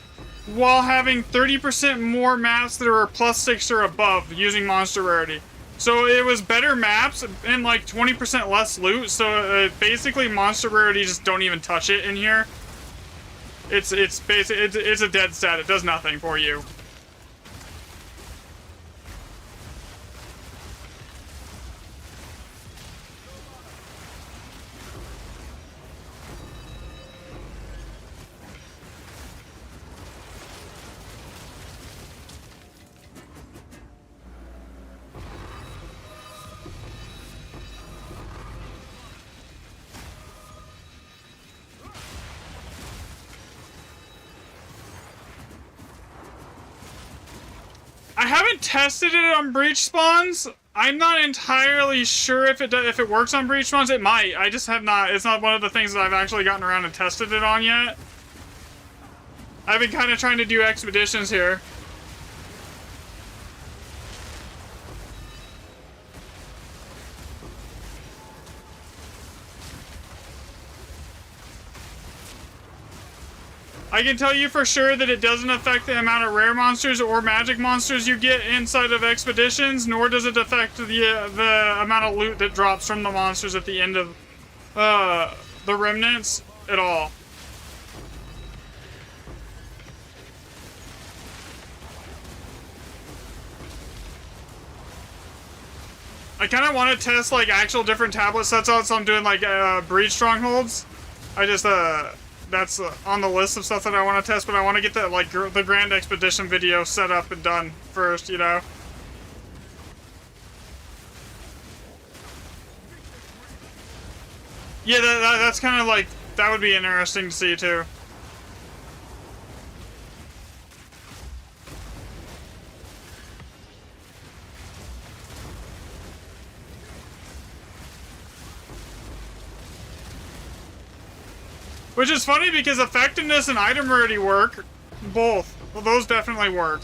while having 30% more maps that are +6 or above using monster rarity. So it was better maps and like 20% less loot. So basically, monster rarity just don't even touch it in here. It's a dead stat. It does nothing for you. I haven't tested it on breach spawns. I'm not entirely sure if it works on breach spawns. It might. I just have not. It's not one of the things that I've actually gotten around and tested it on yet. I've been kind of trying to do expeditions here. I can tell you for sure that it doesn't affect the amount of rare monsters or magic monsters you get inside of expeditions, nor does it affect the amount of loot that drops from the monsters at the end of the remnants at all. I kind of want to test like actual different tablet sets out, so I'm doing like breach strongholds. I just that's on the list of stuff that I want to test, but I want to get that like the Grand Expedition video set up and done first, you know. Yeah, that's kind of like, that would be interesting to see too. Which is funny because effectiveness and item rarity work. Both. Well, those definitely work.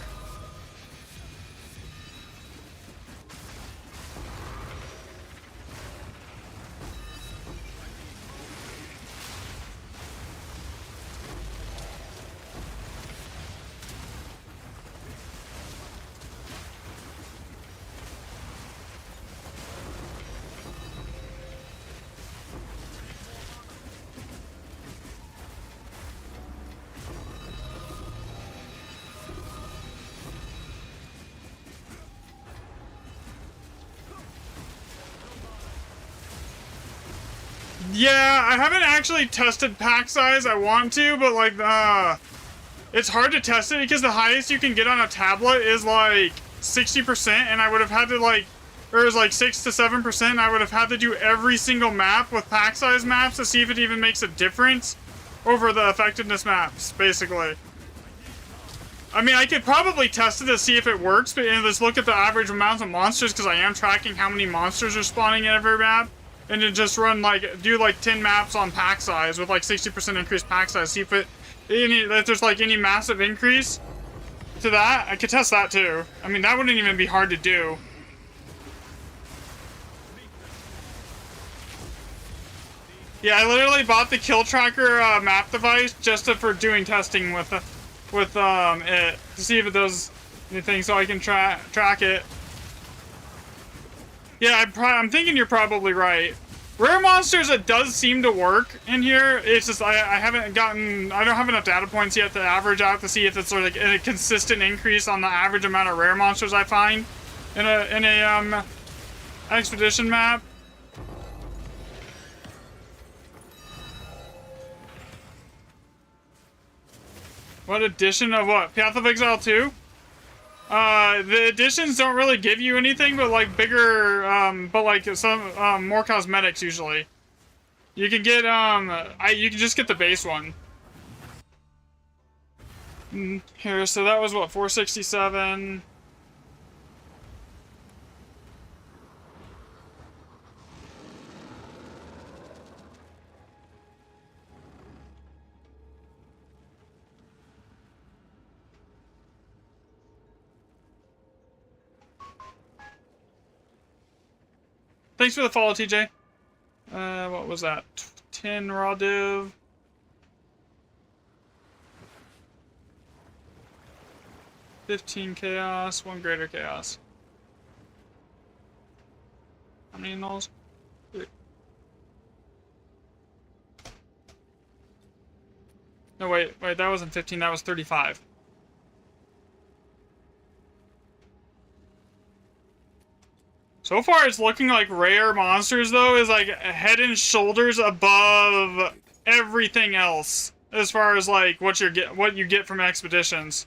Yeah, I haven't actually tested pack size. I want to, but like, it's hard to test it because the highest you can get on a tablet is like 60%, and I would have had to like, or it was like 6 to 7%. I would have had to do every single map with pack size maps to see if it even makes a difference over the effectiveness maps, basically. I mean, I could probably test it to see if it works, but let's look at the average amounts of monsters, because I am tracking how many monsters are spawning in every map. And then just run like, do like 10 maps on pack size with like 60% increased pack size. See if if there's like any massive increase to that. I could test that too. I mean, that wouldn't even be hard to do. Yeah, I literally bought the kill tracker map device just for doing testing with with it to see if it does anything, so I can track it. Yeah, I'm thinking you're probably right. Rare monsters, it does seem to work in here. It's just I don't have enough data points yet to average out to see if it's sort of like a consistent increase on the average amount of rare monsters I find in a expedition map. What edition of what? Path of Exile 2? The editions don't really give you anything but like bigger, but like some, more cosmetics usually. You can get, you can just get the base one. Here, so that was what, 467? Thanks for the follow, TJ. What was that? 10 raw div. 15 chaos, 1 greater chaos. How many nulls? 3. No, wait, that wasn't 15, that was 35. So far, it's looking like rare monsters, though, is like head and shoulders above everything else, as far as like what you get from expeditions.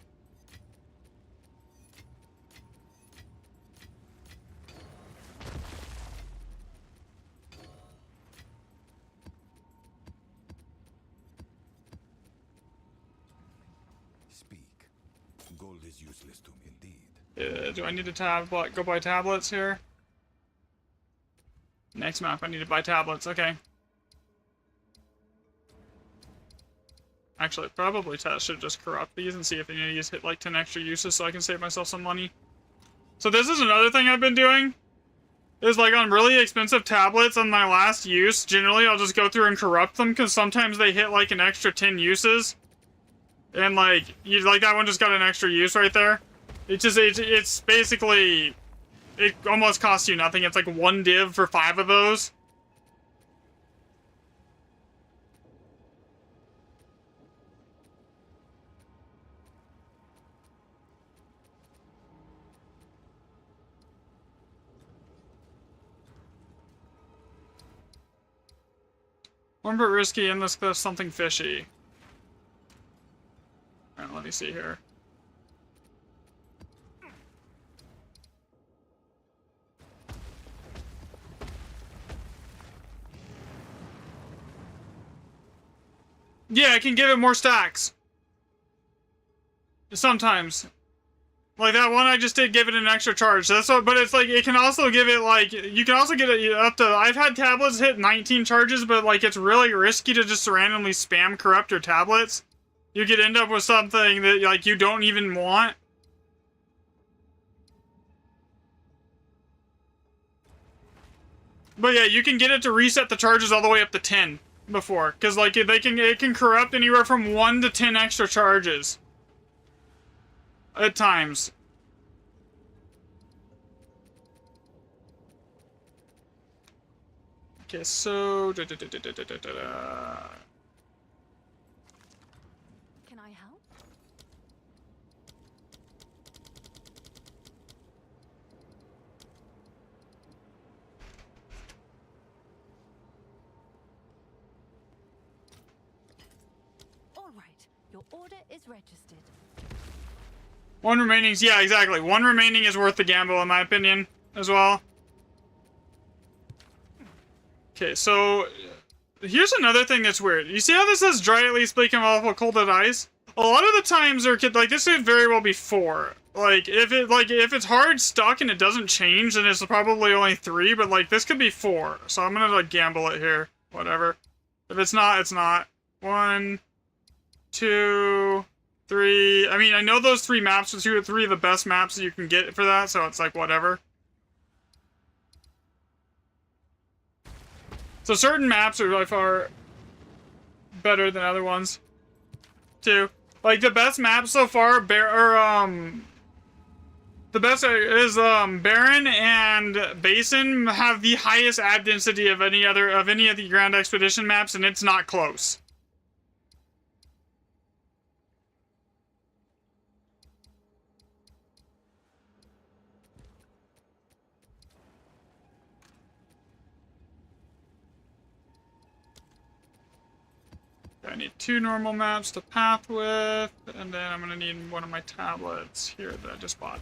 Speak. Gold is useless to me indeed. Do I need to go buy tablets here? Next map, I need to buy tablets. Okay. Actually, probably should just corrupt these and see if any of these hit like 10 extra uses so I can save myself some money. So this is another thing I've been doing. Is like on really expensive tablets on my last use, generally I'll just go through and corrupt them because sometimes they hit like an extra 10 uses. And like, that one just got an extra use right there. It's basically... It almost costs you nothing. It's like 1 div for 5 of those. One bit risky and this cliff something fishy. Alright, let me see here. Yeah, I can give it more stacks. Sometimes. Like that one I just did give it an extra charge. That's what, but it's like, it can also give it like, you can also get it up to, I've had tablets hit 19 charges, but like it's really risky to just randomly spam corrupt your tablets. You could end up with something that like you don't even want. But yeah, you can get it to reset the charges all the way up to 10 before, because like it can corrupt anywhere from 1 to 10 extra charges at times. Okay, so Can I help? All right, your order is registered. 1 remaining, yeah, exactly. 1 remaining is worth the gamble, in my opinion, as well. Okay, so here's another thing that's weird. You see how this says dry at least bleak and awful cold at ice? A lot of the times there could, like, this could very well be 4. Like, if it's hard stuck and it doesn't change, then it's probably only 3, but like this could be 4. So I'm gonna like gamble it here. Whatever. If it's not, it's not. 1, 2, 3. I mean, I know those 3 maps are 2 or 3 of the best maps that you can get for that, so it's like whatever. So certain maps are by far better than other ones. 2. Like, the best map so far, the best is, Baron and Basin have the highest ad density of any of the Grand Expedition maps, and it's not close. I need 2 normal maps to path with, and then I'm gonna need one of my tablets here that I just bought.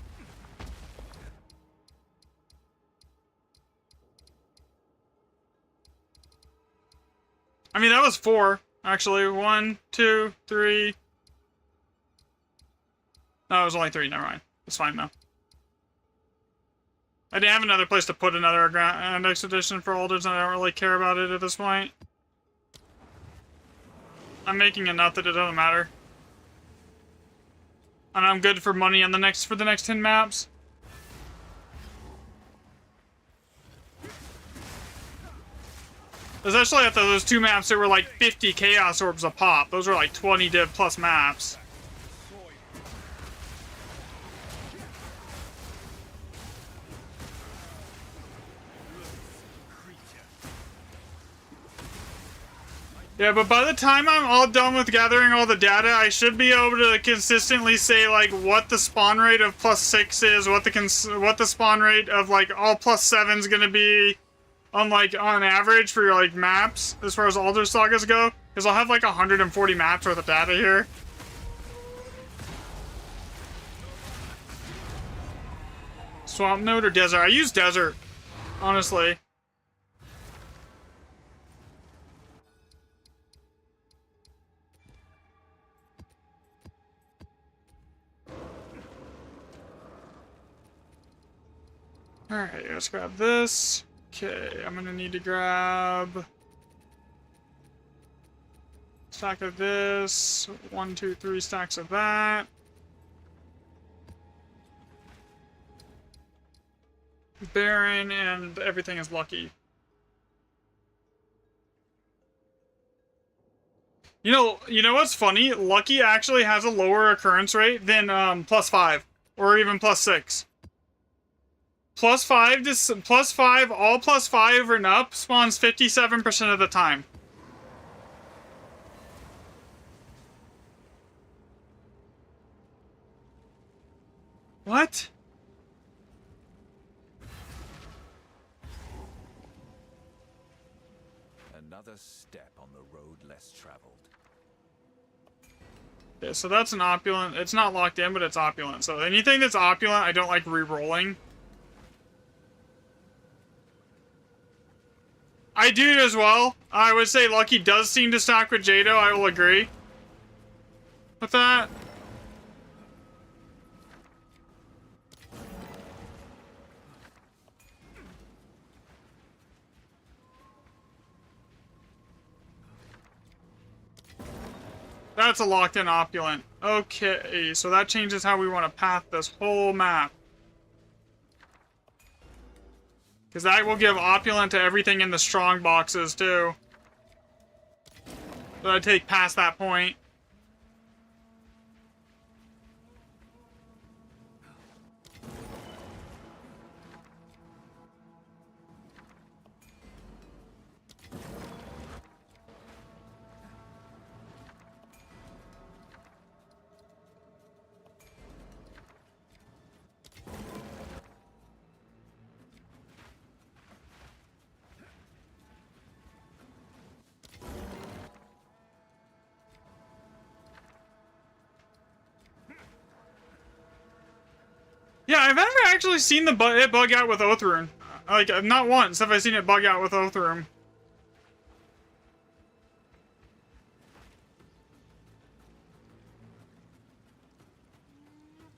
I mean, that was 4, actually. 1, 2, 3. No, it was only 3, never mind. It's fine now. I didn't have another place to put another Grand Expedition for Alders, and I don't really care about it at this point. I'm making enough that it doesn't matter. And I'm good for money on the next 10 maps. Especially after those 2 maps that were like 50 Chaos Orbs a pop. Those were like 20 div plus maps. Yeah, but by the time I'm all done with gathering all the data, I should be able to consistently say, like, what the spawn rate of +6 is, what the spawn rate of, like, all +7 is gonna be on, like, on average for, like, maps, as far as Alder Sagas go. Because I'll have, like, 140 maps worth of data here. Swamp Node or Desert? I use Desert, honestly. Alright, let's grab this. Okay, I'm gonna need to grab a stack of this, 1, 2, 3 stacks of that. Baron, and everything is lucky. You know what's funny? Lucky actually has a lower occurrence rate than +5 or even +6. +5 to +5, all +5 and up spawns 57% of the time. What? Another step on the road less traveled. Yeah, so that's an opulent. It's not locked in, but it's opulent. So anything that's opulent, I don't like re-rolling. I do as well. I would say Lucky does seem to stack with Jado. I will agree with that. That's a locked-in opulent. Okay, so that changes how we want to path this whole map. Because that will give opulent to everything in the strong boxes, too. So I take past that point. Yeah, I've never actually seen it bug out with Oathroom. Like, not once have I seen it bug out with Oathroom.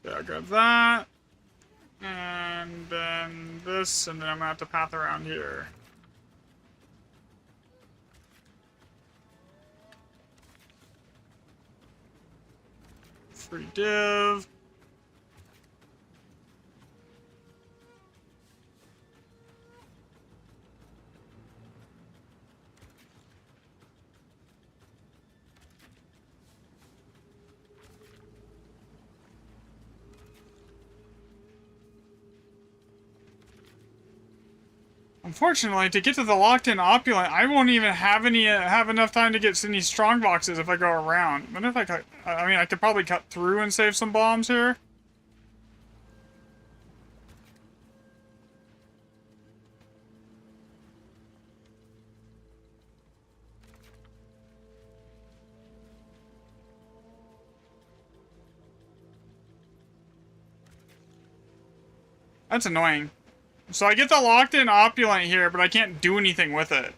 Yeah, I'll grab that. And then this, and then I'm gonna have to path around here. Free div. Unfortunately, to get to the locked-in opulent, I won't even have enough time to get any strong boxes if I go around. What if I cut? I mean, I could probably cut through and save some bombs here. That's annoying. So I get the locked-in opulent here, but I can't do anything with it.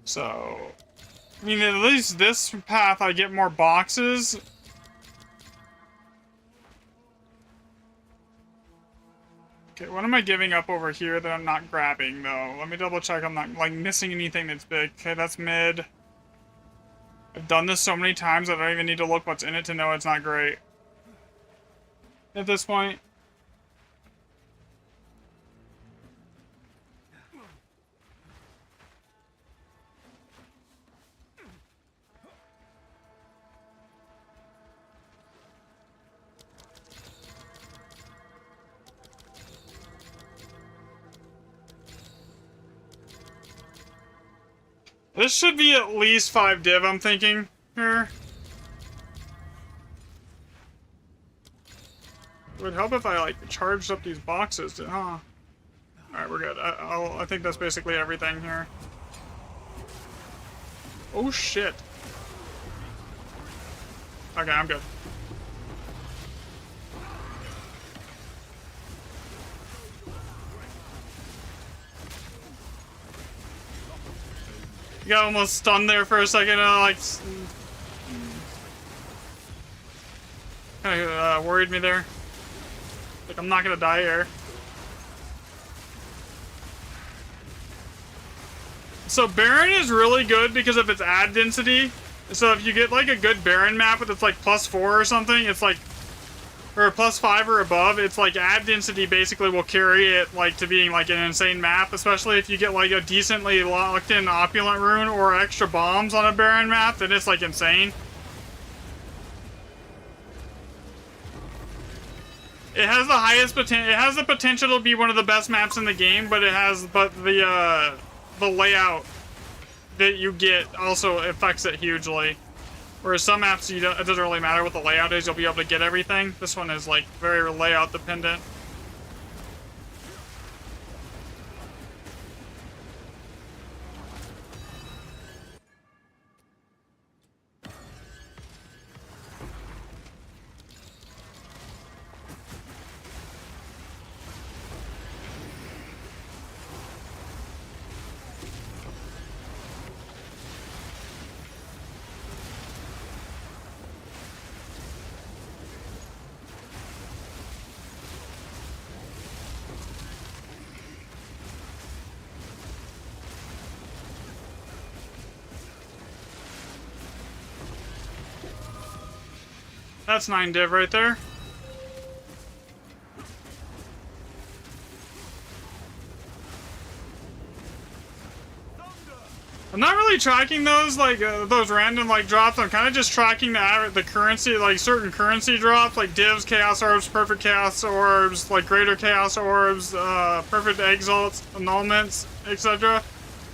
So, I mean, at least this path I get more boxes. Okay, what am I giving up over here that I'm not grabbing, though? Let me double check I'm not, like, missing anything that's big. Okay, that's mid. I've done this so many times that I don't even need to look what's in it to know it's not great. At this point. This should be at least 5 div, I'm thinking, here. It would help if I, like, charged up these boxes, huh? Alright, we're good. I think that's basically everything here. Oh, shit. Okay, I'm good. You got almost stunned there for a second, like... Kinda worried me there. Like, I'm not gonna die here. So Baron is really good because of its ad density. So if you get, like, a good Baron map with it's like +4 or something, it's like... Or +5 or above, it's like ad density basically will carry it like to being like an insane map, especially if you get like a decently locked in opulent rune or extra bombs on a Baron map, then it's like insane. It has the highest potential. It has the potential to be one of the best maps in the game, but the layout that you get also affects it hugely. Whereas some maps, it doesn't really matter what the layout is, you'll be able to get everything. This one is, like, very layout dependent. That's 9 div right there. I'm not really tracking those, like, those random, like, drops. I'm kind of just tracking the currency, like, certain currency drops, like divs, chaos orbs, perfect chaos orbs, like, greater chaos orbs, perfect exalts, annulments, etc.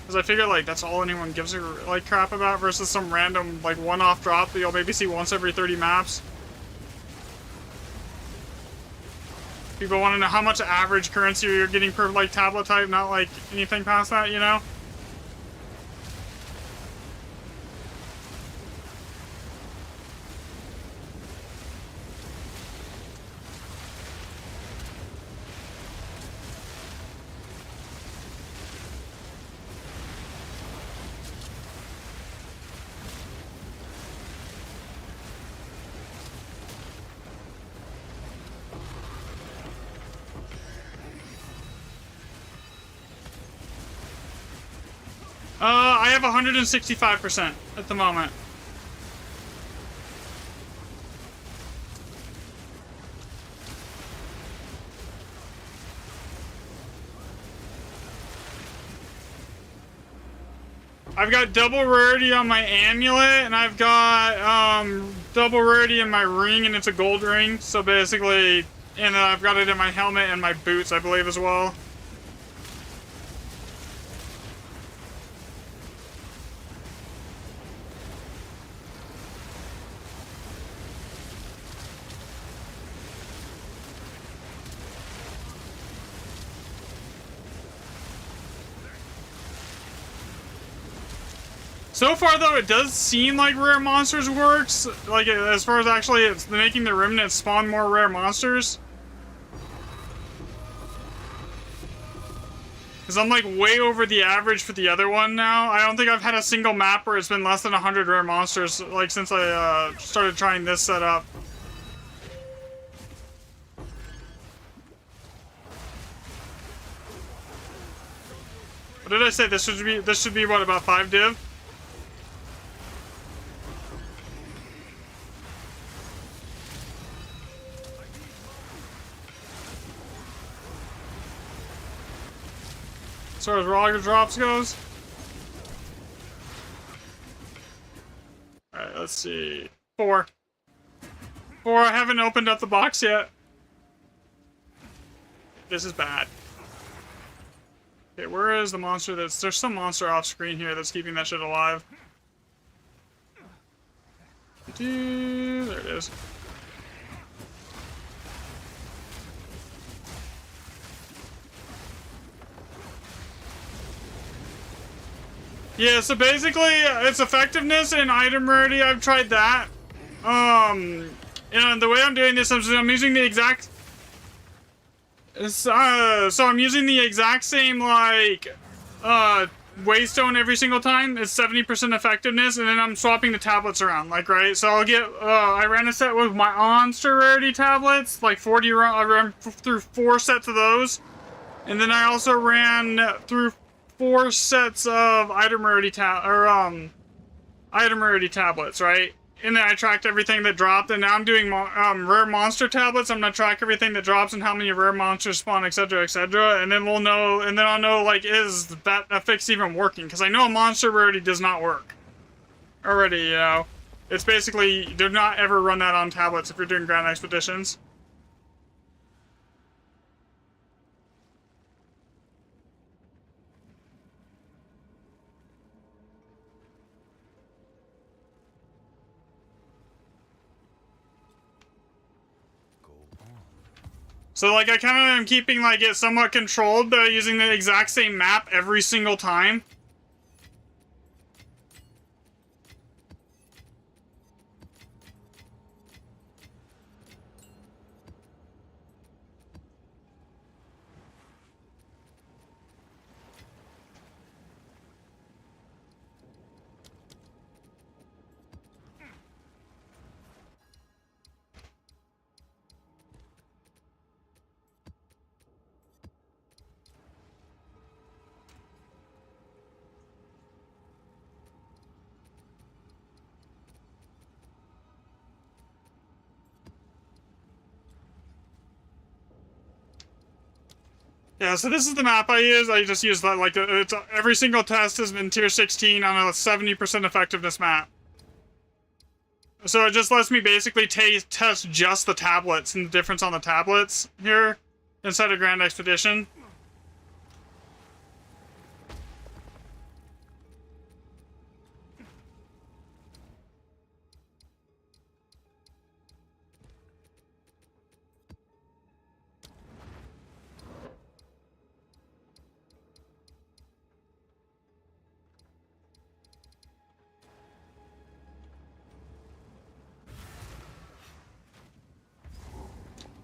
Because I figure, like, that's all anyone gives a, like, crap about versus some random, like, one-off drop that you'll maybe see once every 30 maps. People want to know how much average currency you're getting per, like, tablet type, not, like, anything past that, you know? I have 165% at the moment. I've got double rarity on my amulet, and I've got double rarity in my ring, and it's a gold ring. So basically, and I've got it in my helmet and my boots, I believe, as well. So far, though, it does seem like rare monsters works. Like, as far as actually it's making the remnants spawn more rare monsters. Because I'm, like, way over the average for the other one now. I don't think I've had a single map where it's been less than 100 rare monsters, like, since I started trying this setup. What did I say? This should be what, about 5 div? As far as rocket drops goes. Alright, let's see. 4. I haven't opened up the box yet. This is bad. Okay, where is the monster there's some monster off screen here that's keeping that shit alive. There it is. Yeah, so basically, its effectiveness and item rarity, I've tried that. And the way I'm doing this, I'm using the exact... so I'm using the exact same, like, waystone every single time. It's 70% effectiveness, and then I'm swapping the tablets around, like, right? So I'll get, I ran a set with my monster rarity tablets, like 40, I ran through 4 sets of those. And then I also ran through 4 sets of item rarity tablets, right? And then I tracked everything that dropped, and now I'm doing rare monster tablets. I'm gonna track everything that drops and how many rare monsters spawn, etc., etc. And then we'll know, and then I'll know, like, is that fix even working? Because I know a monster rarity does not work already. You know, it's basically do not ever run that on tablets if you're doing Grand Expeditions. So, like, I kind of am keeping, like, it somewhat controlled by using the exact same map every single time. Yeah, so this is the map I use. I just use that, like, it's every single test has been tier 16 on a 70% effectiveness map. So it just lets me basically test just the tablets and the difference on the tablets here inside of Grand Expedition.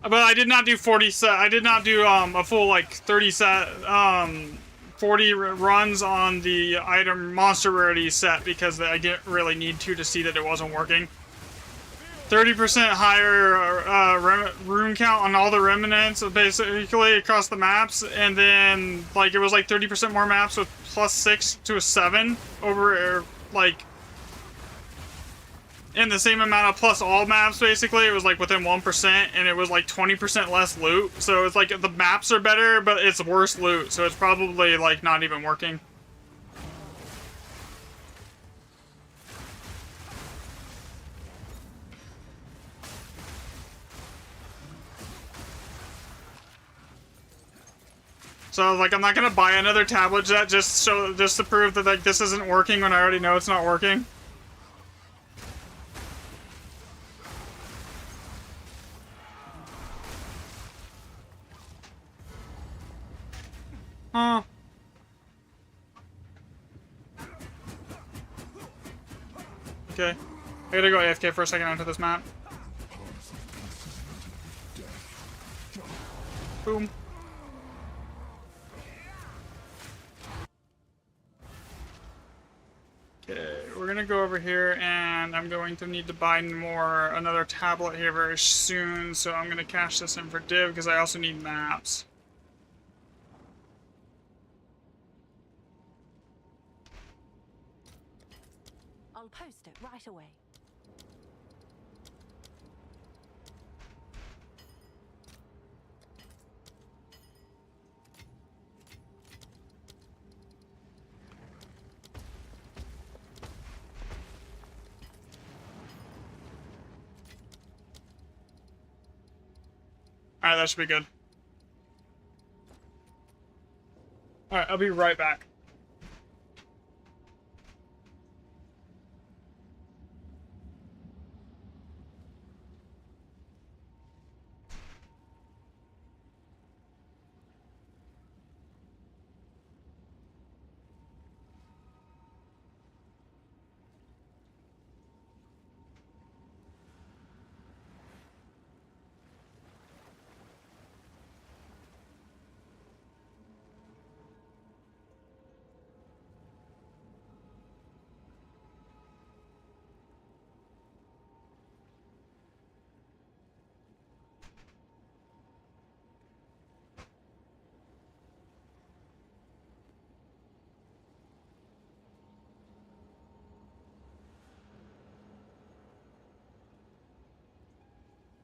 But I did not do 40 set. I did not do a full, like, 30 set 40 runs on the item monster rarity set because I didn't really need to see that it wasn't working. 30% higher rune count on all the remnants basically across the maps, and then, like, it was like 30% more maps with +6 to a 7 over, like, in the same amount of plus all maps, basically. It was like within 1%, and it was like 20% less loot. So it's like the maps are better, but it's worse loot. So it's probably like not even working. So like I'm not gonna buy another tablet jet just to prove that like this isn't working when I already know it's not working. Huh. Okay. I gotta go AFK for a second onto this map. Boom. Okay, we're gonna go over here, and I'm going to need to buy another tablet here very soon, so I'm gonna cash this in for div, because I also need maps. I'll post it right away. Alright, that should be good. Alright, I'll be right back.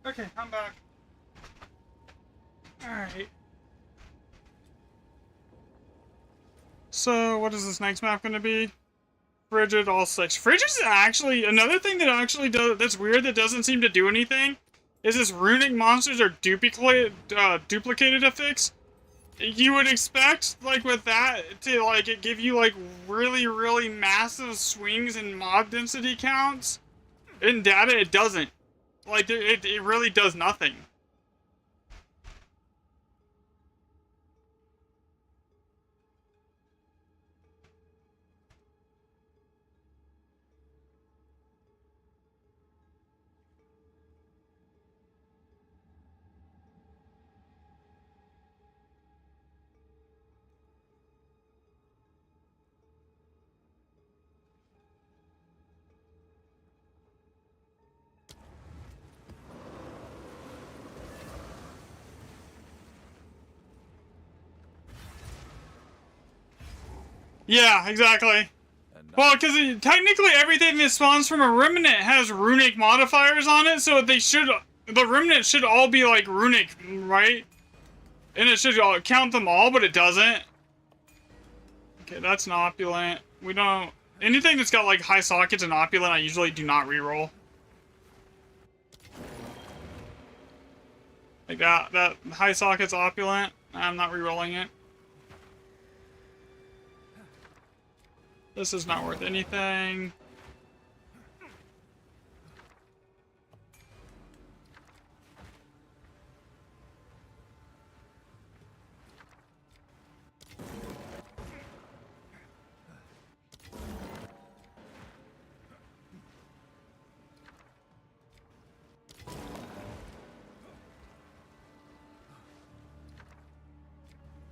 Okay, I'm back. Alright. So, what is this next map gonna be? Frigid, all 6. Frigid is actually, another thing that actually does, that's weird that doesn't seem to do anything, is this runic monsters are duplicated affix. You would expect, like, with that, to, like, it give you, like, really, really massive swings in mob density counts. In data, it doesn't. Like, it really does nothing. Yeah, exactly. Well, because technically everything that spawns from a remnant has runic modifiers on it, so the remnant should all be like runic, right? And it should count them all, but it doesn't. Okay, that's an opulent. We don't... Anything that's got like high sockets and opulent, I usually do not reroll. Like that high sockets opulent, I'm not rerolling it. This is not worth anything.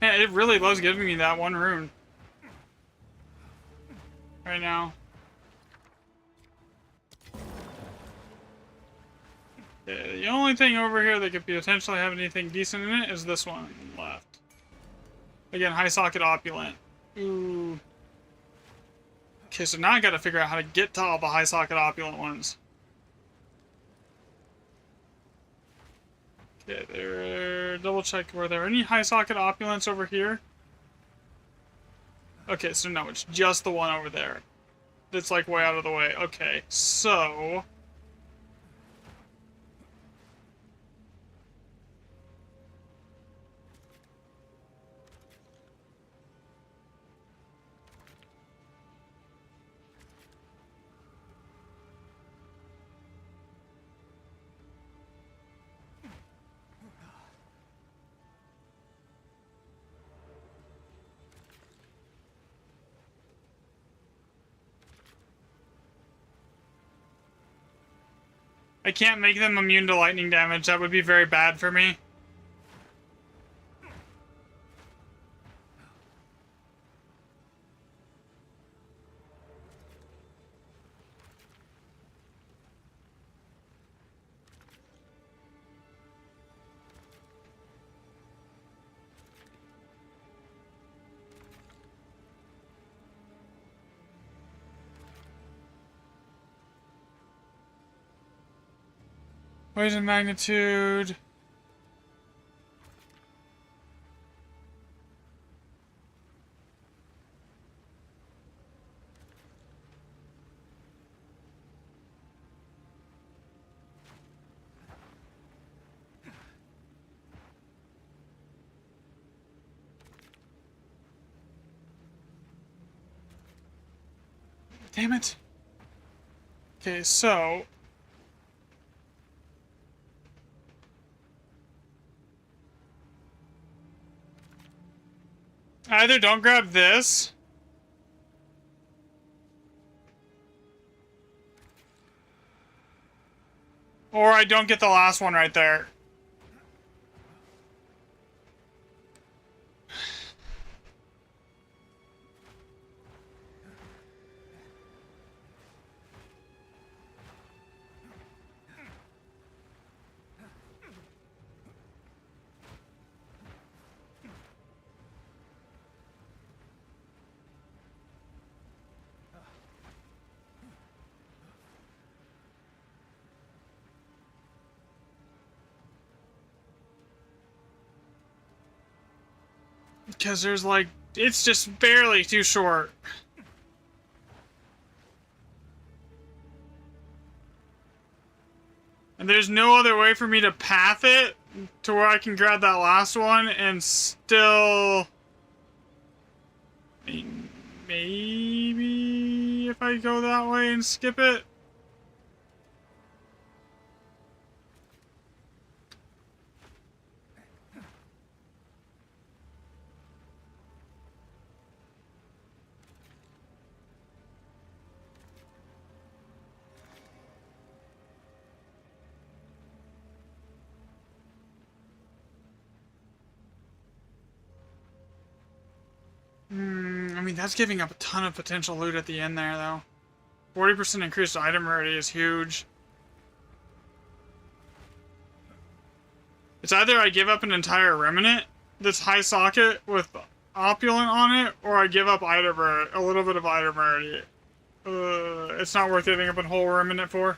Man, it really loves giving me that one rune. Right now. Yeah, the only thing over here that could potentially have anything decent in it is this one left. Again, high socket opulent. Ooh. Okay, so now I gotta figure out how to get to all the high socket opulent ones. Okay, there. Double check, were there any high socket opulents over here? Okay, so no, it's just the one over there. That's like way out of the way. Okay, so... I can't make them immune to lightning damage. That would be very bad for me. Poison magnitude. Damn it. Okay, so... either don't grab this... or I don't get the last one right there. Because there's like... it's just barely too short. And there's no other way for me to path it to where I can grab that last one and still... maybe if I go that way and skip it? I mean, that's giving up a ton of potential loot at the end there, though. 40% increased item rarity is huge. It's either I give up an entire remnant that's high socket with opulent on it, or I give up item rarity, a little bit of item rarity. It's not worth giving up a whole remnant for.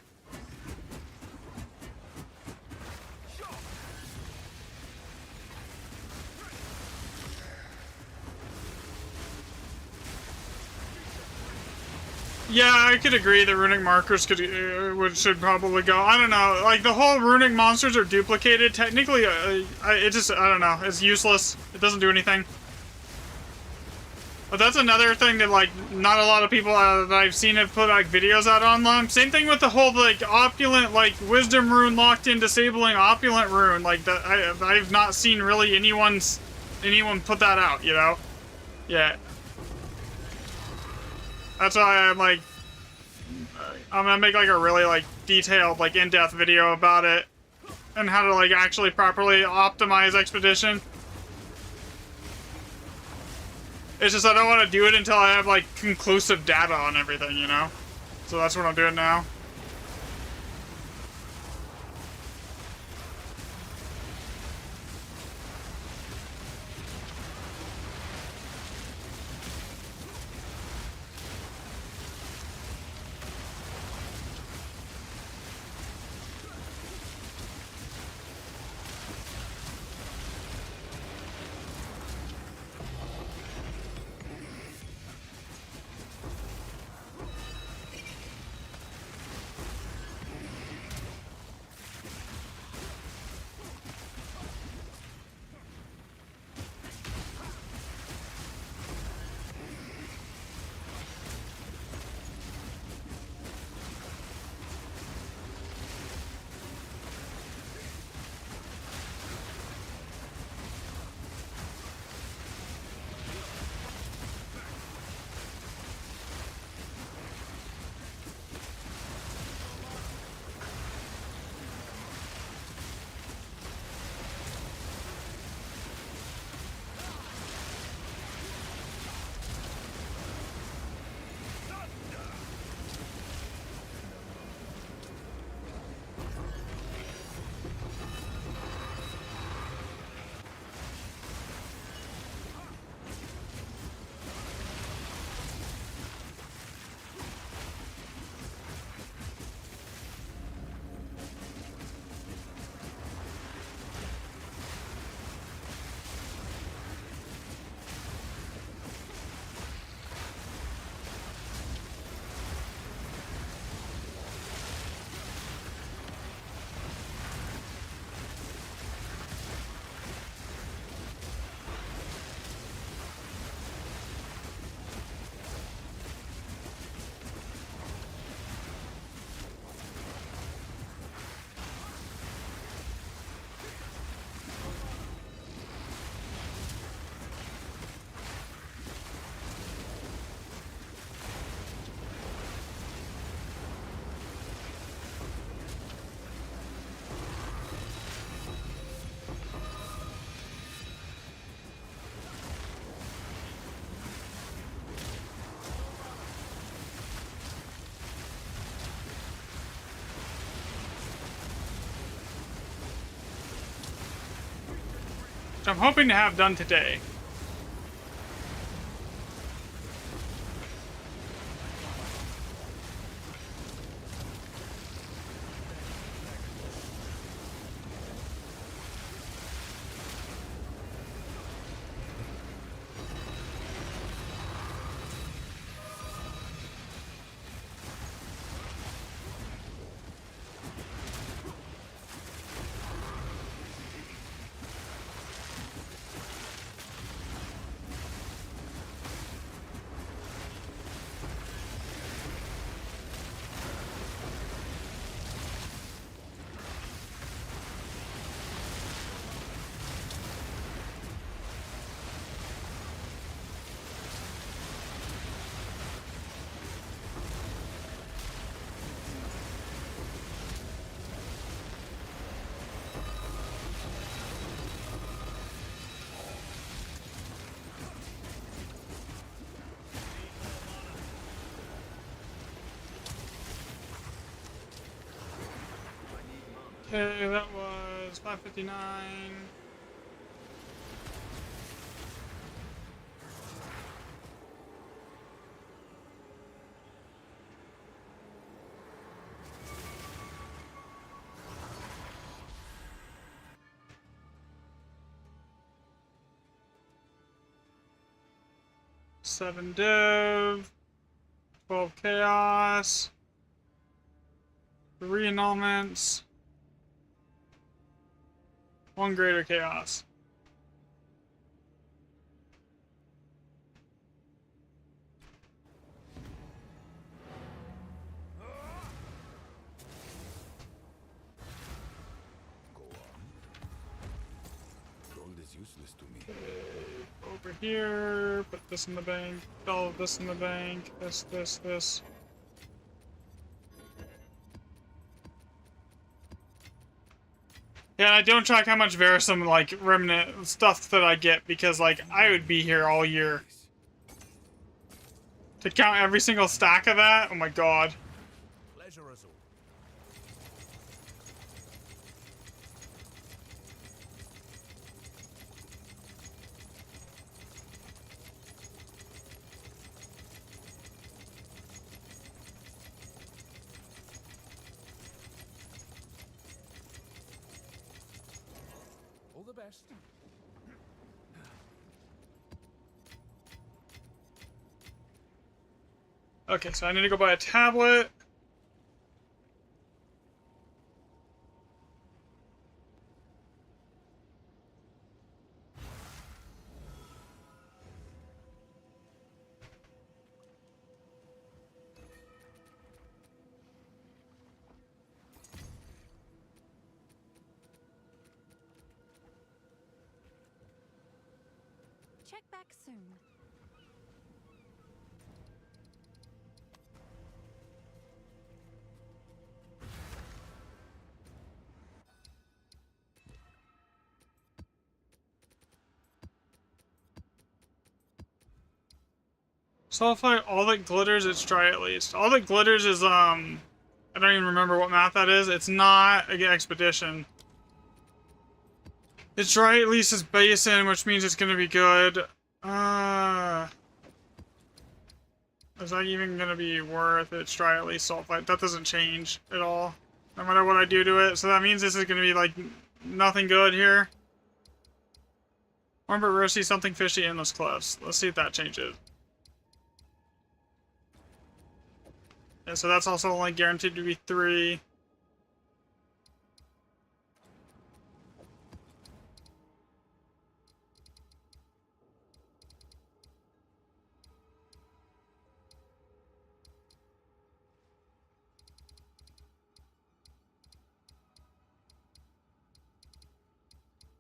Yeah, I could agree that runic markers should probably go. I don't know, like the whole runic monsters are duplicated. Technically, I don't know, it's useless. It doesn't do anything. But that's another thing that like not a lot of people that I've seen have put like videos out online. Same thing with the whole like opulent like wisdom rune locked in disabling opulent rune. Like that, I've not seen really anyone put that out. You know, yeah. That's why I'm like, I'm gonna make like a really like detailed, like in-depth video about it and how to like actually properly optimize Expedition. It's just I don't want to do it until I have like conclusive data on everything, you know? So that's what I'm doing now. which I'm hoping to have done today. Okay, that was 559. Seven Div, 12 Chaos, 3 annulments, 1 Greater Chaos. Go on. Gold is useless to me. Over here, put this in the bank, all of this in the bank, this. Yeah, I don't track how much Verisum, like, remnant stuff that I get, because, like, I would be here all year. To count every single stack of that? Oh my god. Pleasure us all. All the best. Okay, so I need to go buy a tablet. Check back soon. Sulfite, all that glitters, it's dry at least. All that glitters is, I don't even remember what map that is. It's not an expedition. It's dry at least as basin, which means it's gonna be good. Is that even gonna be worth it? It's dry at least sulfite. That doesn't change at all, no matter what I do to it. So that means this is gonna be, like, nothing good here. Remember, we're gonna see something fishy in those cliffs. Let's see if that changes. Yeah, so that's also only guaranteed to be 3.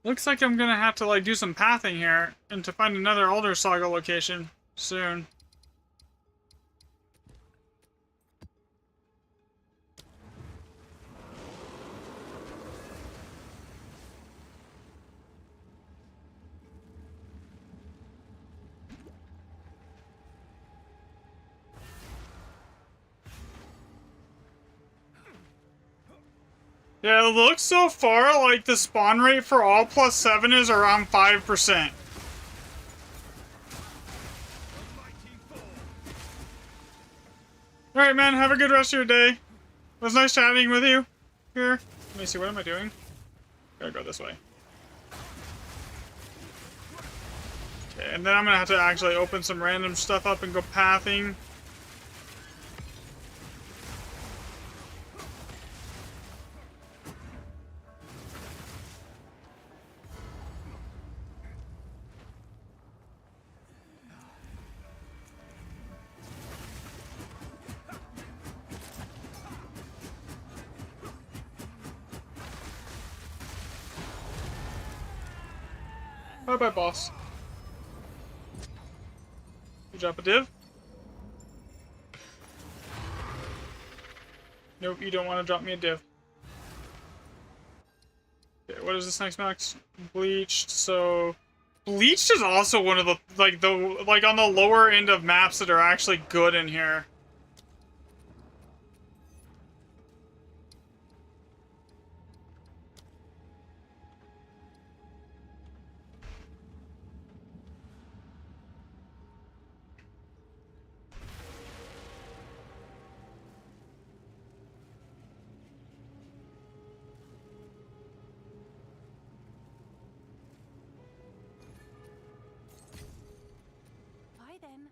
Looks like I'm gonna have to, like, do some pathing here and to find another Elder Saga location soon. Yeah, it looks so far like the spawn rate for all +7 is around 5%. Alright, man, have a good rest of your day. It was nice chatting with you. Here. Let me see, what am I doing? Gotta go this way. Okay, and then I'm gonna have to actually open some random stuff up and go pathing. Bye-bye, boss. You drop a div? Nope, you don't want to drop me a div. Okay, what is this next max? Bleached, so... Bleached is also one of the, like on the lower end of maps that are actually good in here. Bye then.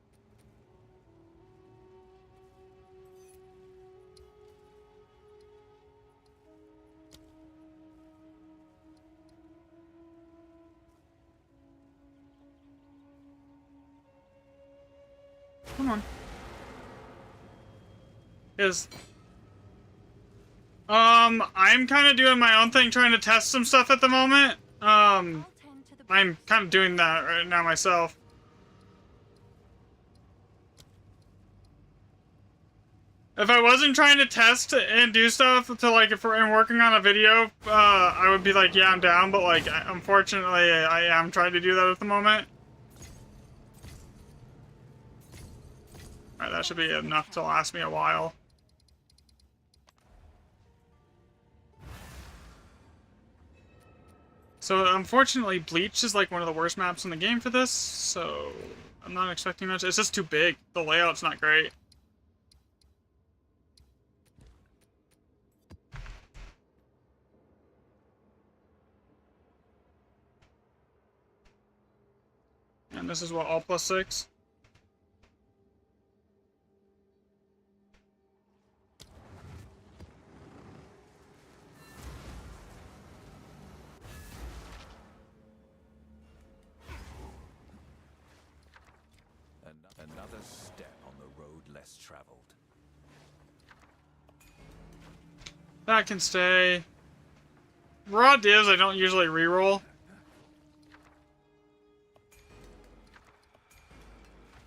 Come on. I'm kind of doing my own thing, trying to test some stuff at the moment. I'll tend to the I'm kind of doing that right now myself. If I wasn't trying to test and do stuff to like, if I'm working on a video, I would be like, yeah, I'm down. But like, unfortunately, I am trying to do that at the moment. Alright, that should be enough to last me a while. So, unfortunately, Bleach is like one of the worst maps in the game for this, so I'm not expecting much. It's just too big. The layout's not great. And this is what, all +6? Another step on the road less traveled. That can stay. Raw divs I don't usually reroll.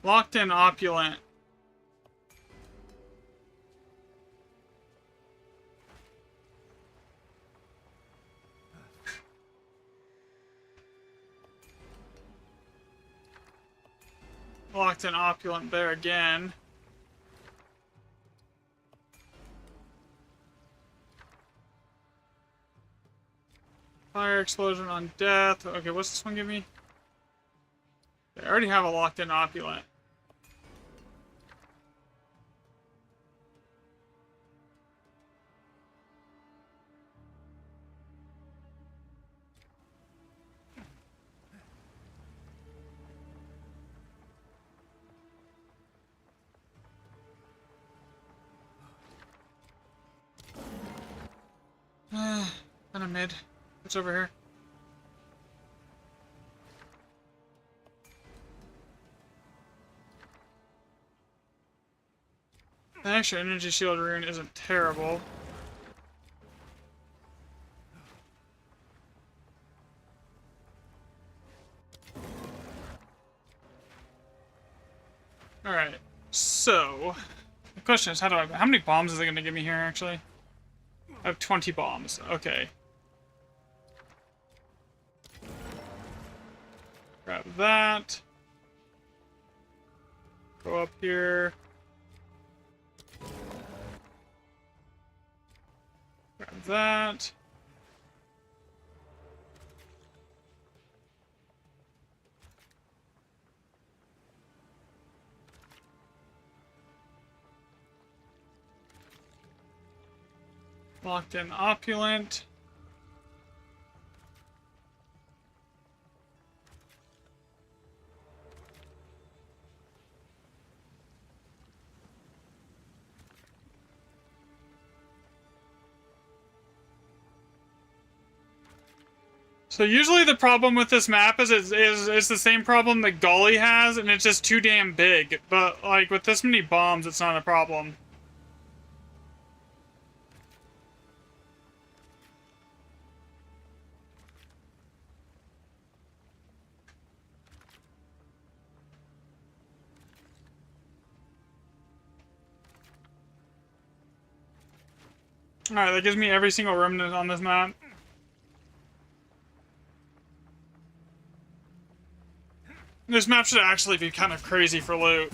Locked in opulent. Locked in opulent there again. Fire explosion on death. Okay, what's this one give me? I already have a locked in opulent. Kind of mid. What's over here? The extra energy shield rune isn't terrible. Alright, so the question is how many bombs is it gonna give me here actually? I have 20 bombs. Okay. Grab that. Go up here. Grab that. Locked in opulent. So usually the problem with this map is it's the same problem that Gully has, and it's just too damn big. But like with this many bombs, it's not a problem. Alright, that gives me every single room on this map. This map should actually be kind of crazy for loot.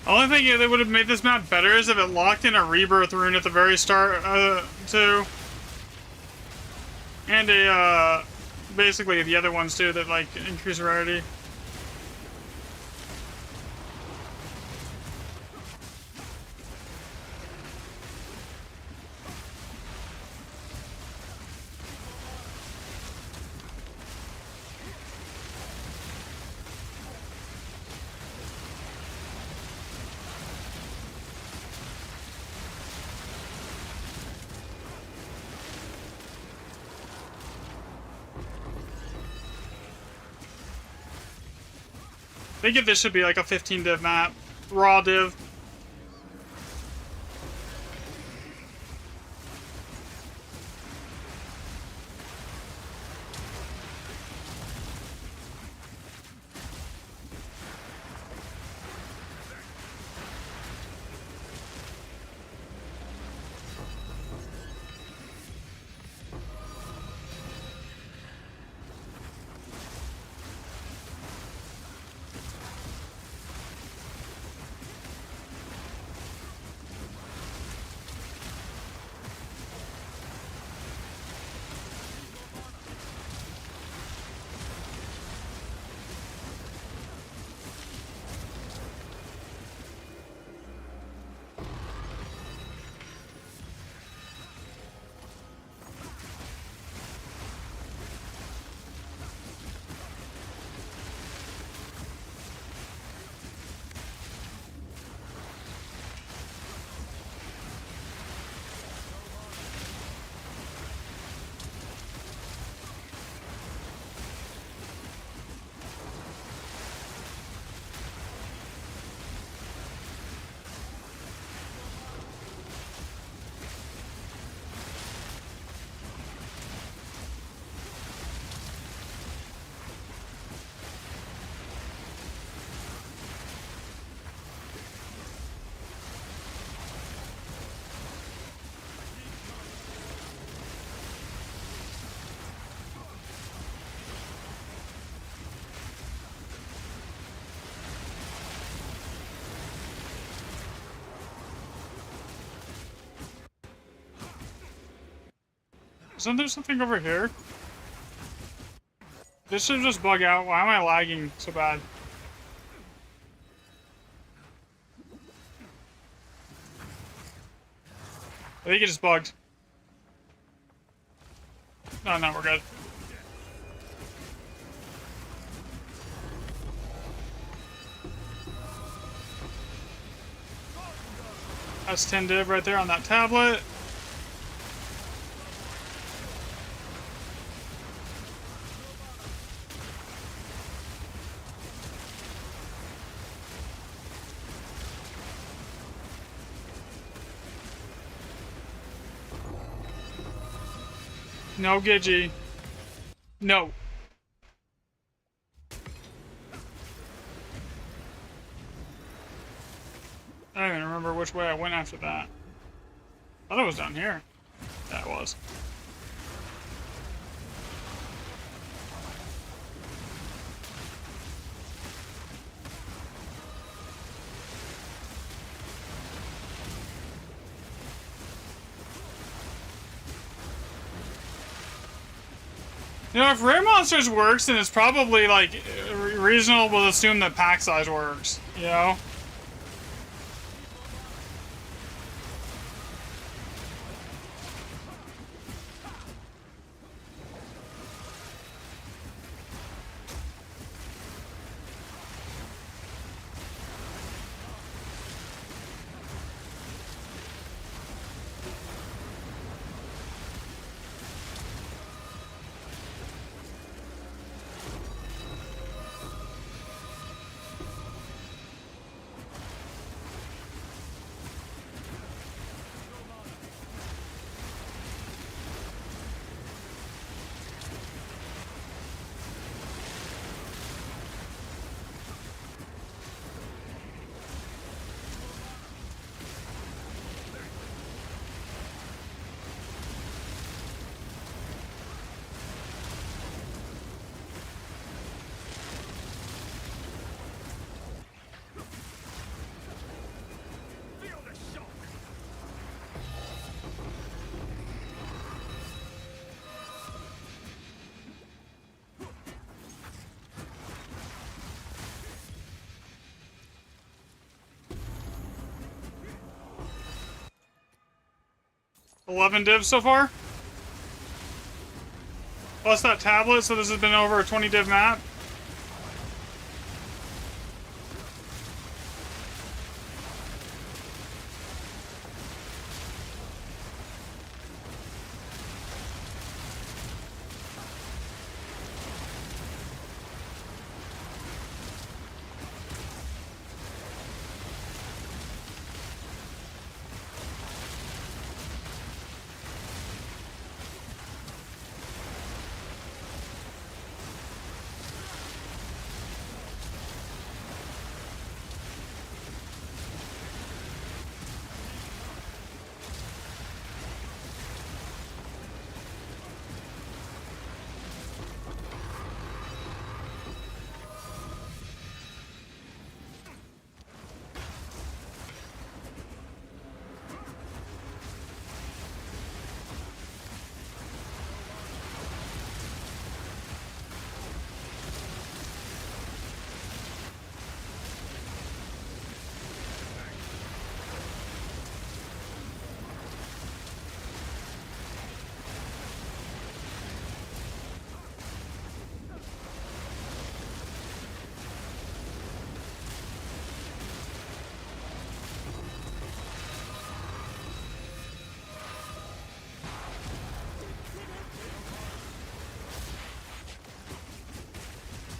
The only thing that would have made this map better is if it locked in a rebirth rune at the very start, too. And basically the other ones too that like increase rarity. I think if this should be like a 15 div map, raw div. Isn't there something over here? This should just bug out. Why am I lagging so bad? I think it just bugged. No, we're good. That's 10 div right there on that tablet. No Gidgey. No. I don't even remember which way I went after that. I thought it was down here. Yeah, it was. You know, if Rare Monsters works, then it's probably, like, reasonable to assume that pack size works, you know? $11 div so far. Plus that tablet, so this has been over a 20 div map.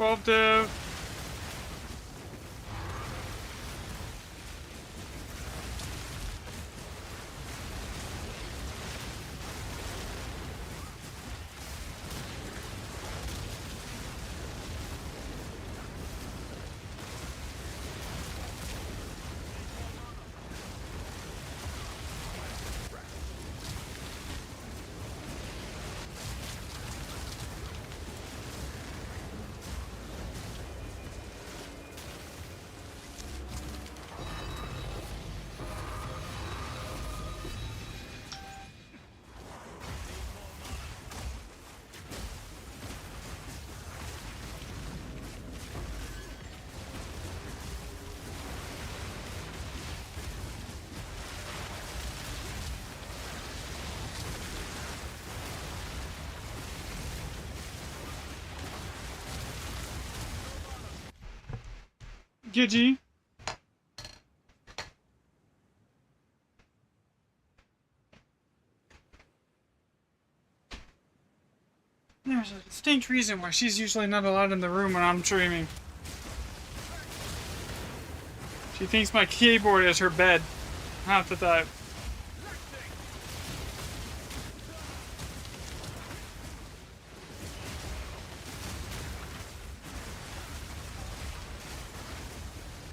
Twelve div. Gidgey. there's a distinct reason why she's usually not allowed in the room when I'm streaming. She thinks my keyboard is her bed half the time.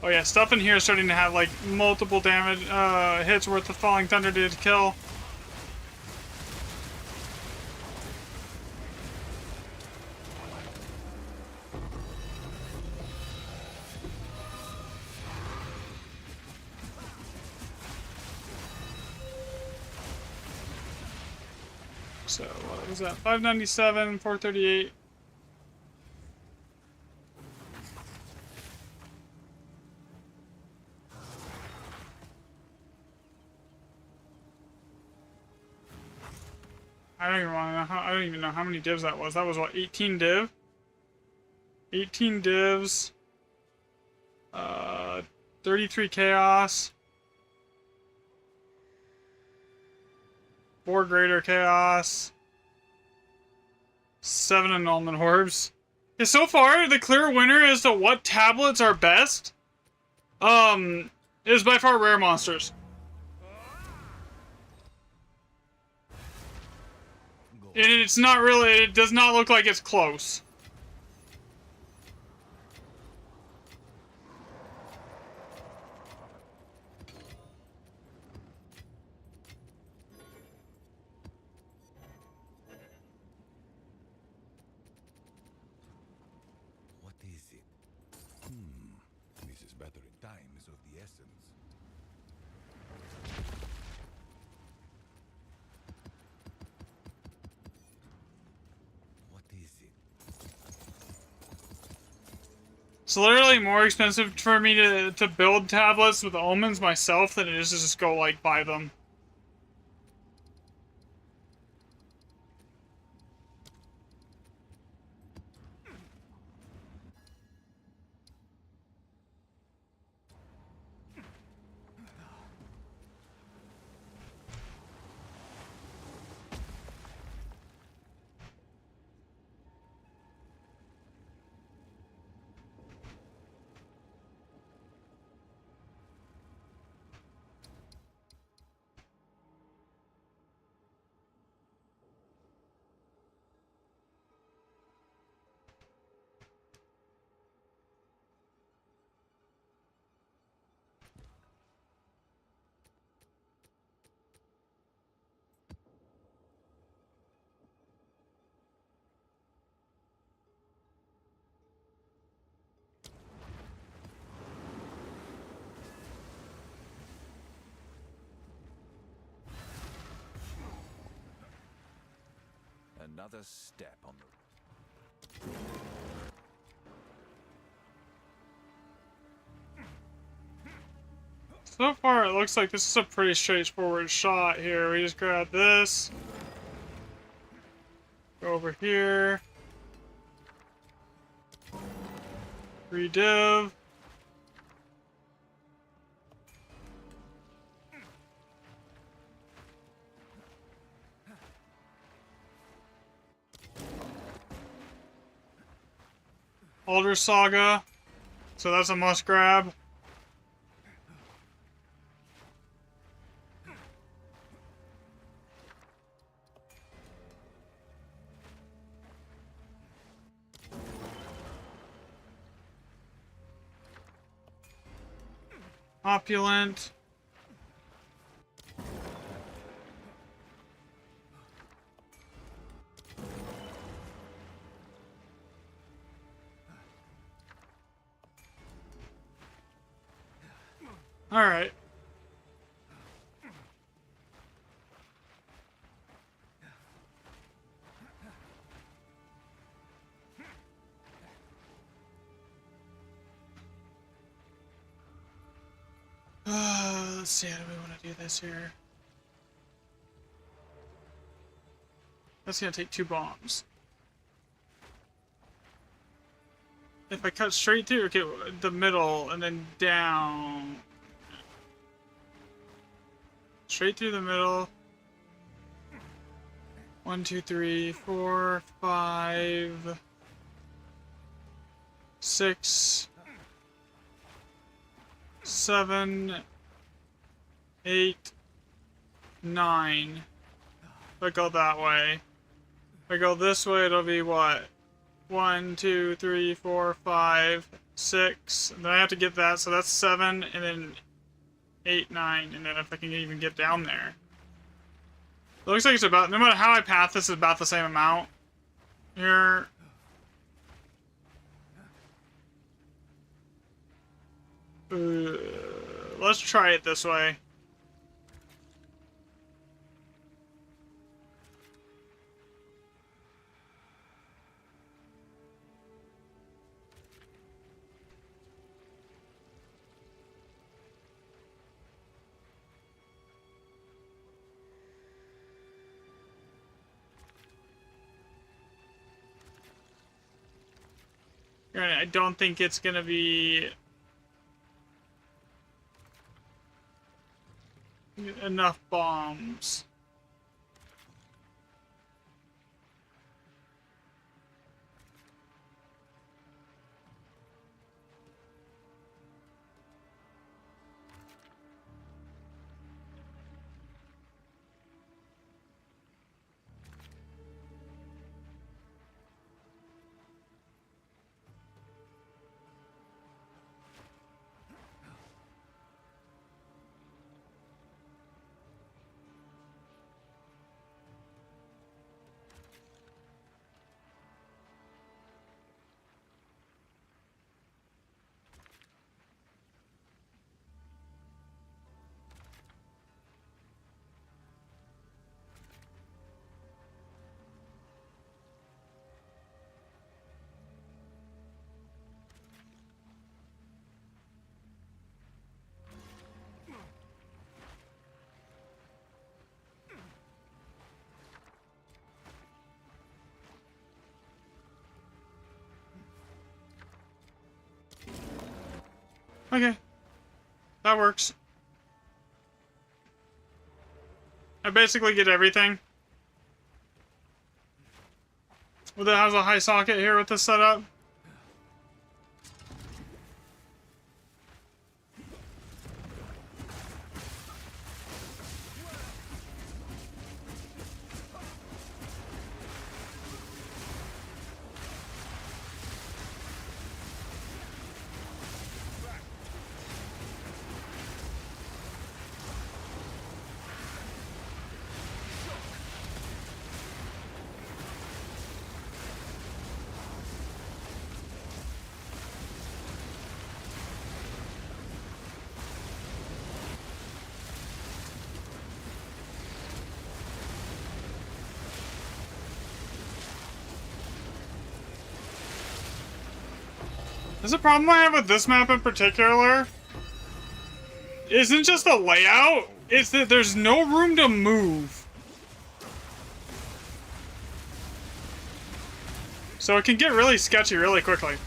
Oh yeah, stuff in here is starting to have like multiple damage hits worth of falling thunder to kill. So what was that? 597, 438. I don't even know how many divs that was. That was what, 18 div? 18 divs. 33 chaos. 4 greater chaos. 7 annulment orbs. Yeah, so far, the clear winner as to what tablets are best, is by far rare monsters. And it's not really, it does not look like it's close. What is it? This is better in time is of the essence. What is it? It's literally more expensive for me to build tablets with omens myself than it is to just go, like, buy them. Another step on the... So far, it looks like this is a pretty straightforward shot here. We just grab this. Go over here. Rediv. Alder Saga. So that's a must grab. Opulent. All right. Let's see, how do we want to do this here? That's gonna take 2 bombs. If I cut straight through, okay, the middle and then down. Straight through the middle. 1, 2, 3, 4, 5, 6, 7, 8, 9. If I go that way. If I go this way, it'll be what? 1, 2, 3, 4, 5, 6. And then I have to get that, so that's 7, and then 8, 9, and then if I can even get down there. It looks like it's about, no matter how I path this, is about the same amount. Here. Let's try it this way. I don't think it's gonna be enough bombs. Okay. That works. I basically get everything. Well, it has a high socket here with this setup. There's a problem I have with this map in particular. Isn't just the layout, it's that there's no room to move. So it can get really sketchy really quickly.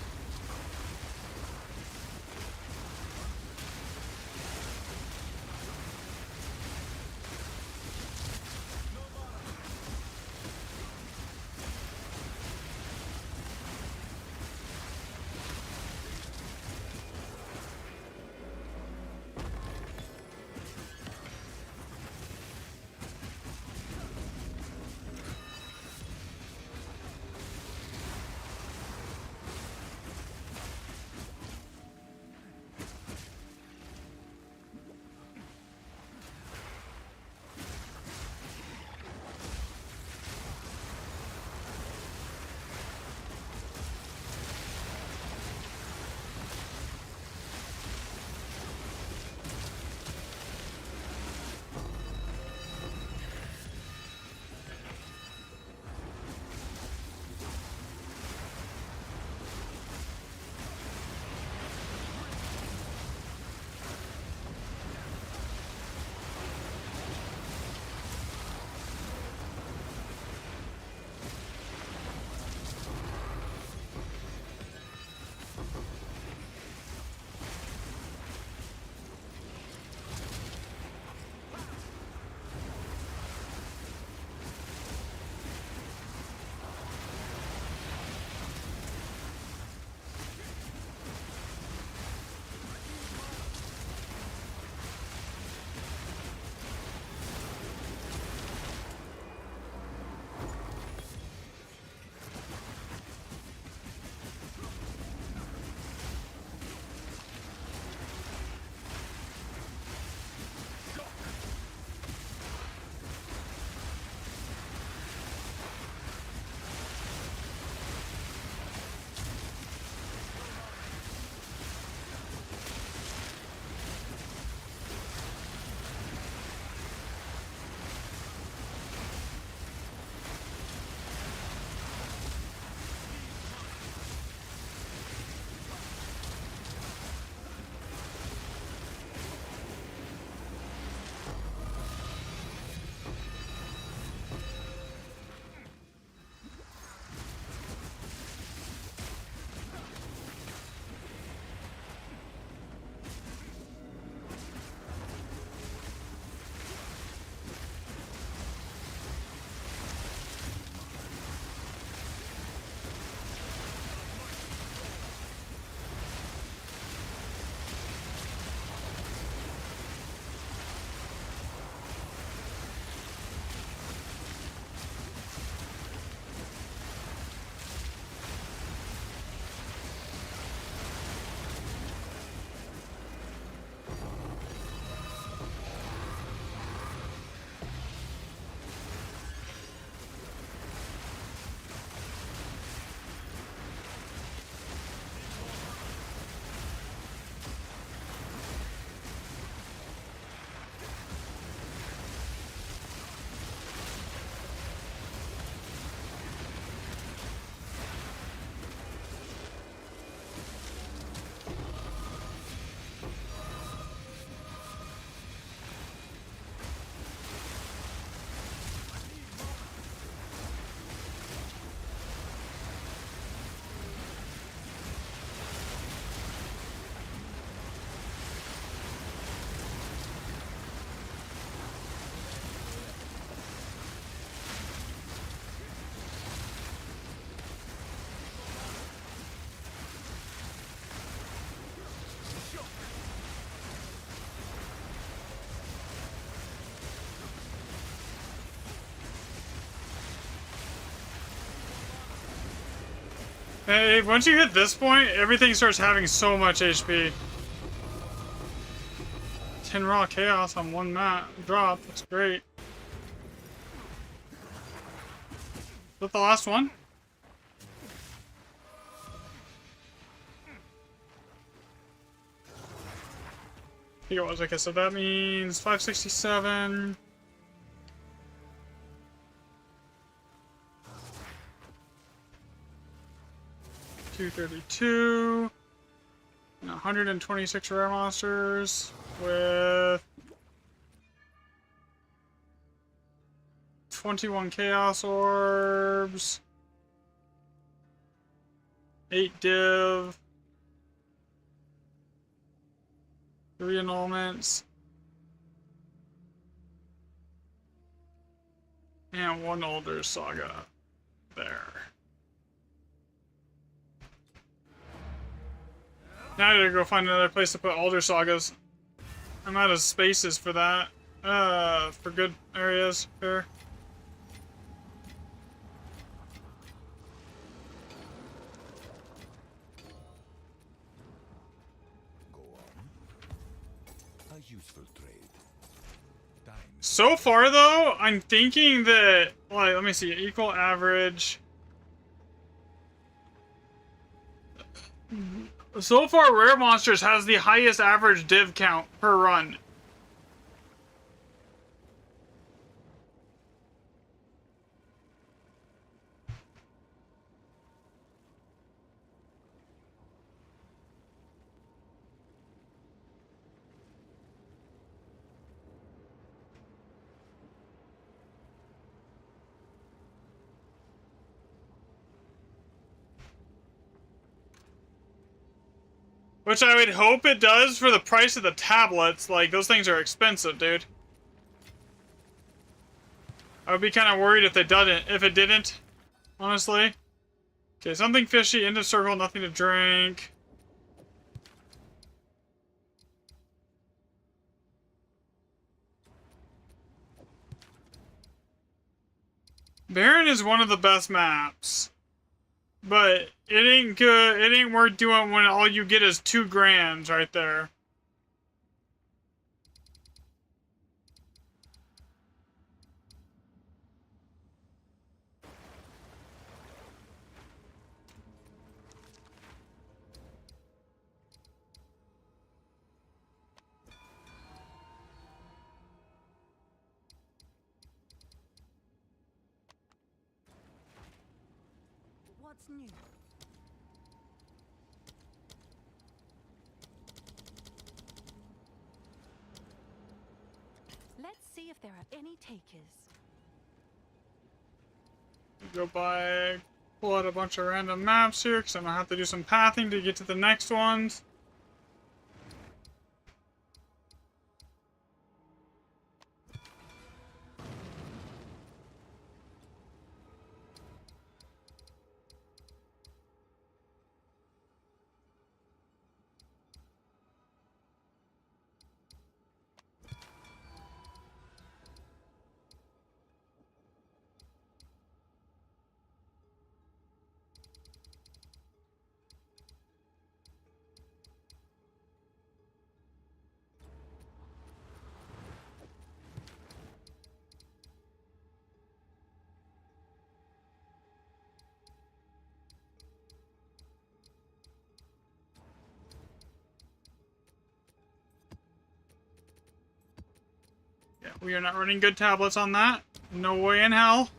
Hey, once you hit this point, everything starts having so much HP. 10 raw chaos on one map drop. That's great. Is that the last one? I think it was. Okay, so that means 567. 232. And 126 rare monsters with 21 chaos orbs, 8 div, 3 annulments, and 1 older saga there. Now I gotta go find another place to put Alder Sagas. I'm out of spaces for that. For good areas here. Go on. A useful trade. Time. So far, though, I'm thinking that, like, let me see, equal average. So far, Rare Monsters has the highest average div count per run. Which I would hope it does for the price of the tablets. Like, those things are expensive, dude. I would be kind of worried if it didn't, honestly. Okay, something fishy, end of circle, nothing to drink. Baron is one of the best maps. But it ain't good. It ain't worth doing when all you get is 2 grands right there. What's new? Let's see if there are any takers. Go by, pull out a bunch of random maps here, because I'm gonna have to do some pathing to get to the next ones. Yeah, we are not running good tablets on that. No way in hell.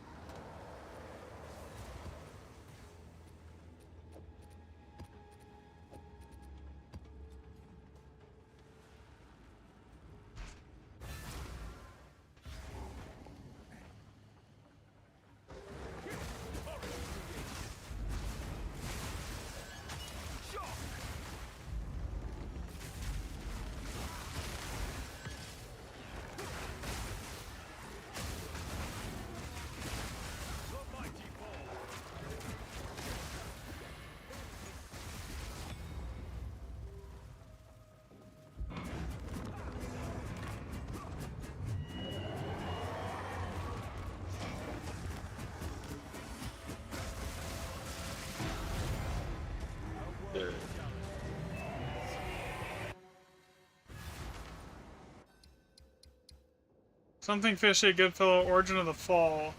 Something fishy, Goodfellow, Origin of the Fall.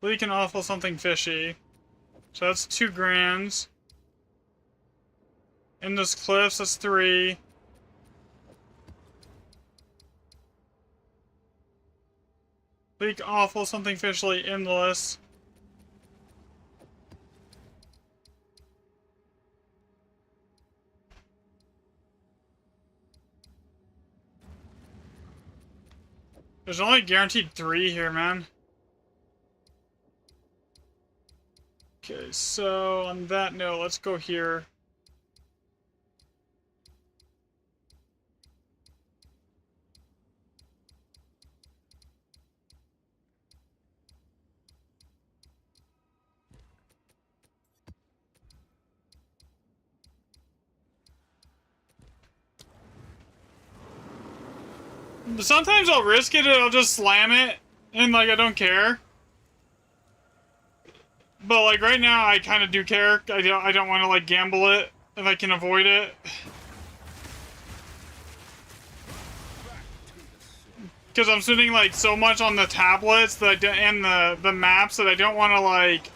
Leak and awful, something fishy. So that's 2 grands. Endless Cliffs, that's 3. Leak awful, something fishy, endless. There's only guaranteed 3 here, man. Okay, so on that note, let's go here. Sometimes I'll risk it and I'll just slam it, and like I don't care. But like right now, I kind of do care. I don't want to like gamble it if I can avoid it. Because I'm sitting like so much on the tablets that and the maps that I don't want to like.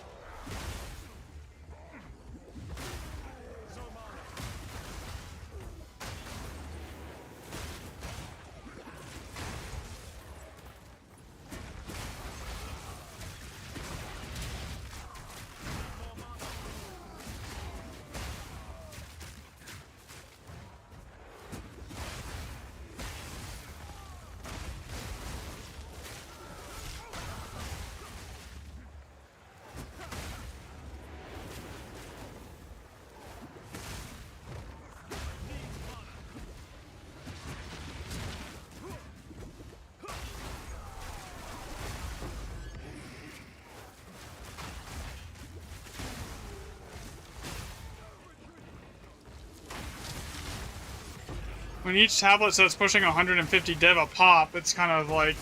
When each tablet says pushing 150 dev a pop, it's kind of like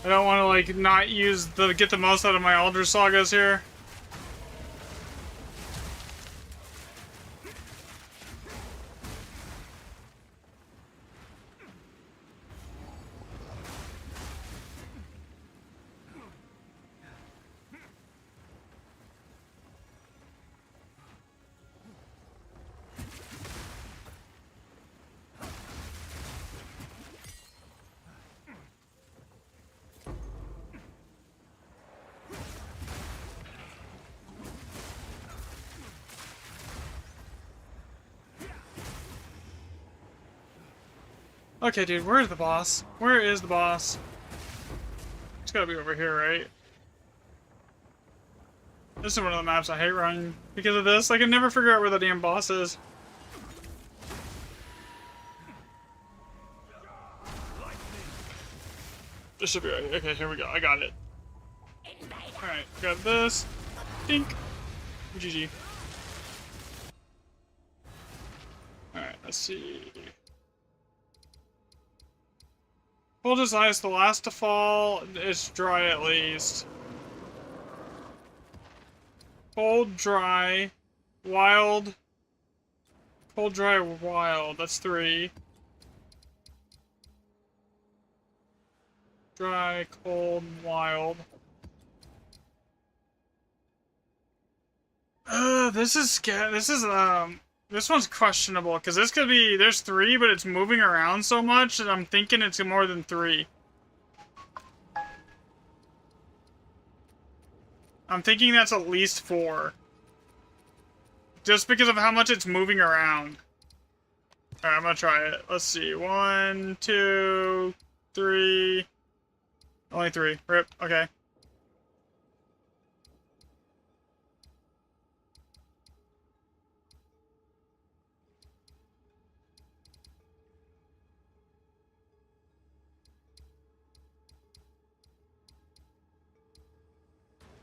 I don't want to like not use get the most out of my Aldrich Sagas here. Okay, dude, where's the boss? Where is the boss? It's gotta be over here, right? This is one of the maps I hate running because of this. I can never figure out where the damn boss is. This should be right. Okay, here we go. I got it. Alright, got this. Dink. GG. Alright, let's see. Hold his ice, the last to fall. It's dry at least. Cold, dry, wild. Cold, dry, wild. That's 3. Dry, cold, wild. This one's questionable, because this could be, there's 3, but it's moving around so much that I'm thinking it's more than 3. I'm thinking that's at least 4. Just because of how much it's moving around. Alright, I'm gonna try it. Let's see. 1, 2, 3. Only 3. Rip. Okay.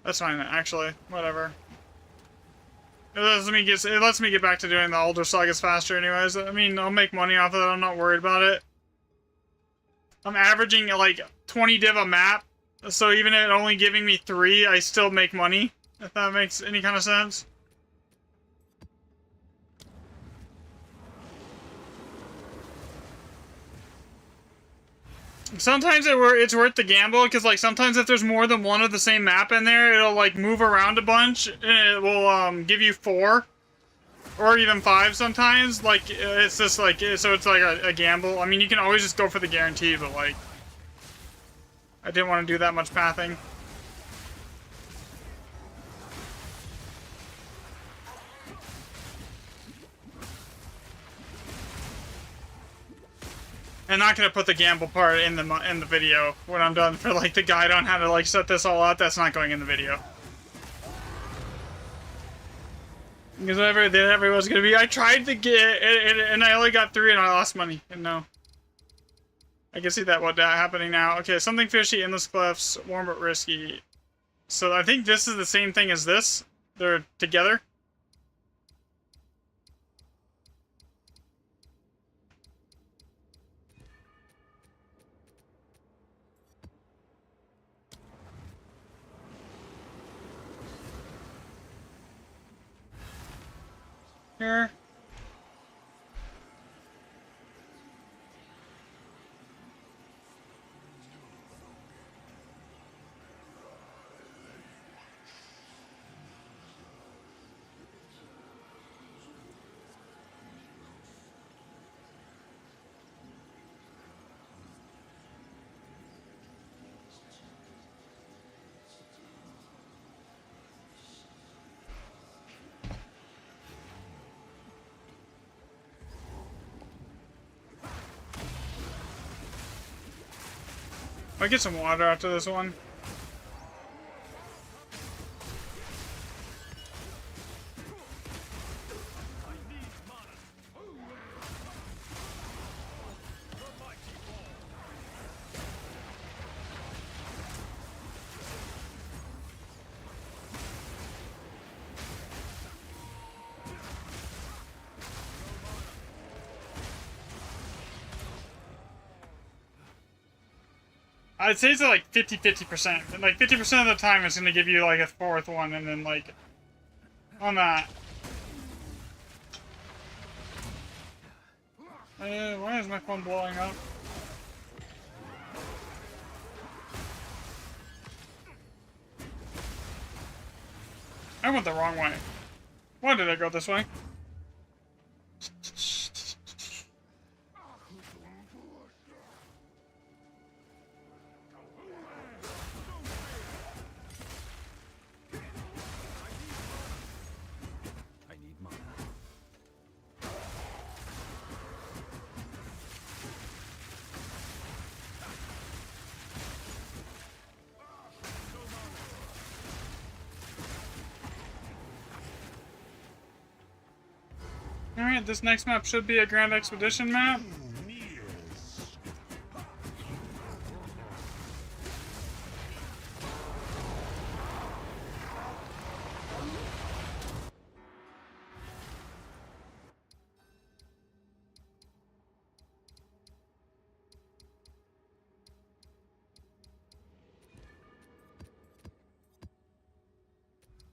That's fine, actually. Whatever. It lets me get back to doing the older sagas faster anyways. I mean, I'll make money off of it. I'm not worried about it. I'm averaging like 20 div a map. So even at only giving me 3, I still make money. If that makes any kind of sense. Sometimes it's worth the gamble, because like sometimes if there's more than one of the same map in there, it'll like move around a bunch and it will give you 4 or even 5 sometimes. Like it's just like so it's like a gamble. I mean, you can always just go for the guarantee, but like I didn't want to do that much pathing. I'm not gonna put the gamble part in the video when I'm done for like the guide on how to like set this all up. That's not going in the video. Because everyone's gonna be. I tried to get and I only got 3 and I lost money. And no, I can see that happening now. Okay, something fishy, endless cliffs, warm but risky. So I think this is the same thing as this. They're together. Here. I'll get some water after this one. I'd say it's like 50-50%. And like 50% of the time it's gonna give you like a 4th one, and then like on that. Why is my phone blowing up? I went the wrong way. Why did I go this way? Alright, this next map should be a Grand Expedition map.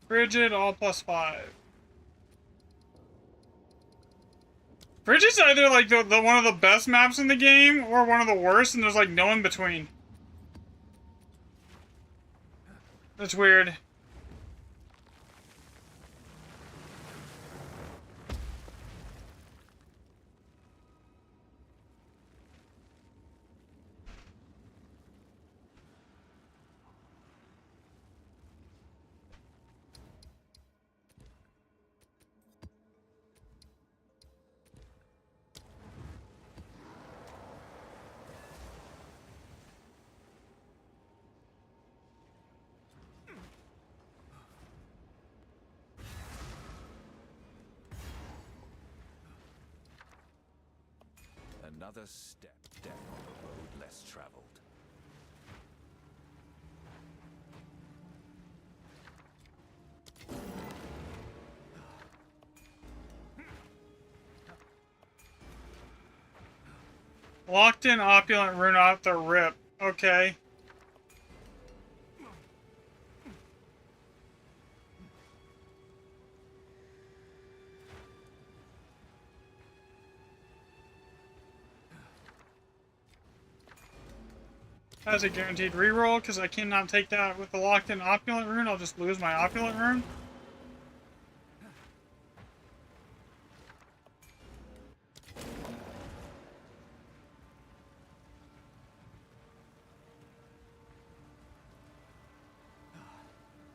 Frigid, all +5. Frigid's either like the one of the best maps in the game or one of the worst, and there's like no in between. That's weird. Another step down the road less traveled. Locked in opulent rune off the rip. Okay. Has a guaranteed reroll because I cannot take that with the locked-in opulent rune. I'll just lose my opulent rune.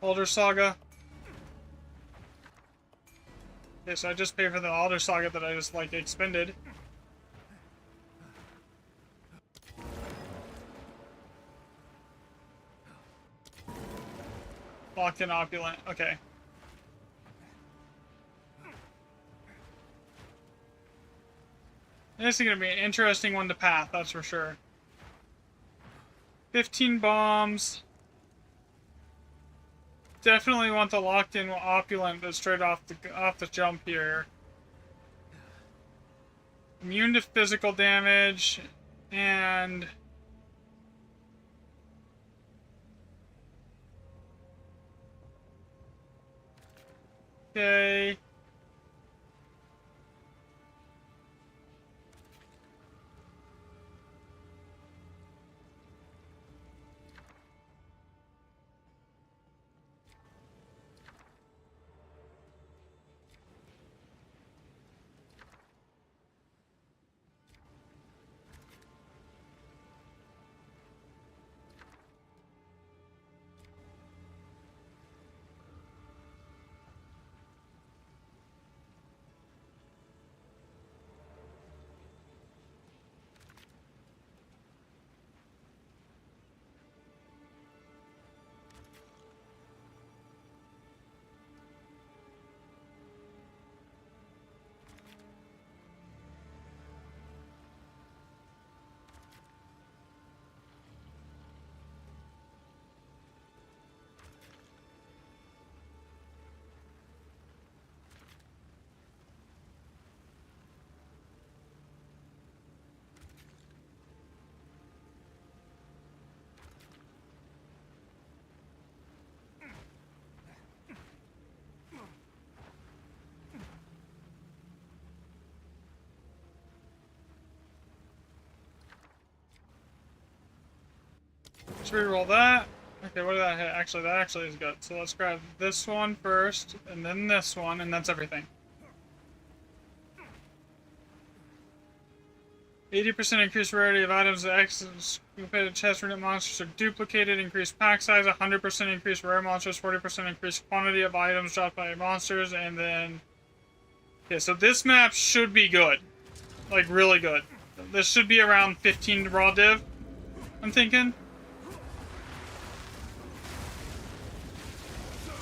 Alder Saga. Okay, so I just pay for the Alder Saga that I just, like, expended. Locked in opulent. Okay. This is going to be an interesting one to path, that's for sure. 15 bombs. Definitely want the locked-in opulent that's straight off the jump here. Immune to physical damage, and okay. Let's reroll that. Okay, what did that hit? Actually, that actually is good. So let's grab this one first, and then this one, and that's everything. 80% increased rarity of items that excavated chest unit monsters are duplicated, increased pack size, 100% increased rare monsters, 40% increased quantity of items dropped by monsters, and then... Okay, so this map should be good. Like, really good. This should be around 15 raw div, I'm thinking.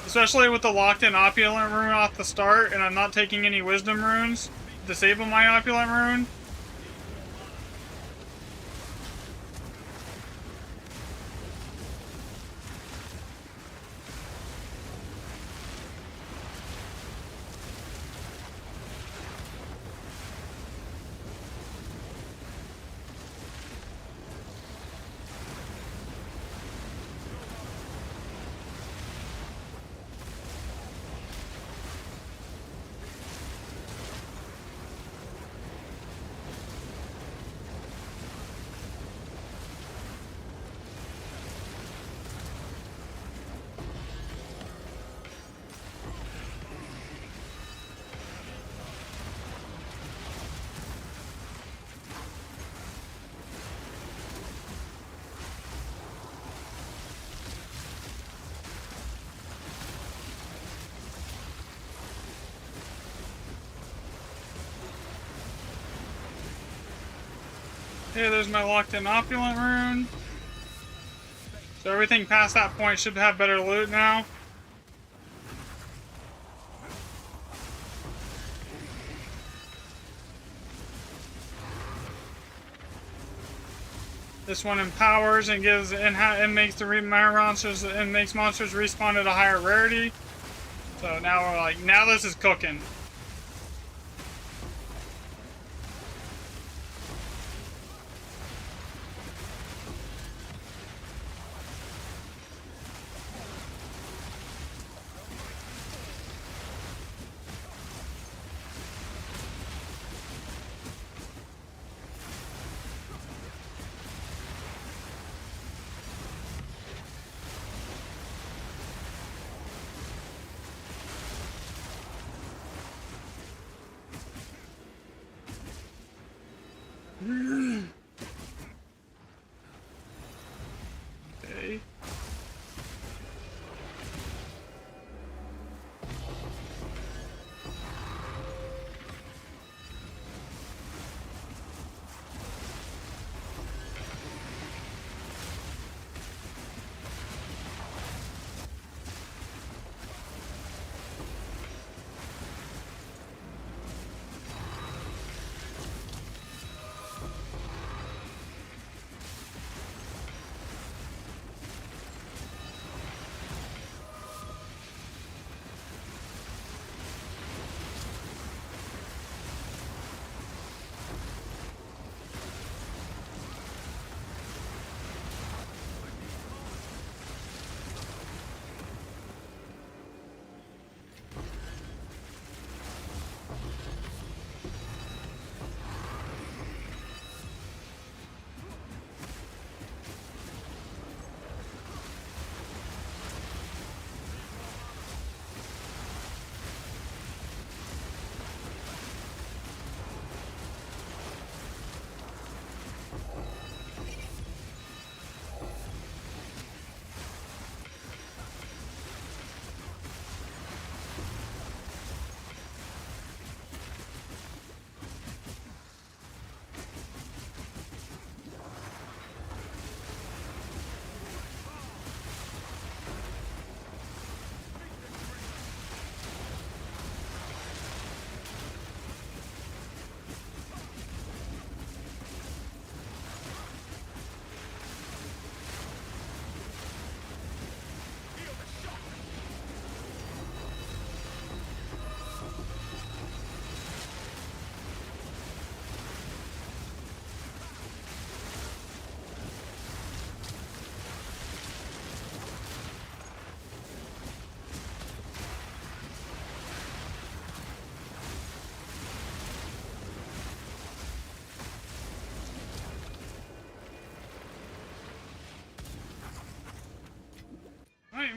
Especially with the locked-in opulent rune off the start, and I'm not taking any wisdom runes. Disable my opulent rune. Okay, there's my locked-in opulent rune. So everything past that point should have better loot now. This one empowers and gives and makes the monsters respawn at a higher rarity. So now we're like, now this is cooking.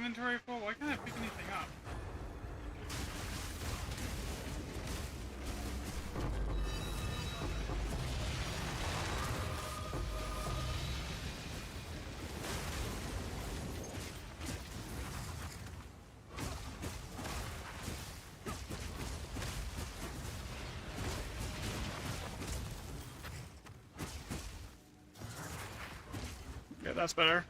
inventory full? Why can't I pick anything up? Yeah, that's better.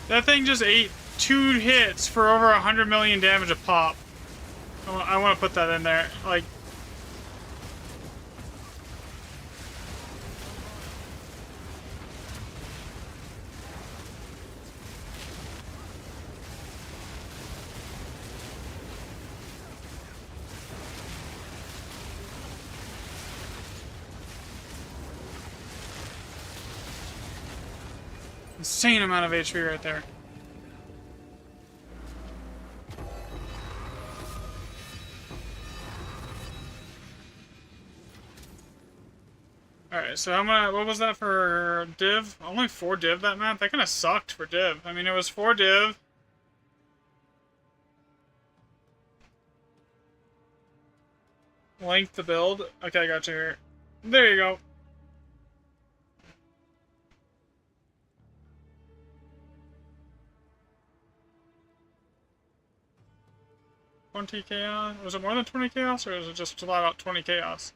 That thing just ate 2 hits for over 100 million damage a pop. I want to put that in there. Like, insane amount of HP right there. Alright, so what was that for div? Only 4 div that map? That kind of sucked for div. I mean, it was 4 div. Length to build. Okay, I got you here. There you go. $20 chaos? Was it more than 20 chaos, or was it just flat out 20 chaos?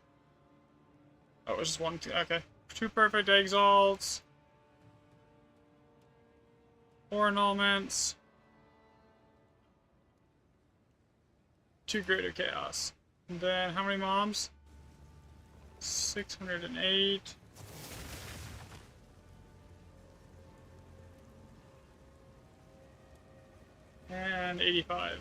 Oh, it was just 1. Okay. 2 perfect exalts. 4 annulments. 2 greater chaos. And then how many mobs? 608. And 85.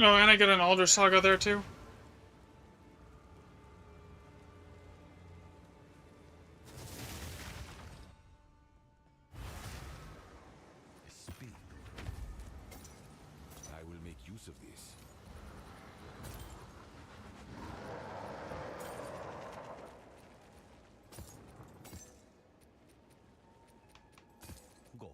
Oh, and I get an Alder Saga there too. Speed. I will make use of this. Go.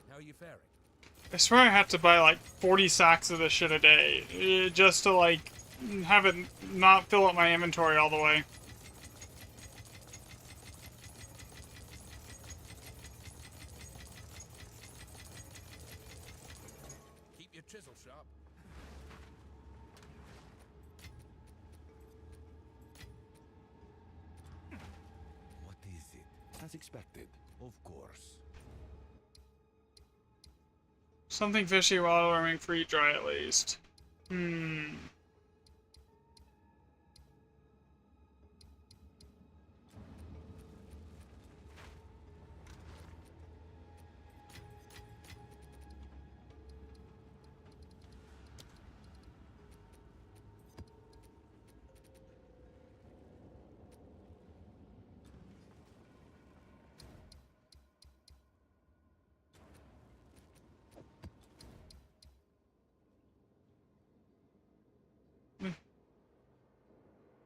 How are you faring? I swear I had to buy like 40 sacks of this shit a day, just to like have it not fill up my inventory all the way. Keep your chisel sharp. What is it? As expected, of course. Something fishy while roaming free dry at least.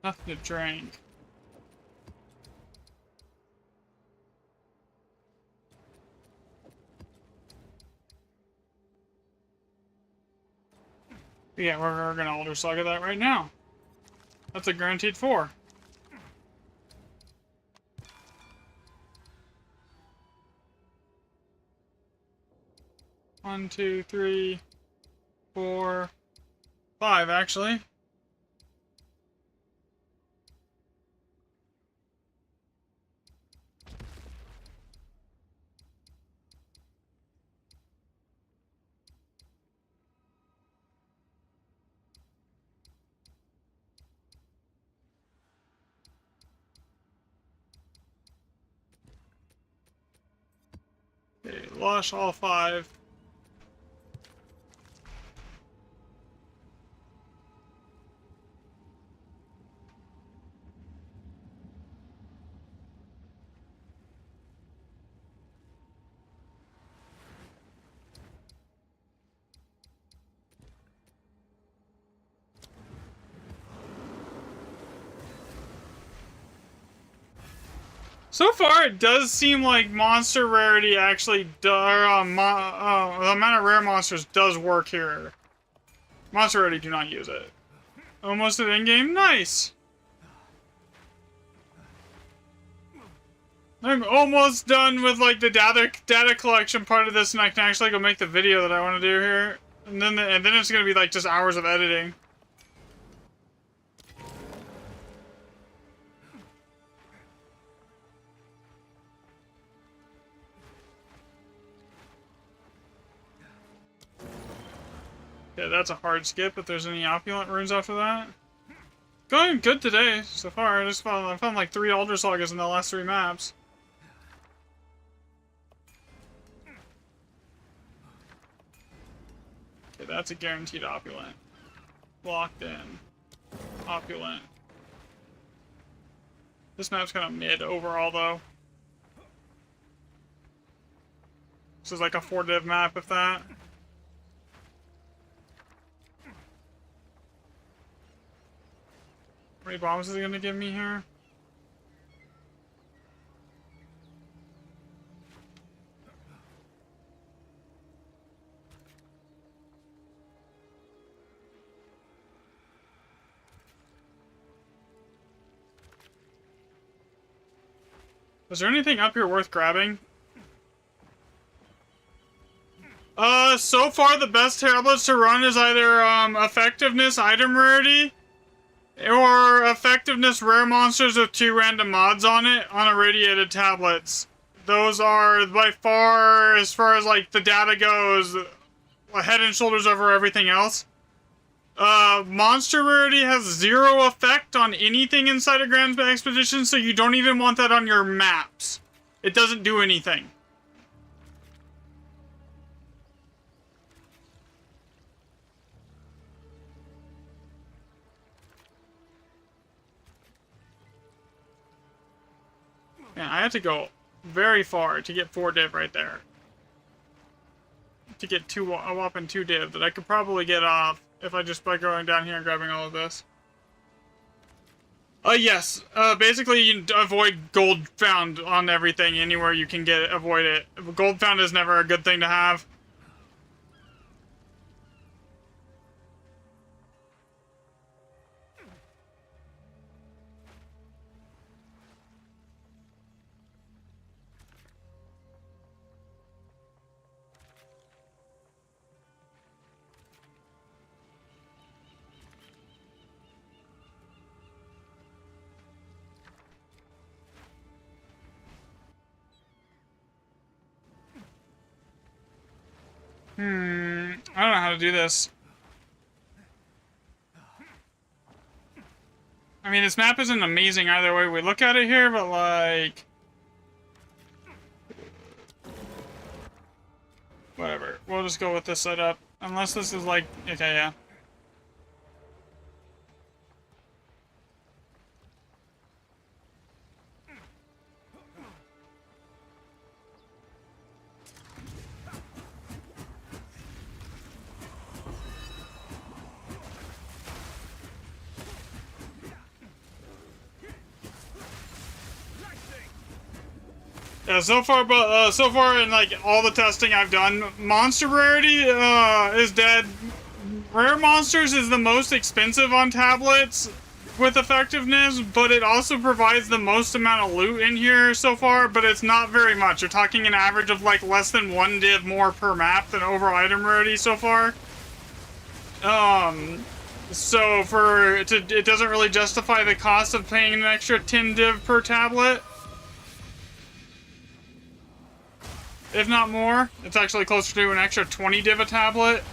Nothing to drink. Yeah, we're gonna Elder Saga that right now. That's a guaranteed 4. One, 2, 3, 4, 5, actually. Okay, lush all 5. So far, it does seem like monster rarity actually, the amount of rare monsters does work here. Monster rarity do not use it. Almost at in-game, nice! I'm almost done with like the data collection part of this, and I can actually go make the video that I want to do here. And then it's gonna be like just hours of editing. Yeah, that's a hard skip if there's any opulent runes after that. Going good today so far. I found like 3 Elder Sagas in the last 3 maps. Okay, that's a guaranteed opulent. Locked in. Opulent. This map's kind of mid overall though. This is like a 4-div map if that. How many bombs is it gonna give me here? Is there anything up here worth grabbing? So far the best tablets to run is either, effectiveness item rarity, or effectiveness rare monsters with 2 random mods on it on irradiated tablets. Those are by far as like the data goes, head and shoulders over everything else. Monster rarity has 0 effect on anything inside a Grand Expedition, so you don't even want that on your maps. It doesn't do anything. Man, I have to go very far to get 4 div right there. To get a whopping 2 div that I could probably get off if I just by going down here and grabbing all of this. Yes. Basically you avoid gold found on everything anywhere you can get it, avoid it. Gold found is never a good thing to have. I don't know how to do this. I mean, this map isn't amazing either way we look at it here, but like... whatever. We'll just go with this setup. Unless this is like... okay, yeah. Yeah, so far in like all the testing I've done, monster rarity is dead. Rare monsters is the most expensive on tablets with effectiveness, but it also provides the most amount of loot in here so far, but it's not very much. You're talking an average of like less than 1 div more per map than over item rarity so far. So it doesn't really justify the cost of paying an extra 10 div per tablet. If not more, it's actually closer to an extra 20 div a tablet.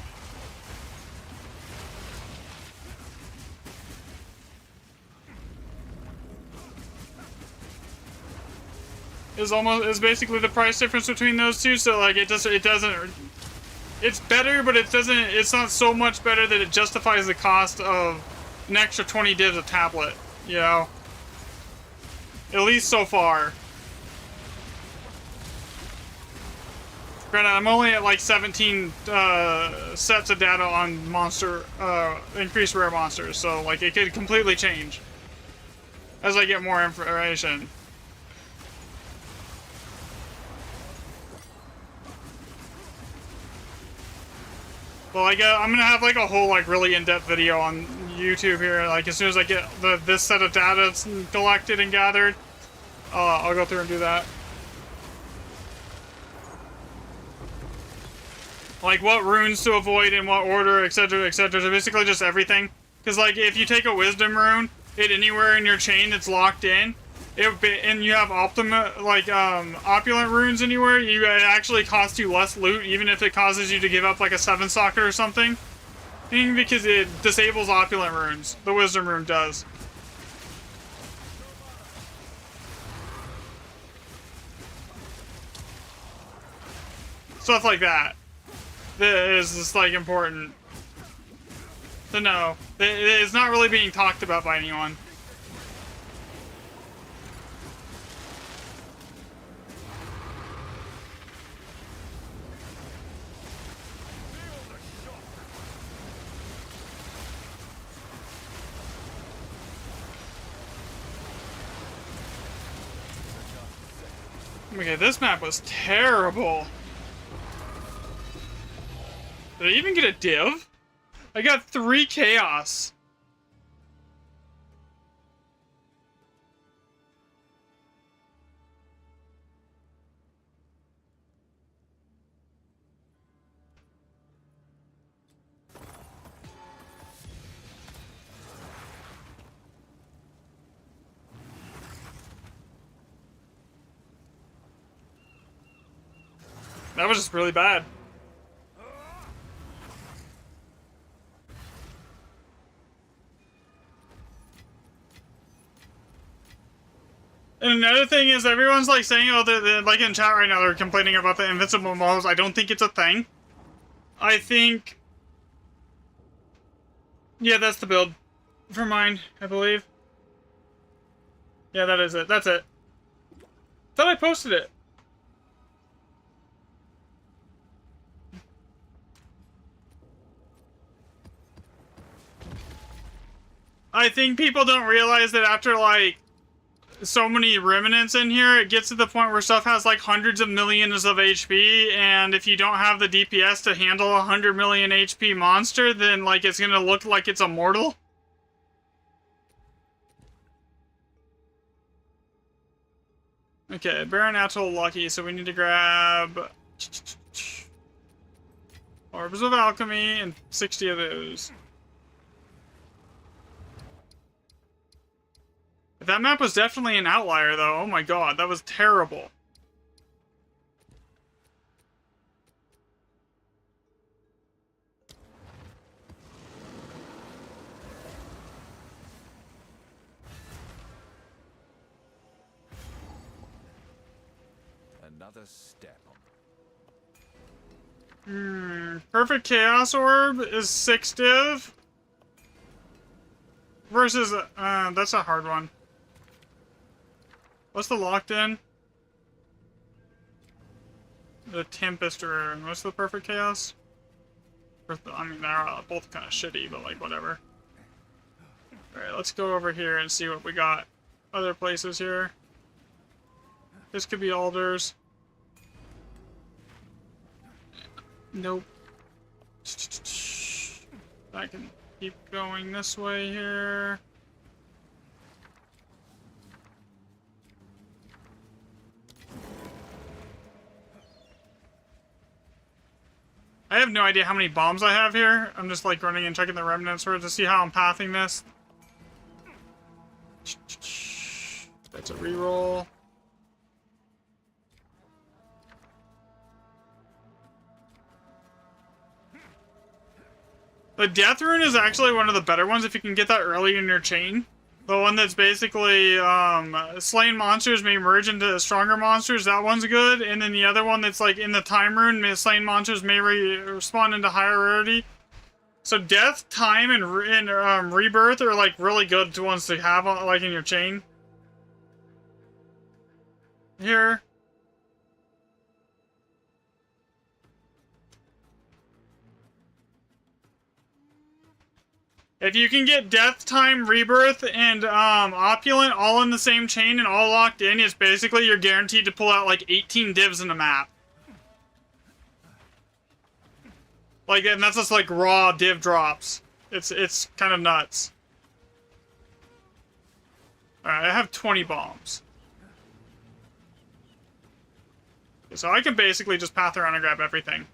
Is basically the price difference between those two. So like it doesn't. It's better, but it's not so much better that it justifies the cost of an extra 20 divs a tablet. You know, at least so far. Granted, I'm only at like 17 sets of data on increased rare monsters, so like it could completely change as I get more information. Well, like I'm gonna have like a whole like really in-depth video on YouTube here. Like as soon as I get this set of data collected and gathered, I'll go through and do that. Like what runes to avoid in what order, etc., etc. So basically just everything. Because like if you take a wisdom rune, hit anywhere in your chain that's locked in, and you have opulent runes anywhere, it actually costs you less loot, even if it causes you to give up like a 7-socket or something. Because it disables opulent runes. The wisdom rune does. Stuff like that. That is just like important to know. It's not really being talked about by anyone. Okay, this map was terrible. Did I even get a div? I got 3 chaos. That was just really bad. And another thing is everyone's like saying, oh, they're like in chat right now, they're complaining about the invincible models. I don't think it's a thing. I think... Yeah, that's the build for mine, I believe. Yeah, that is it. That's it. Thought I posted it. I think people don't realize that after like so many remnants in here, it gets to the point where stuff has like hundreds of millions of HP, and if you don't have the DPS to handle a 100 million HP monster, then like it's gonna look like it's immortal. Okay, Baron Atoll lucky, so we need to grab Orbs of Alchemy and 60 of those. That map was definitely an outlier, though. Oh my god, that was terrible. Another step. Perfect Chaos Orb is 6 div. Versus, that's a hard one. What's the locked in? The Tempest or what's the Perfect Chaos? I mean, they're both kind of shitty, but like, whatever. Alright, let's go over here and see what we got. Other places here. This could be alders. Nope. I can keep going this way here. I have no idea how many bombs I have here. I'm just like running and checking the remnants for to see how I'm pathing this. That's a reroll. The Death Rune is actually one of the better ones if you can get that early in your chain. The one that's basically, slain monsters may merge into stronger monsters, that one's good. And then the other one that's like in the time rune, slain monsters may respawn into higher rarity. So Death, Time, and Rebirth are like really good ones to have like in your chain. Here. If you can get Death, Time, Rebirth, and Opulent all in the same chain and all locked in, it's basically you're guaranteed to pull out like 18 divs in a map. Like, and that's just like raw div drops. It's kind of nuts. Alright, I have 20 bombs. So I can basically just path around and grab everything.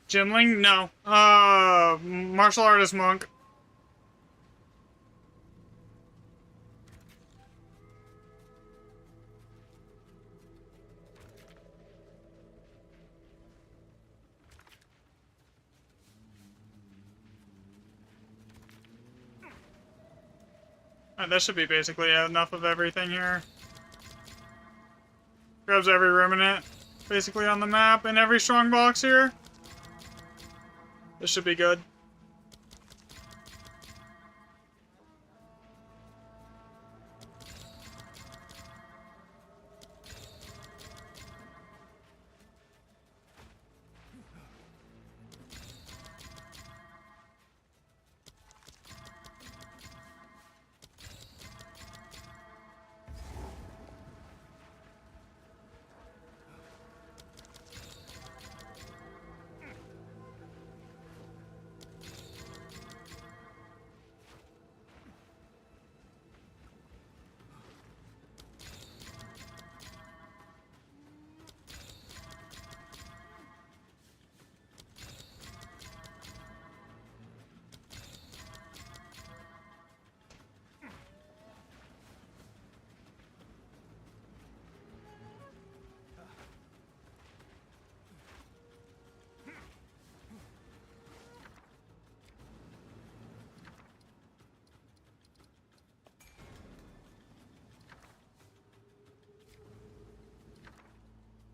Gymling? No. Martial artist monk. That should be basically enough of everything here. Grabs every remnant basically on the map and every strong box here. This should be good.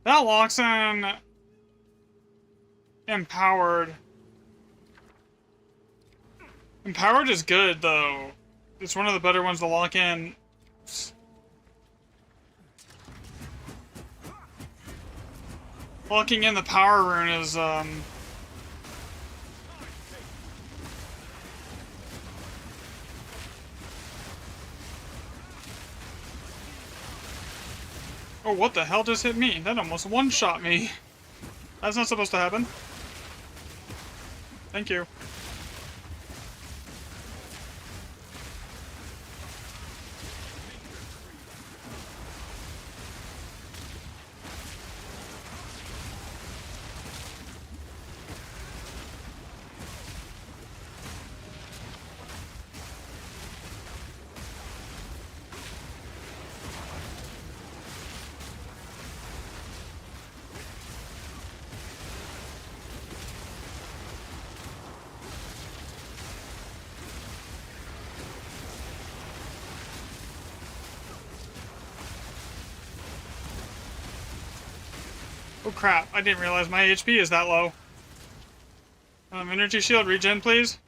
That locks in Empowered. Empowered is good, though. It's one of the better ones to lock in. Locking in the power rune is, Oh, what the hell just hit me? That almost one-shot me. That's not supposed to happen. Thank you. Oh crap, I didn't realize my HP is that low. Energy shield regen, please.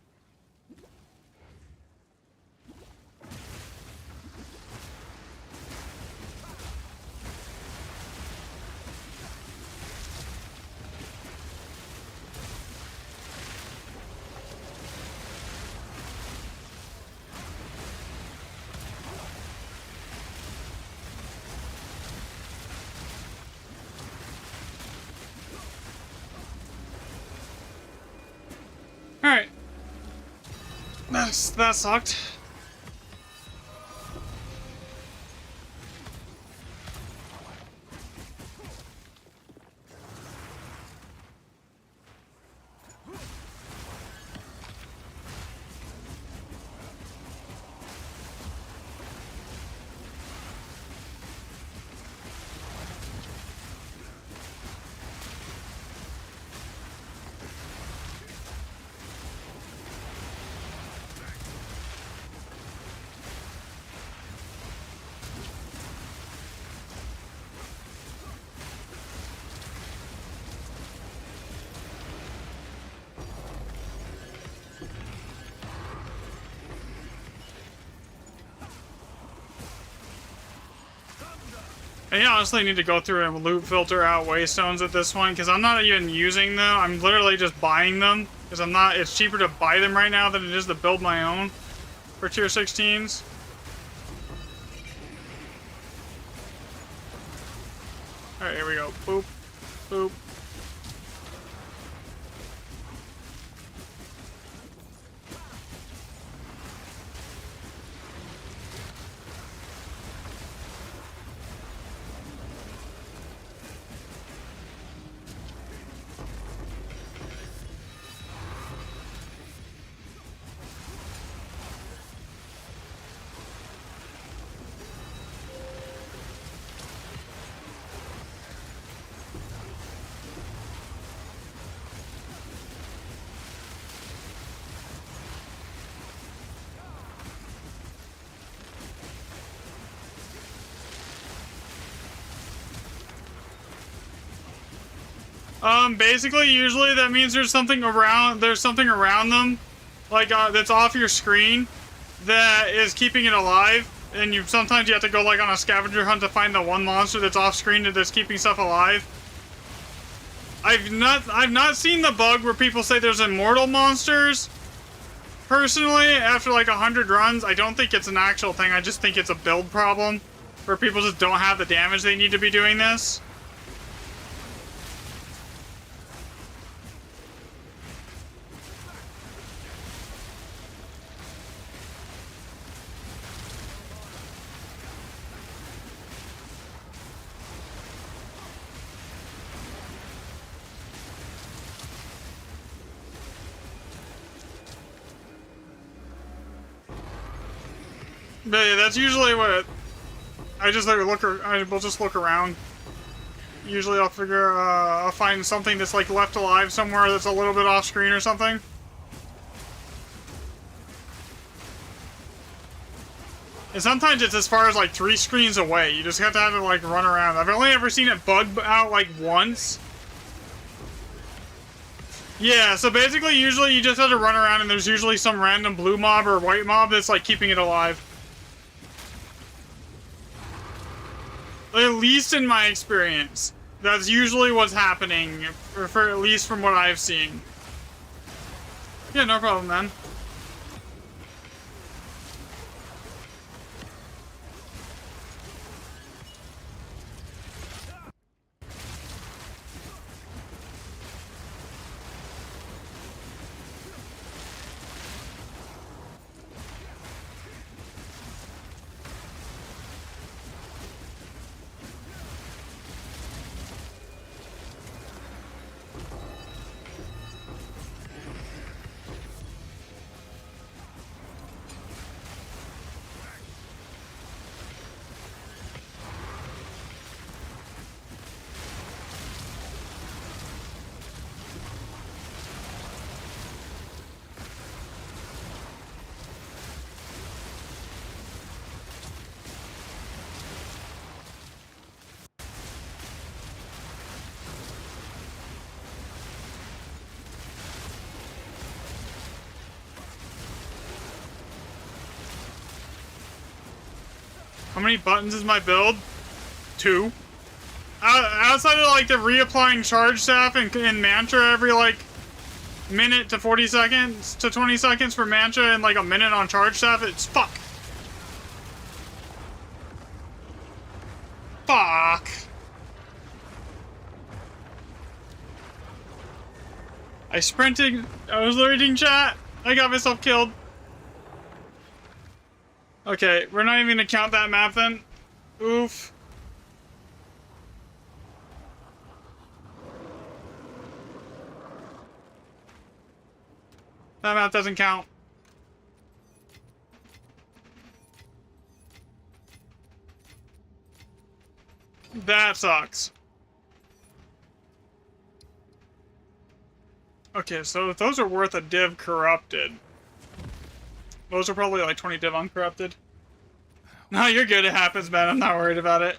Alright. That sucked. I honestly need to go through and loot filter out waystones at this point, because I'm not even using them. I'm literally just buying them, because I'm not. It's cheaper to buy them right now than it is to build my own for tier 16s. Alright, here we go. Boop. Boop. Basically, usually that means there's something around them, like, that's off your screen that is keeping it alive, and sometimes you have to go, like, on a scavenger hunt to find the one monster that's off screen that's keeping stuff alive. I've not seen the bug where people say there's immortal monsters. Personally, after like 100 runs, I don't think it's an actual thing. I just think it's a build problem where people just don't have the damage they need to be doing this. But yeah, that's usually what I just like will just look around. Usually I'll find something that's like left alive somewhere that's a little bit off screen or something. And sometimes it's as far as like 3 screens away. You just have to like run around. I've only ever seen it bug out like once. Yeah, so basically usually you just have to run around and there's usually some random blue mob or white mob that's like keeping it alive. At least in my experience. That's usually what's happening, for at least from what I've seen. Yeah, no problem, man. How many buttons is my build? 2. Outside of like the reapplying charge staff and mantra every like minute to 40 seconds to 20 seconds for mantra and like a minute on charge staff, it's fuck. Fuck. I sprinted. I was reading chat. I got myself killed. Okay, we're not even gonna count that map then. Oof. That map doesn't count. That sucks. Okay, so those are worth a div corrupted. Those are probably like 20 div uncorrupted. No, you're good. It happens, man. I'm not worried about it.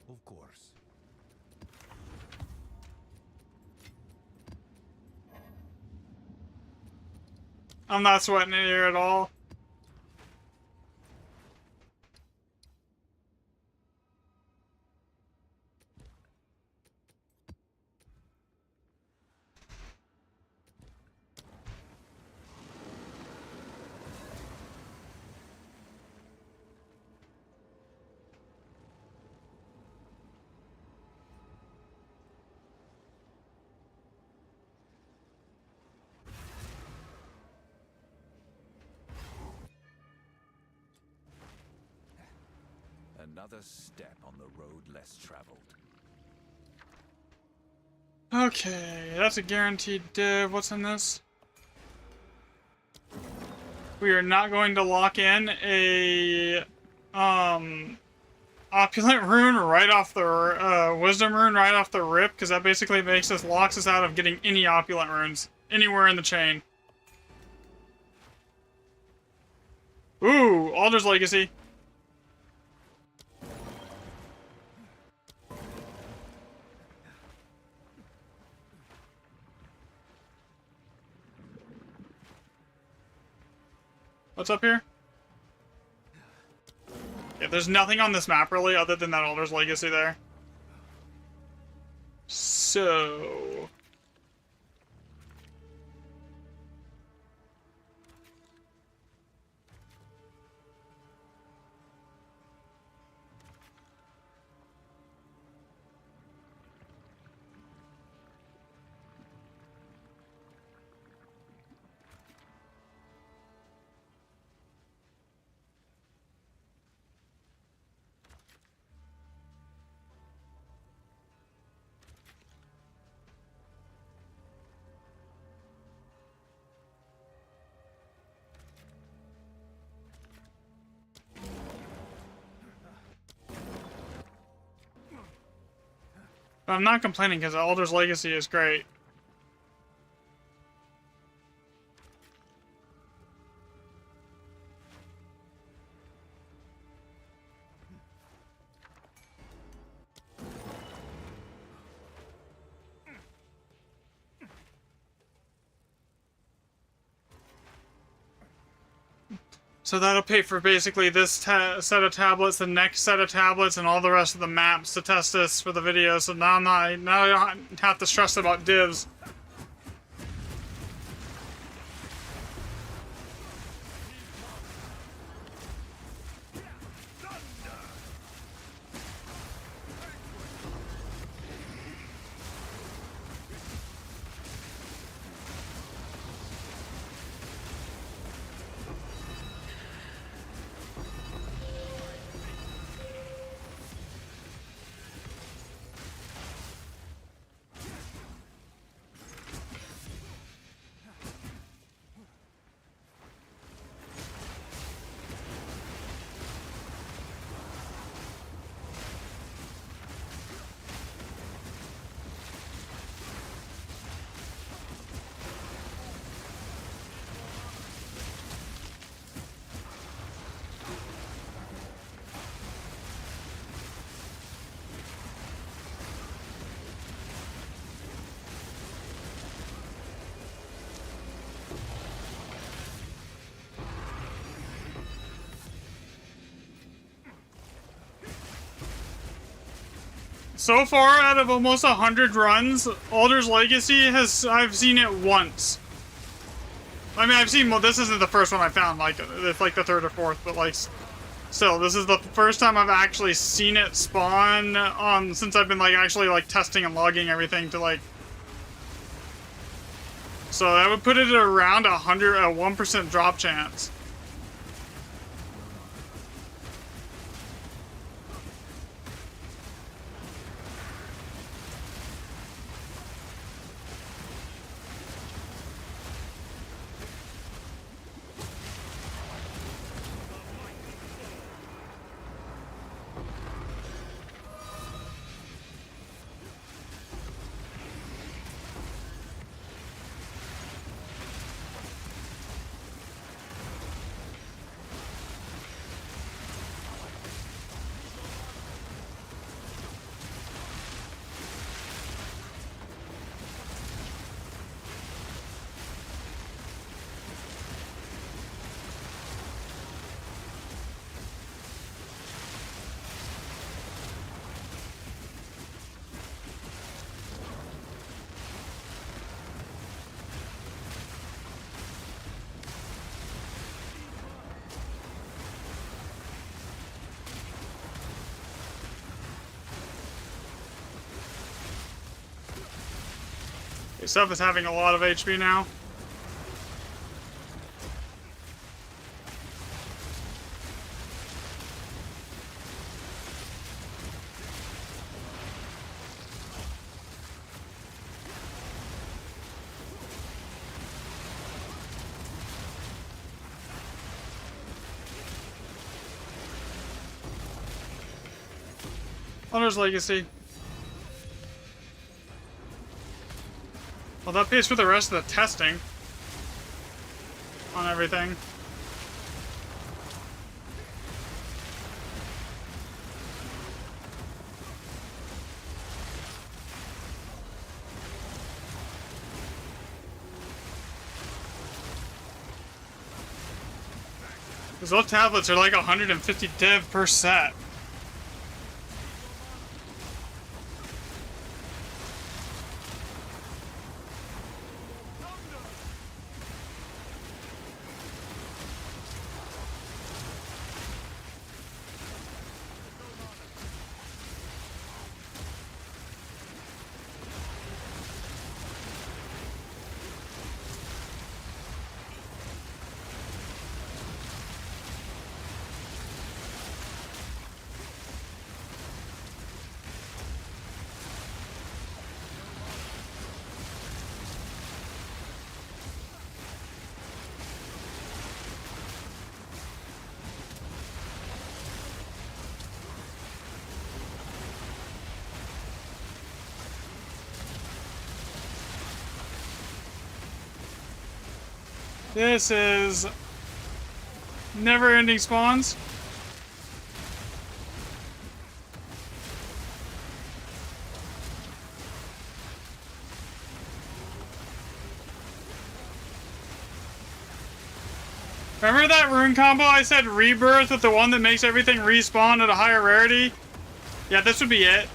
Of course. I'm not sweating it here at all. Another step on the road less traveled. Okay, that's a guaranteed div. What's in this? We are not going to lock in a opulent rune right off the wisdom rune right off the rip, because that basically locks us out of getting any opulent runes anywhere in the chain. Ooh, Alder's Legacy. What's up here? Yeah, there's nothing on this map really other than that Alder's Legacy there. So... I'm not complaining because Alder's Legacy is great. So that'll pay for basically this set of tablets, the next set of tablets, and all the rest of the maps to test this for the video. So now I don't have to stress about divs. So far, out of almost 100 runs, Alder's Legacy I've seen it once. I mean, I've seen, well, this isn't the first one I found, like, it's like the third or fourth, but like, still, this is the first time I've actually seen it spawn, since I've been, like, actually, like, testing and logging everything to, like, so that would put it at around 1% drop chance. Stuff is having a lot of HP now. Hunter's Legacy. Well, that pays for the rest of the testing on everything. Because those tablets are like 150 div per set. This is never-ending spawns. Remember that rune combo I said rebirth with the one that makes everything respawn at a higher rarity? Yeah, this would be it.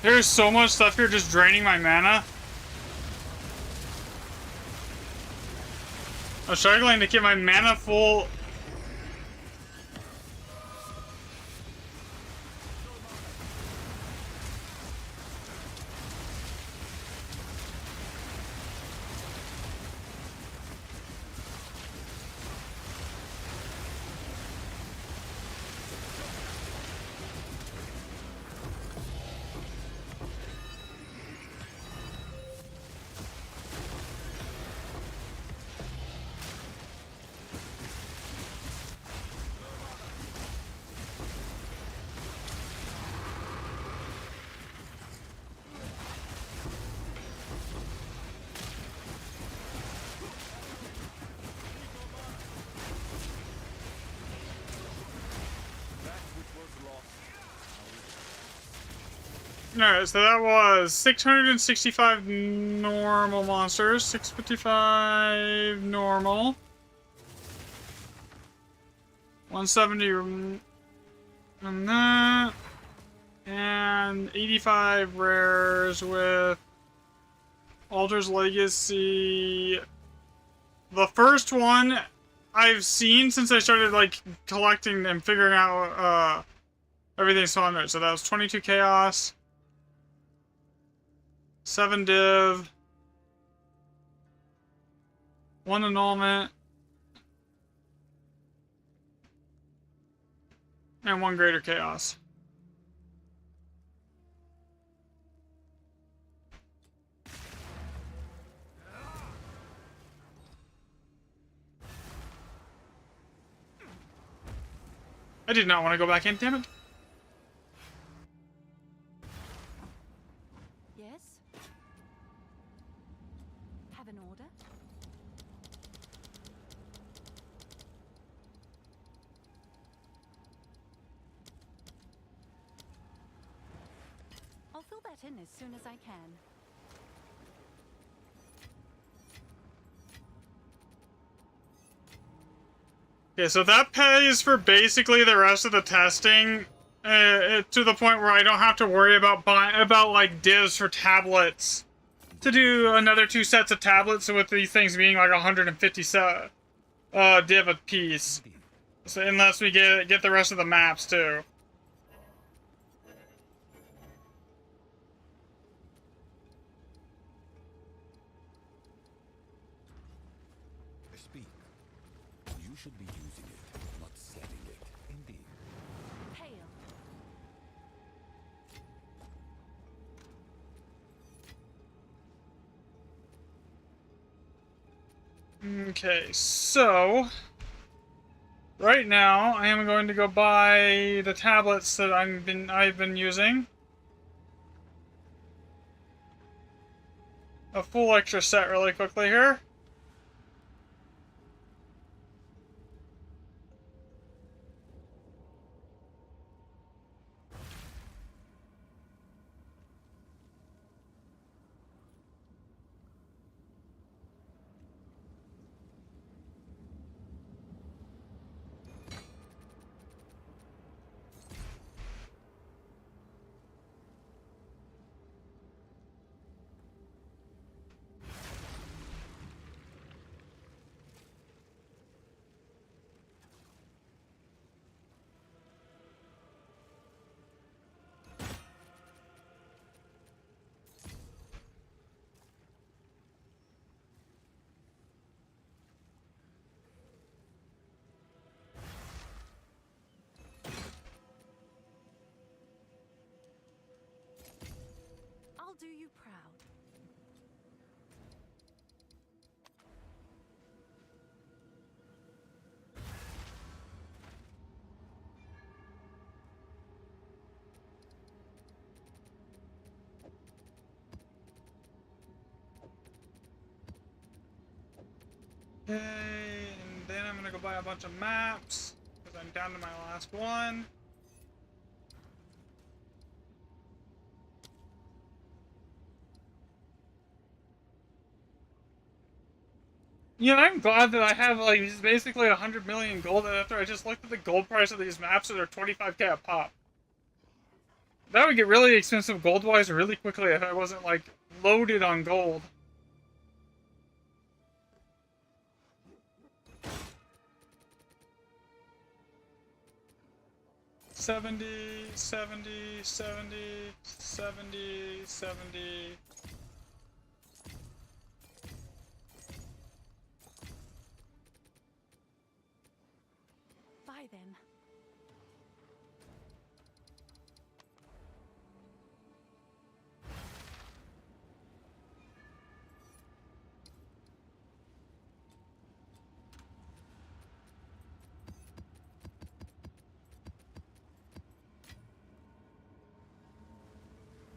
There's so much stuff here just draining my mana. I'm struggling to get my mana full. Alright, so that was 665 normal monsters, 655 normal, 170 on that, and 85 rares with Altar's Legacy. The first one I've seen since I started like collecting and figuring out everything spawned right. So that was 22 chaos. 7 div, 1 annulment, and 1 greater chaos. I did not want to go back in, damn it. In as soon as I can. Yeah, so that pays for basically the rest of the testing, to the point where I don't have to worry about like divs for tablets to do another 2 sets of tablets. So with these things being like 150 div a piece, so unless we get the rest of the maps too. Should be using it, not setting it. Indeed. Hail. Okay, so right now I am going to go buy the tablets that I've been using. A full extra set really quickly here. I'll do you proud. Okay, and then I'm gonna go buy a bunch of maps, because I'm down to my last one. Yeah, I'm glad that I have, like, basically 100 million gold after I just looked at the gold price of these maps, and they're 25k a pop. That would get really expensive gold-wise really quickly if I wasn't, like, loaded on gold. $70, $70, $70, $70, $70. Buy them.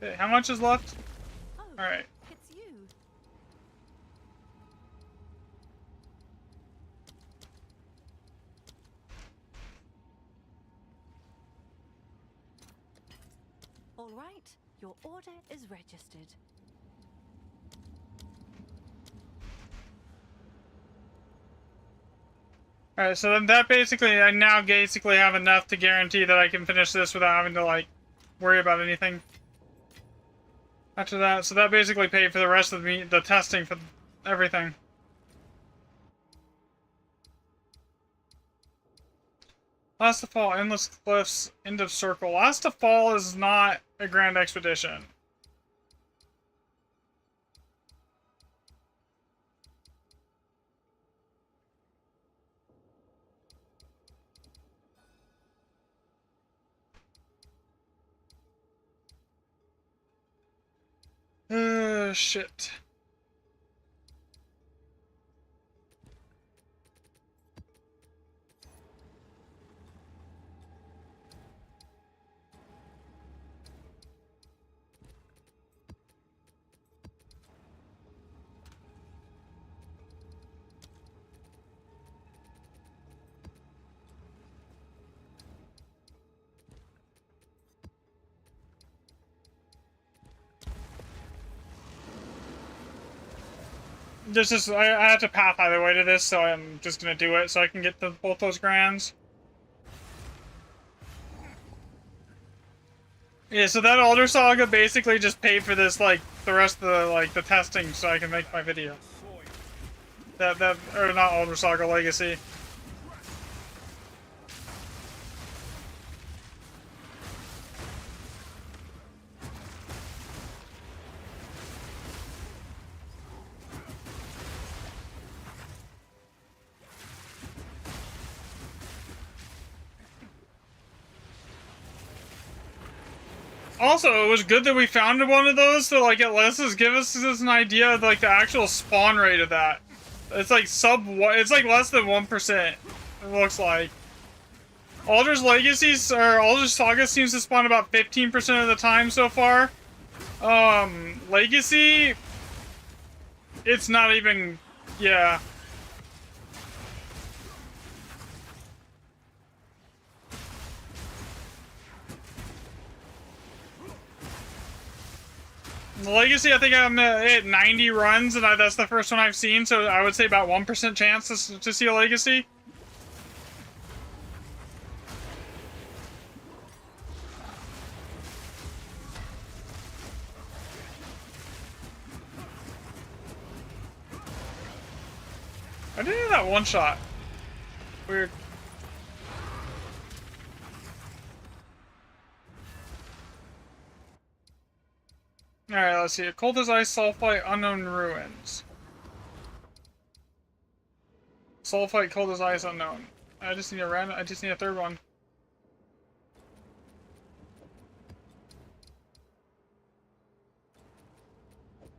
Okay, how much is left? Oh, Alright. it's you. All right, your order is registered. Alright, so then that basically, I now basically have enough to guarantee that I can finish this without having to, like, worry about anything. After that, so that basically paid for the rest of the testing for everything. Last of Fall, Endless Cliffs, End of Circle. Last of Fall is not a grand expedition. Shit. There's just, I have to path either way to this, so I'm just gonna do it so I can get the, both those grands. Yeah, so that Alder Saga basically just paid for this, like, the rest of the, like, the testing so I can make my video. Or not Alder Saga, Legacy. Also, it was good that we found one of those, so like it lets us give us an idea of like the actual spawn rate of that. It's like it's like less than 1%. It looks like. Alder's Legacies or Alder's Saga seems to spawn about 15% of the time so far. Legacy, it's not even, yeah. The Legacy, I think I'm at 90 runs, and that's the first one I've seen, so I would say about 1% chance to see a Legacy. I didn't have that one shot. Weird. Alright, let's see. Cold as Ice, Sulfite, Unknown Ruins. Sulfite, Cold as Ice, Unknown. I just need a third one.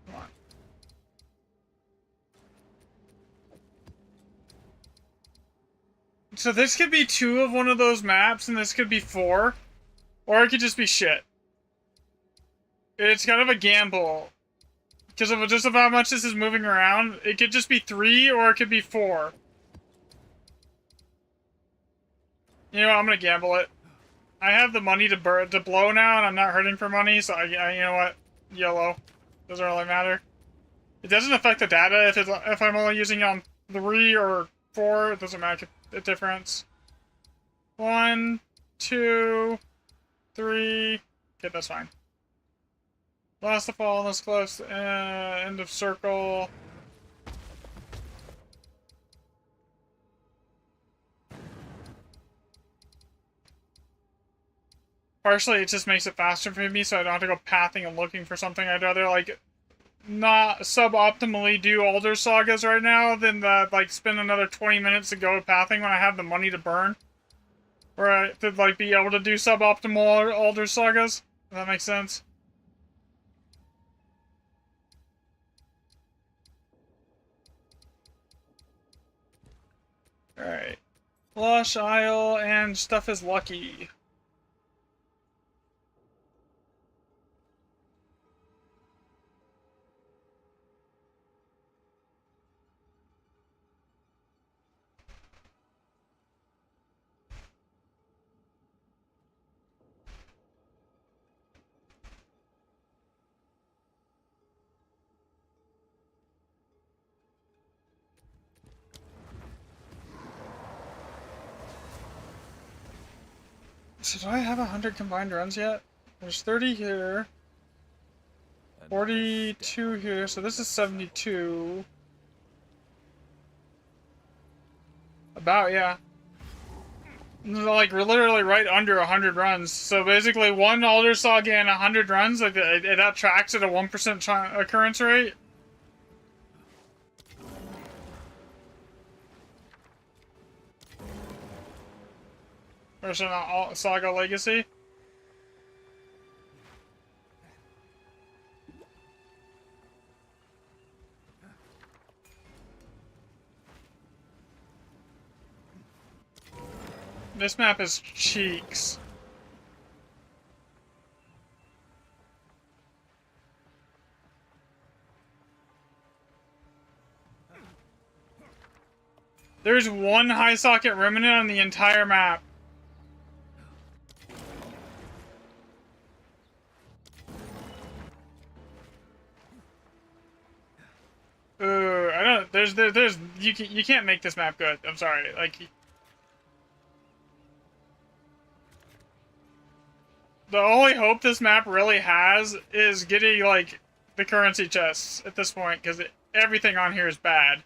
Come on. So this could be 2 of one of those maps, and this could be 4. Or it could just be shit. It's kind of a gamble. Because of just how much this is moving around. It could just be 3, or it could be 4. You know what, I'm gonna gamble it. I have the money to blow now, and I'm not hurting for money, so you know what? YOLO. Doesn't really matter. It doesn't affect the data if I'm only using it on 3 or 4. It doesn't make a difference. 1, 2, 3, Okay, that's fine. Last of all, this close. End of circle. Partially, it just makes it faster for me, so I don't have to go pathing and looking for something. I'd rather, like, not suboptimally do Alder Sagas right now than, like, spend another 20 minutes to go pathing when I have the money to burn. Or to, like, be able to do suboptimal Alder Sagas. If that makes sense. Alright. Lush, Isle, and stuff is lucky. So do I have 100 combined runs yet? There's 30 here. 42 here, so this is 72. About, yeah. Like, we're literally right under 100 runs. So basically, one Alder Saga and 100 runs, like, that tracks at a 1% occurrence rate. Versus an Saga Legacy. This map is cheeks. There's one high socket remnant on the entire map. I don't. You can't make this map good. I'm sorry. Like, the only hope this map really has is getting, like, the currency chests at this point, because everything on here is bad.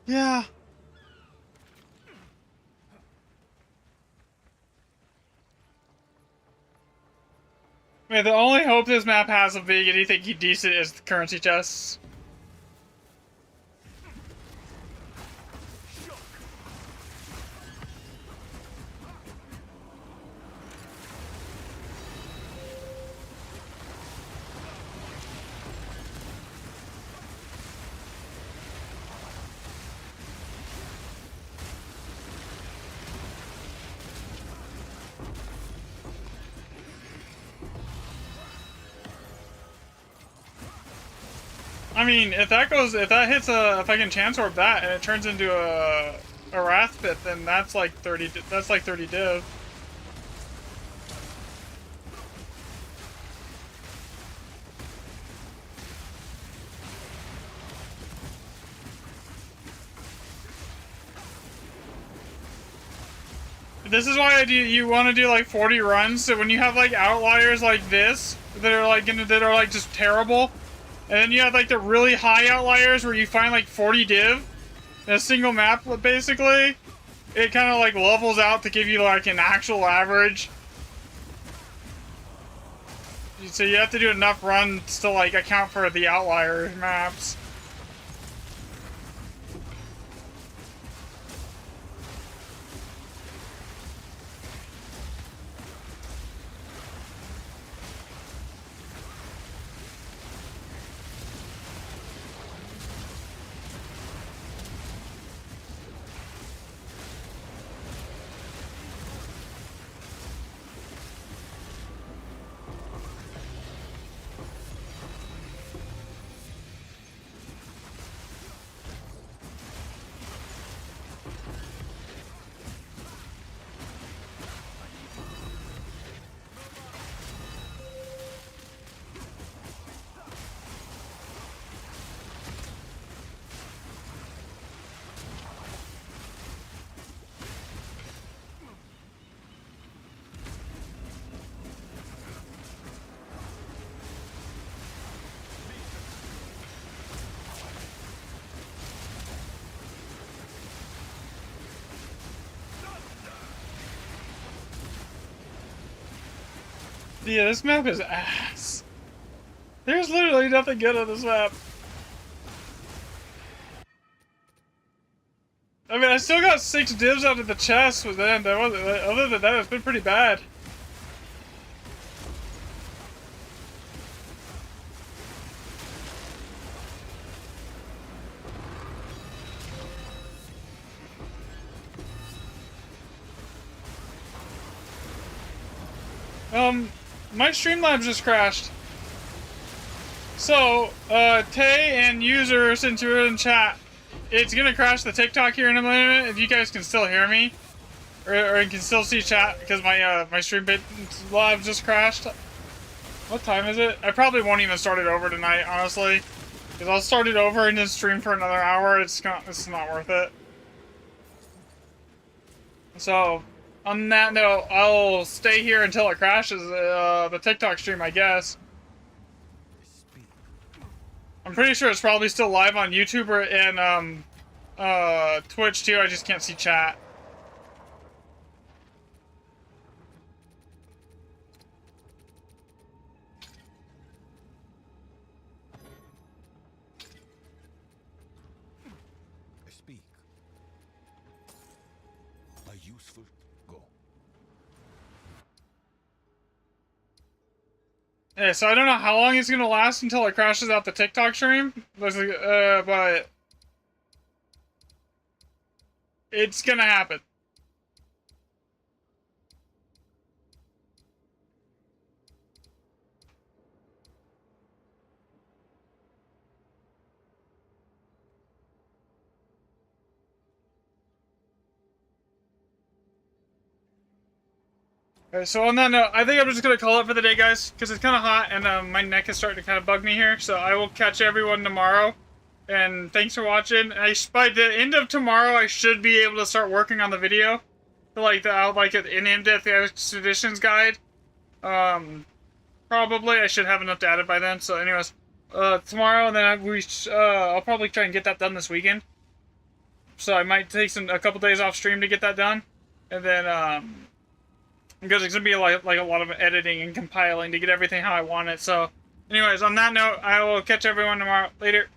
Yeah. Man, the only hope this map has of being anything decent is the currency chests. I mean, if that hits a fucking chance orb that, and it turns into a wrath pit, then that's like 30 div. This is why you want to do like 40 runs, so when you have like outliers like this that are like just terrible. And then you have, like, the really high outliers where you find, like, 40 div in a single map, basically. It kind of, like, levels out to give you, like, an actual average. So you have to do enough runs to, like, account for the outlier maps. Yeah, this map is ass. There's literally nothing good on this map. I mean, I still got 6 divs out of the chest, but then other than that, it's been pretty bad. My Streamlabs just crashed. So, Tay and user, since you're in chat, it's gonna crash the TikTok here in a minute. If you guys can still hear me, or you can still see chat, because my stream bit live just crashed. What time is it? I probably won't even start it over tonight, honestly, because I'll start it over and then stream for another hour. It's not worth it. So, on that note, I'll stay here until it crashes the TikTok stream, I guess. I'm pretty sure it's probably still live on YouTube and Twitch too. I just can't see chat. Speak. A useful go. Yeah, so I don't know how long it's gonna last until it crashes out the TikTok stream, but it's gonna happen. So on that note, I think I'm just going to call it for the day, guys, because it's kind of hot, and my neck is starting to kind of bug me here, so I will catch everyone tomorrow, and thanks for watching. By the end of tomorrow, I should be able to start working on the video, like an in-depth expeditions guide. Probably, I should have enough data by then, so anyways, tomorrow, and then I'll probably try and get that done this weekend, so I might take a couple days off stream to get that done, and then, because it's going to be like a lot of editing and compiling to get everything how I want it. So, anyways, on that note, I will catch everyone tomorrow. Later.